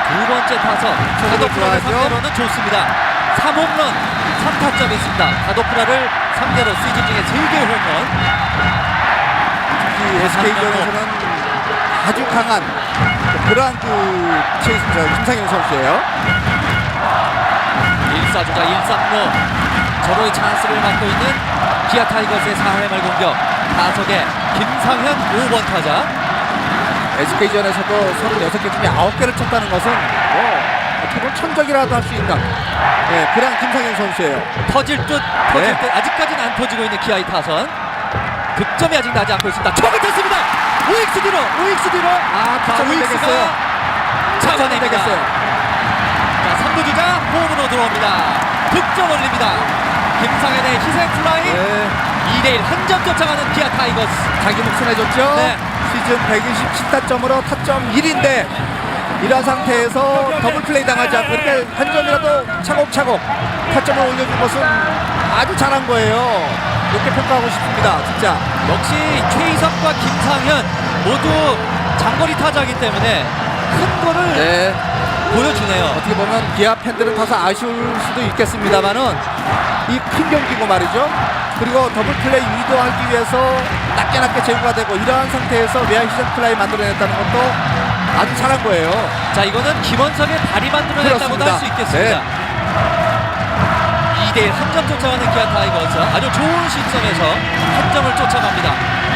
두 번째 타석 가도프라를 상대로는 좋습니다. 3홈런 3타점이 있습니다. 가도프라를 상대로 시즌 중에 3개의 홈런. SK전에서는 아주 강한 그러한 김상현 선수예요. 1사주자 1-3루 저로의 찬스를 맡고 있는 기아 타이거즈의 4회 말 공격. 타석에 김상현 5번 타자. SK전에서도 36개 중에 9개를 쳤다는 것은 어떻게 보면 천적이라도 할 수 있는 그런 김상현 선수예요. 터질 듯 아직까지는 안 터지고 있는 기아의 타선. 득점이 아직 나지 않고 있습니다. 촉을 쳤습니다. 우익수 뒤로 우익수가 잡아냅니다. 자, 3루 주자 홈으로 들어옵니다. 득점 올립니다. 김상현의 희생 플라이. 2대1 한 점 쫓아가는 기아 타이거스. 자기 몫을 해줬죠. 네. 시즌 127타점으로 타점 1인데 이런 상태에서 더블 플레이 당하지 않고 이렇게 한 점이라도 차곡차곡 타점을 올려준 것은 아주 잘한 거예요. 이렇게 평가하고 싶습니다. 진짜 역시 최희석과 김상현 모두 장거리 타자이기 때문에 큰 거를 보여주네요. 어떻게 보면 기아 팬들은 다소 아쉬울 수도 있겠습니다만은 이 큰 경기고 말이죠. 그리고 더블 플레이 유도하기 위해서 낮게 제구가 되고 이러한 상태에서 외야 희생 플라이 만들어냈다는 것도 아주 잘한 거예요. 자, 이거는 김원석의 발이 만들어냈다고도 할 수 있겠습니다. 2대1 한 점 쫓아가는 기아 타이거즈. 아주 좋은 시점에서 한 점을 쫓아갑니다.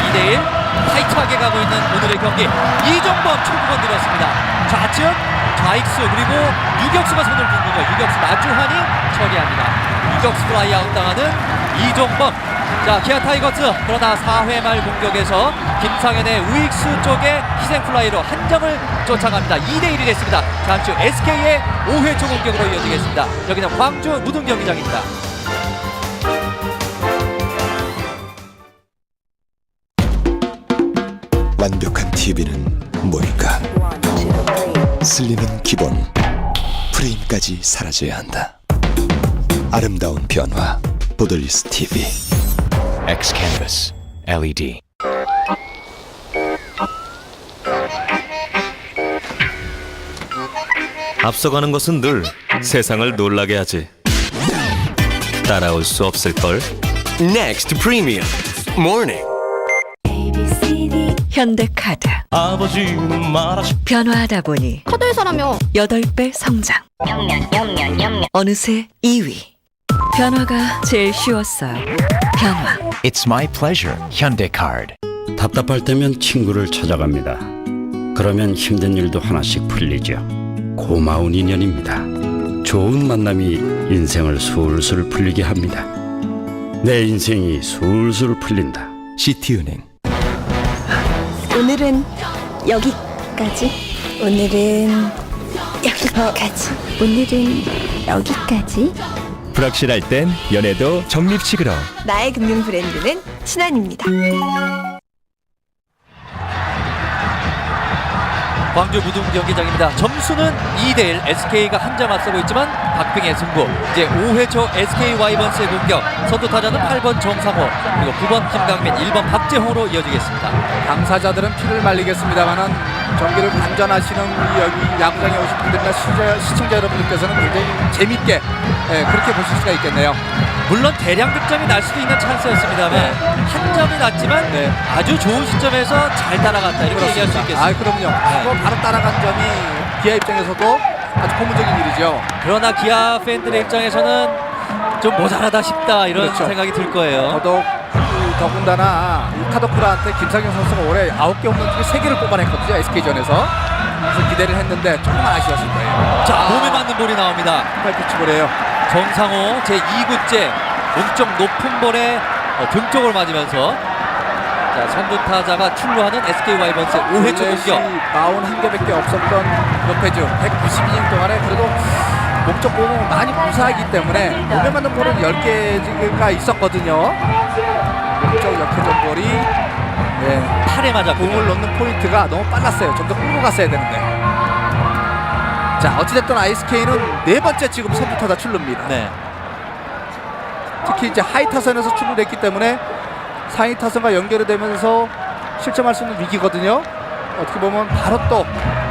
2대1 타이트하게 가고 있는 오늘의 경기. 이종범 초구건 들었습니다. 좌측 좌익수 그리고 유격수가 손을 든군요. 유격수 마주환이 처리합니다. 유격수 플라이 아웃 당하는 이종범. 자, 기아 타이거즈 그러나 4회 말 공격에서 김상현의 우익수 쪽에 희생 플라이로 한 점을 쫓아갑니다. 2대1이 됐습니다. 잠시 후 SK의 5회 초 공격으로 이어지겠습니다. 여기는 광주 무등 경기장입니다. 완벽한 TV는 뭘까? 슬리는 기본, 프레임까지 사라져야 한다. 아름다운 변화, 보들리스 TV. X-Canvas LED. 앞서가는 것은 늘 세상을 놀라게 하지. 따라올 수 없을걸. Next Premium Morning. 현대카드. 아버지는 말하시. 변화하다 보니 카드 회사라며 8배 성장. 어느새 2위. 변화가 제일 쉬웠어요. 변화. It's my pleasure. 현대카드. 답답할 때면 친구를 찾아갑니다. 그러면 힘든 일도 하나씩 풀리죠. 고마운 인연입니다. 좋은 만남이 인생을 술술 풀리게 합니다. 내 인생이 술술 풀린다. 시티은행. 오늘은 여기까지. 오늘은 여기까지. 오늘은 여기까지. 불확실할 땐 연애도 적립식으로. 나의 금융 브랜드는 신한입니다. 광주 무등 경기장입니다. 점수는 2대1 SK가 한 점 앞서고 있지만 박빙의 승부. 이제 5회 초 SK 와이번스의 공격. 선두 타자는 8번 정상호 그리고 9번 김강민 1번 박재홍으로 이어지겠습니다. 당사자들은 피를 말리겠습니다만은 경기를 관전하시는 여기 야구장에 오신 분들이나 시청자 여러분들께서는 굉장히 재밌게 그렇게 보실 수가 있겠네요. 물론 대량 득점이 날 수도 있는 찬스였습니다만 한 점이 났지만 아주 좋은 시점에서 잘 따라갔다 이렇게 얘기할 수 있겠습니다. 아, 그럼요. 바로 따라간 점이 기아 입장에서도 아주 고무적인 일이죠. 그러나 기아 팬들의 입장에서는 좀 모자라다 싶다 이런 생각이 들 거예요. 더군다나 이 카더쿠라한테 김상현 선수가 올해 9개 홈런 중에 3개를 뽑아냈거든요. SK전에서. 그래서 기대를 했는데 조금 아쉬웠을 거예요. 자, 몸에 맞는 볼이 나옵니다. 팔피치볼이에요. 정상호 제2구째 몸쪽 높은 볼에 등 쪽을 맞으면서 자, 선두 타자가 출루하는 SK 와이번스의 5회 초 공격. 41개밖에 없었던 로페즈 192년 동안에 그래도 목적 공은 많이 무사하기 때문에 몸에 맞는 볼은 10개가 있었거든요. 목적 역회전 볼이 팔에 맞아 공을 넣는 포인트가 너무 빨랐어요. 좀 더 끌고 갔어야 되는데. 자, 어찌됐든 SK는 4번째 지금 선두 타자 출루입니다. 특히 이제 하이 타선에서 출루됐기 때문에 상위 타선과 연결이 되면서 실점할 수 있는 위기거든요. 어떻게 보면 바로 또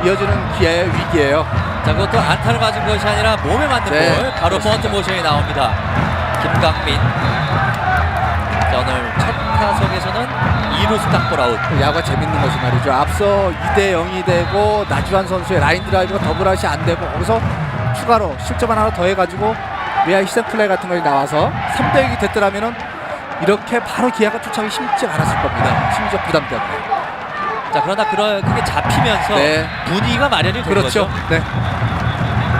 이어지는 기아의 위기예요. 자, 그것도 안타를 맞은 것이 아니라 몸에 맞는 볼. 바로 번트 모션이 나옵니다. 김강민. 자, 오늘 첫 타석에서는 2루수 땅볼 아웃. 야구가 재밌는 것이 말이죠. 앞서 2대 0이 되고 나주환 선수의 라인 드라이브가 더블아웃이 안 되고 거기서 추가로 실점 하나 더 해가지고 외야 희생 플레이 같은 것이 나와서 3대 0이 됐더라면은 이렇게 바로 기아가 쫓아가기 쉽지 않았을 겁니다. 심리적 부담 때문에. 자, 그러나 그게 잡히면서 네. 분위기가 마련이 된 그렇죠. 거죠. 네.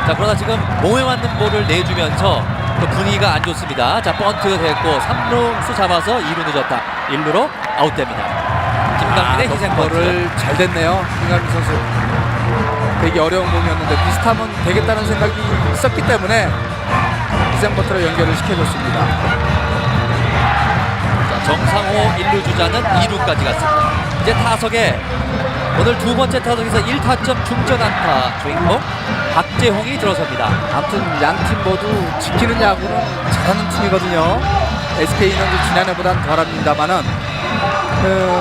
자, 그러나 지금 몸에 맞는 볼을 내주면서 또 분위기가 안 좋습니다. 자, 번트가 됐고 3루수 잡아서 2루 늦었다. 1루로 아웃됩니다. 김강민의 희생 볼을 잘 됐네요. 김강민 선수. 되게 어려운 공이었는데 비슷하면 되겠다는 생각이 있었기 때문에 희생 버터로 연결을 시켜줬습니다. 자, 정상호 1루 주자는 2루까지 갔습니다. 이제 타석에 오늘 두 번째 타석에서 1타점 중전 안타 주인공 박재홍이 들어섭니다. 아무튼 양 팀 모두 지키는 야구는 잘하는 팀이거든요. SK는 지난해보다는 덜합니다만은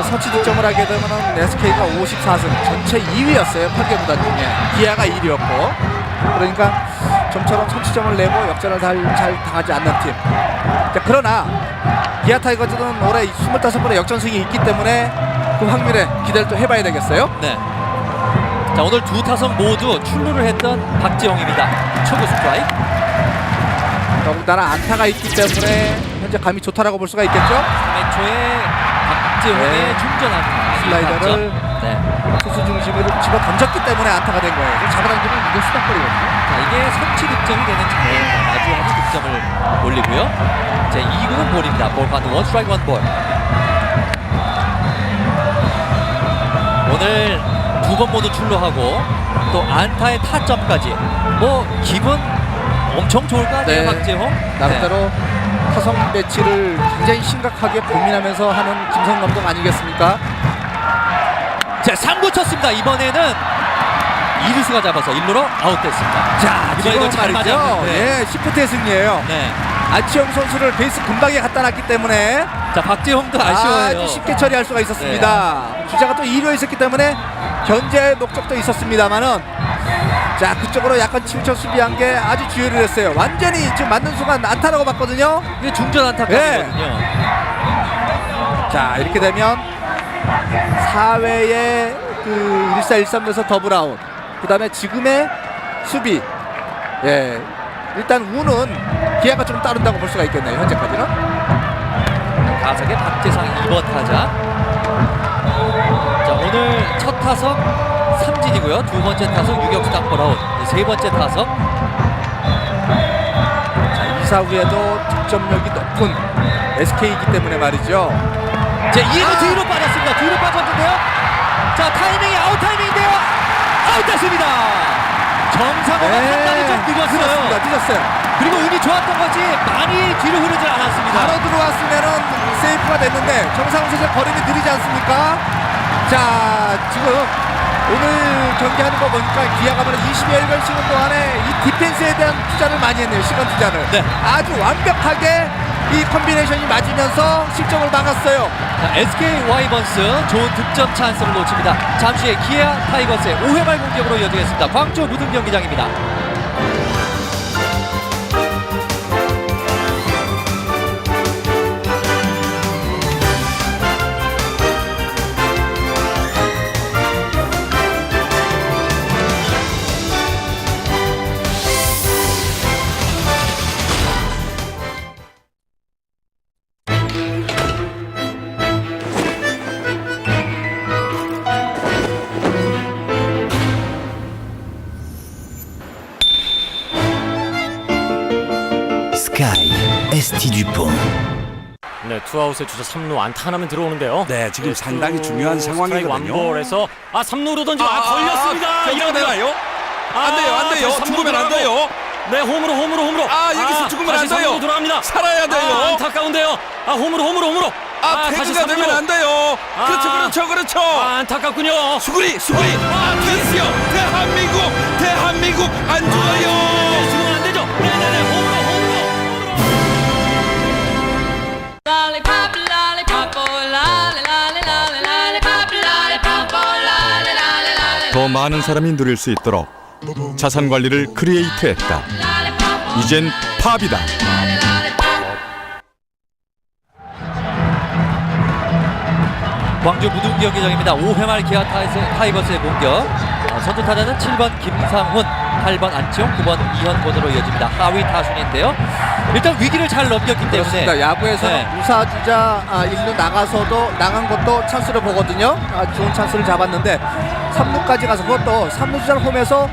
선취 득점을 하게 되면은 SK가 54승 전체 2위였어요. 8개 구단 중에 기아가 1위였고 그러니까 좀처럼 선취점을 내고 역전을 잘 당하지 않는 팀. 자, 그러나 기아 타이거즈는 올해 25번의 역전승이 있기 때문에 그 확률에 기대를 또 해봐야 되겠어요. 네. 자, 오늘 두 타석 모두 출루를 했던 박재홍입니다. 초구 스트라이크. 더군다나 안타가 있기 때문에 현재 감이 좋다라고 볼 수가 있겠죠. 3회 초에 박재홍의 네. 중전 안타 슬라이더를 투수 중심으로 집어 던졌기 때문에 안타가 된 거예요. 잡아당기면 이게 수박거리거든요. 자, 이게 선취 득점이 되는 장면입니다. 마주하는 득점을 올리고요. 제 2구는 볼입니다. 볼 카운트 1 스트라이크 1 볼. 오늘 두 번 모두 출루하고 또 안타의 타점까지 뭐 기분 엄청 좋을 거 아니에요. 네. 박재홍 나름대로 타석 배치를 굉장히 심각하게 고민하면서 하는 김성 감독 아니겠습니까? 자, 3구 쳤습니다. 이번에는 이루수가 잡아서 1루로 아웃됐습니다. 자, 이번에도 지금 잘 말이죠. 맞았는데. 예, 시프트의 승리예요. 네. 안치홍 선수를 베이스 근방에 갖다 놨기 때문에 자, 박재홍도 아쉬워요. 아주 쉽게 처리할 수가 있었습니다. 주자가 또 2루에 있었기 때문에 견제의 목적도 있었습니다만은 자, 그쪽으로 약간 치우쳐 수비한 게 아주 주의를 했어요. 완전히 지금 맞는 순간 안타라고 봤거든요. 이게 중전 안타까지거든요. 자, 이렇게 되면 4회에 그 1사 1삼에서 더블아웃, 그 다음에 지금의 수비, 예, 일단 우는 기아가 좀 따른다고 볼 수가 있겠네요. 현재까지는. 타석의 박재상 2번 타자. 자, 오늘 첫 타석 삼진이고요. 두 번째 타석 유격수 땅볼 아웃. 세 번째 타석. 자, 2사 후에도 득점력이 높은 SK이기 때문에 말이죠. 자, 2루 뒤로 빠졌습니다. 뒤로 빠졌는데요. 자, 타이밍이 아웃 타이밍인데요. 아웃됐습니다. 정상호가 판단이 좀 늦었어요. 늦었어요. 그리고 운이 좋았던 거지 많이 뒤로 흐르지 않았습니다. 바로 들어왔으면은 세이프가 됐는데 정상훈 선수의 거리는 느리지 않습니까? 자, 지금 오늘 경기하는 거 보니까 기아가 바로 20여일간 시간 동안에 이 디펜스에 대한 투자를 많이 했네요. 시간 투자를. 네. 아주 완벽하게 이 콤비네이션이 맞으면서 실점을 막았어요. 자, SK 와이번스 좋은 득점 찬스를 놓칩니다. 잠시 후에 기아 타이거스의 5회 말 공격으로 이어지겠습니다. 광주 무등 경기장입니다. 스카이 ST 듀폰. 네, 투아웃의 주자 3루 안타 하나면 들어오는데요. 네, 지금 상당히 중요한 상황이거든요. 완볼에서 3루로 던지고 걸렸습니다. 이러면 되나요? 안 돼요, 안 돼요. 죽으면 안 돼요. 네, 홈으로. 여기서 죽으면 안 돼요. 3루로 돌아갑니다. 살아야 돼요. 안타까운데요. 홈으로. 태그가 되면 안 돼요. 그렇죠. 안타깝군요. 수구리. 됐어요. 대한민국 안 좋아요. 지금 안 되죠. 네네네, 홈으로. 더 많은 사람이 누릴 수 있도록 자산 관리를 크리에이트했다. 이젠 팝이다. 광주 무등 경기장입니다. 5회 말 기아 타이거스의 공격. 선두 타자는 7번 김상훈, 8번 안치홍, 9번 이현권으로 이어집니다. 하위 타순인데요. 일단 위기를 잘 넘겼기 때문에 그렇습니다. 야구에서는 네. 무사주자 1루 나가서도 나간 것도 찬스를 보거든요. 좋은 찬스를 잡았는데 3루까지 가서 그것도 3루주자를 홈에서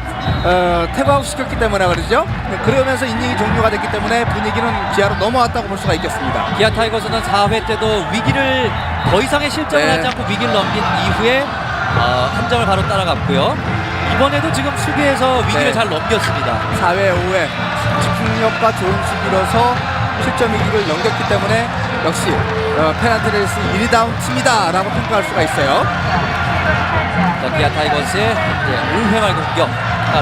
태그아웃 시켰기 때문에 그러죠. 그러면서 이닝이 종료가 됐기 때문에 분위기는 기아로 넘어왔다고 볼 수가 있겠습니다. 기아 타이거스는 4회 때도 위기를 더 이상의 실점을 네. 하지 않고 위기를 넘긴 이후에 한 점을 바로 따라갔고요. 이번에도 지금 수비에서 위기를 네. 잘 넘겼습니다. 4회, 5회 집중력과 좋은 수비로서 실점 위기를 넘겼기 때문에 역시 페널티 레이스 1위다운 팀이다 라고 평가할 수가 있어요. 자, 기아 타이거스의 5회 말 공격.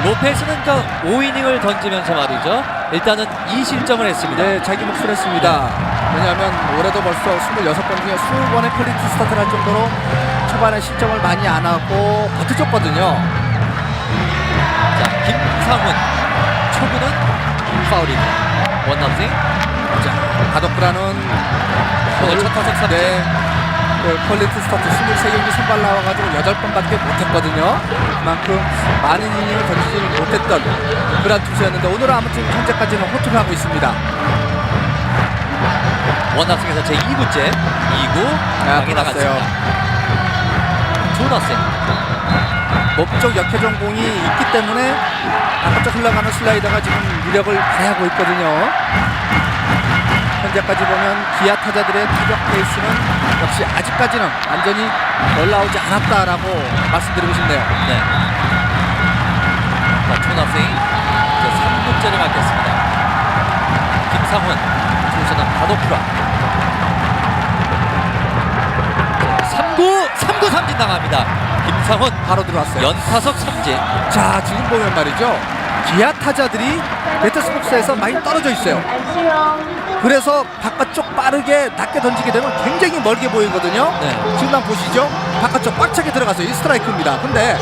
로페스는 5이닝을 던지면서 말이죠. 일단은 2실점을 했습니다. 네, 자기 몫을 했습니다. 왜냐하면 올해도 벌써 26번 중에 20번의 퀄리티 스타트를 할 정도로 초반에 실점을 많이 안 하고 버텨줬거든요. 자, 김상훈 초구는 파울입니다. 원남생. 자, 가덕브라는 오늘 첫 타석 3진. 네, 퀄리티 스타트 23경기 선발 나와가지고 8번밖에 못했거든요. 그만큼 많은 이닝을 던지지는 못했던 그런 투수였는데 오늘은 아무튼 현재까지는 호투를 하고 있습니다. 원남생에서 제2구째 2구 강이 돌았어요. 나갔습니다. 조나생. 몸쪽 역회전 공이 있기 때문에 바깥쪽 흘러가는 슬라이더가 지금 위력을 발휘하고 있거든요. 현재까지 보면 기아 타자들의 타격 페이스는 역시 아직까지는 완전히 올라오지 않았다라고 말씀드리고 싶네요. 네. 자, 조나생 3구째를 맞겠습니다. 김상훈 투수는 가도프라. 3구 삼진 당합니다. 김상훈 바로 들어왔어요. 연타석 삼진. 자, 지금 보면 말이죠. 기아 타자들이 배트스복스에서 많이 떨어져 있어요. 그래서 바깥쪽 빠르게 낮게 던지게 되면 굉장히 멀게 보이거든요. 네. 지금 한번 보시죠. 바깥쪽 꽉 차게 들어가서 1스트라이크입니다. 근데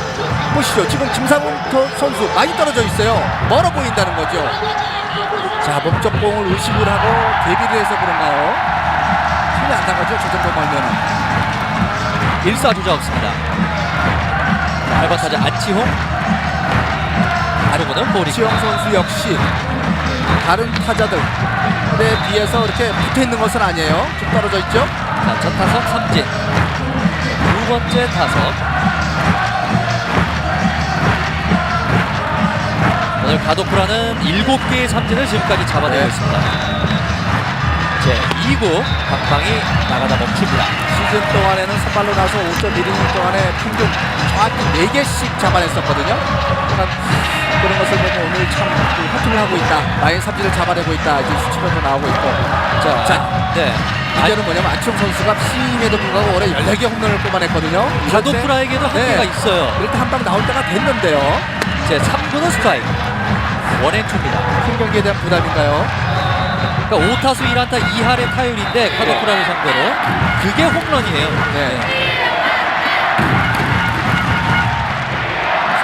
보시죠. 지금 김상훈 선수 많이 떨어져 있어요. 멀어 보인다는 거죠. 자, 몸쪽 공을 의식을 하고 대비를 해서 그런가요? 손이 안 나가죠. 저 정도 멀면은. 1사 주자 없습니다. 8번 타자 안치홍. 아르고는 볼이. 지영 선수 역시 다른 타자들에 비해서 이렇게 붙어있는 것은 아니에요. 좀 떨어져 있죠. 자, 첫 타석 삼진. 두 번째 타석. 오늘 가도프라는 7개의 삼진을 지금까지 잡아내고 있습니다. 제 2구 방망이 나가다 멈춥니다. 시즌 동안에는 선발로 나서 5.1이닝 동안에 평균 정확히 4개씩 잡아냈었거든요. 그런 것을 보면 오늘 참 호투를 하고 있다. 많이 삼진을 잡아내고 있다. 이제 수치면서 나오고 있고. 자, 네. 문제는 뭐냐면 안치홍 선수가 신임에도 불구하고 올해 14개 홈런을 뽑아냈거든요. 가도프라에게도 한계가 있어요. 이럴 때 한 방 나올 때가 됐는데요. 제 3구는 스트라이크. 원앤투입니다. 큰 경기에 대한 부담인가요? 그러니까 5타수 1안타 2할의 타율인데 카도프라를 상대로 그게 홈런이에요. 네.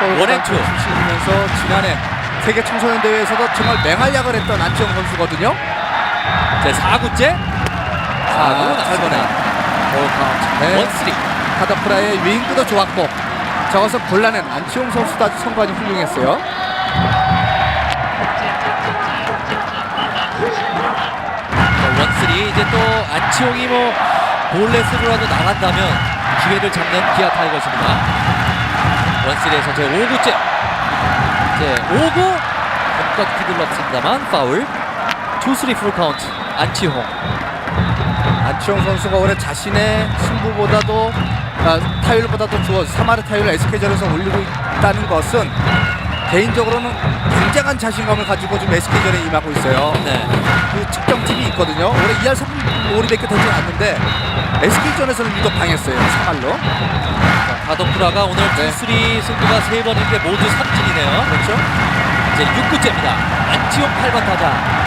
원앤투 출신이면서 지난해 세계 청소년 대회에서도 정말 맹활약을 했던 안치홍 선수거든요. 제 4구째 4구 잘 보네. 네. 원쓰리. 카더프라의 윙크도 좋았고 저것을 골라낸 안치홍 선수도 아주 선관이 훌륭했어요. 원쓰리. 이제 또 안치홍이 뭐 볼넷으로라도 나간다면 기회를 잡는 기아 타이거스입니다. 원쓰리에서 제 5구째 제 5구 홈컷 휘둘렀습니다만 파울. 2-3 풀카운트 안치홍. 안치홍 선수가 올해 자신의 승부보다도 타율보다도 좋은 3할의 타율을 SK전에서 올리고 있다는 것은 개인적으로는 굉장한 자신감을 가지고 지금 SK전에 임하고 있어요. 네. 그 측정팀이 있거든요. 올해 2할 3홀이밖에 되지 않는데 SK전에서는 유독 강했어요. 3할로. 가도프라가 오늘 2-3 승부가 3번인데 모두 삼진이네요. 그렇죠. 이제 6구째입니다. 안치홍 8번 타자.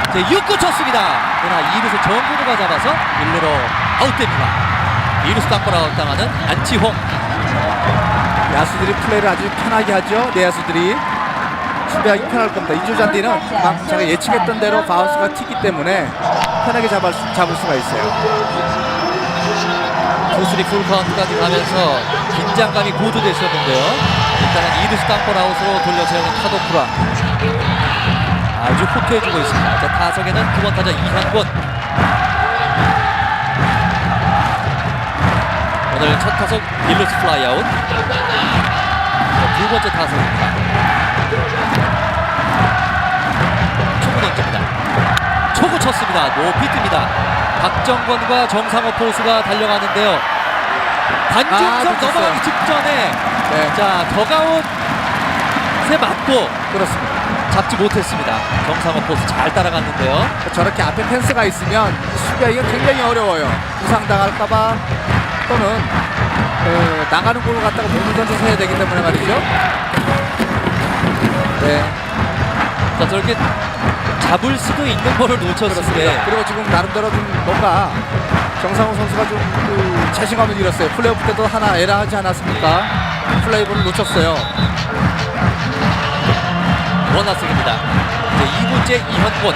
이제 6구 쳤습니다. 그러나 2루수 정근우가 잡아서 1루로 아웃됩니다. 2루수 땅볼 아웃당하는 안치홍. 야수들이 플레이를 아주 편하게 하죠. 내야수들이 수비하기 편할 겁니다. 이조잔디는 제가 예측했던 대로 바운스가 튀기 때문에 편하게 잡을 수가 있어요. 투쓰리 풀 카운트까지 가면서 긴장감이 고조됐었는데요. 일단은 2루수 땅볼 아웃으로 돌려 세우는 타도쿠라 아주 호투해주고 있습니다. 자, 타석에는 9번 타자 이현권. 오늘 첫 타석 1루수 플라이아웃. 두 번째 타석입니다. 초구 던집니다. 초구 쳤습니다. 높이 뜹니다. 박정권과 정상호 포수가 달려가는데요. 관중석 넘어가기 직전에 자 더가웃에 맞고 그렇습니다. 잡지 못했습니다. 정상호 포수 잘 따라갔는데요. 저렇게 앞에 펜스가 있으면 수비하기가 굉장히 어려워요. 부상당할까봐 또는 나가는 공을 갖다가 몸을 던져서 해야 되기 때문에 말이죠. 네. 자, 저렇게 잡을 수도 있는 거를 놓쳤을 때 그리고 지금 나름대로 좀 뭔가 정상훈 선수가 좀 그 자신감을 잃었어요. 플레이오프 때도 하나 에러하지 않았습니까? 플레이볼을 놓쳤어요. 원아승입니다. 이제 2구째 이현권.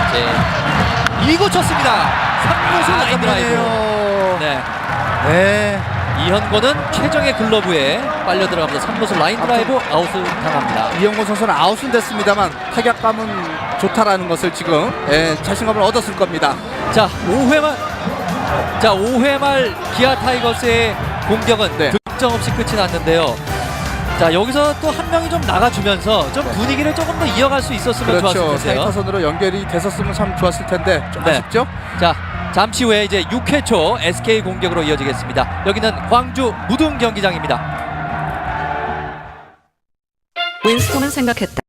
이제 2구 쳤습니다. 3루수 라인 드라이브. 네. 이현권은 최정의 글러브에 빨려 들어가면서 3루수 라인 드라이브 아웃을 당합니다. 이현권 선수는 아웃은 됐습니다만 타격감은 좋다라는 것을 지금 자신감을 얻었을 겁니다. 자, 5회 말 기아 타이거스의 공격은 득점 없이 끝이 났는데요. 자, 여기서 또 한 명이 좀 나가주면서 좀 분위기를 조금 더 이어갈 수 있었으면 좋았을 텐데요. 사이타선으로 연결이 됐었으면 참 좋았을 텐데 좀 아쉽죠? 자, 잠시 후에 이제 6회 초 SK 공격으로 이어지겠습니다. 여기는 광주 무등 경기장입니다. 윈스턴은 생각했다.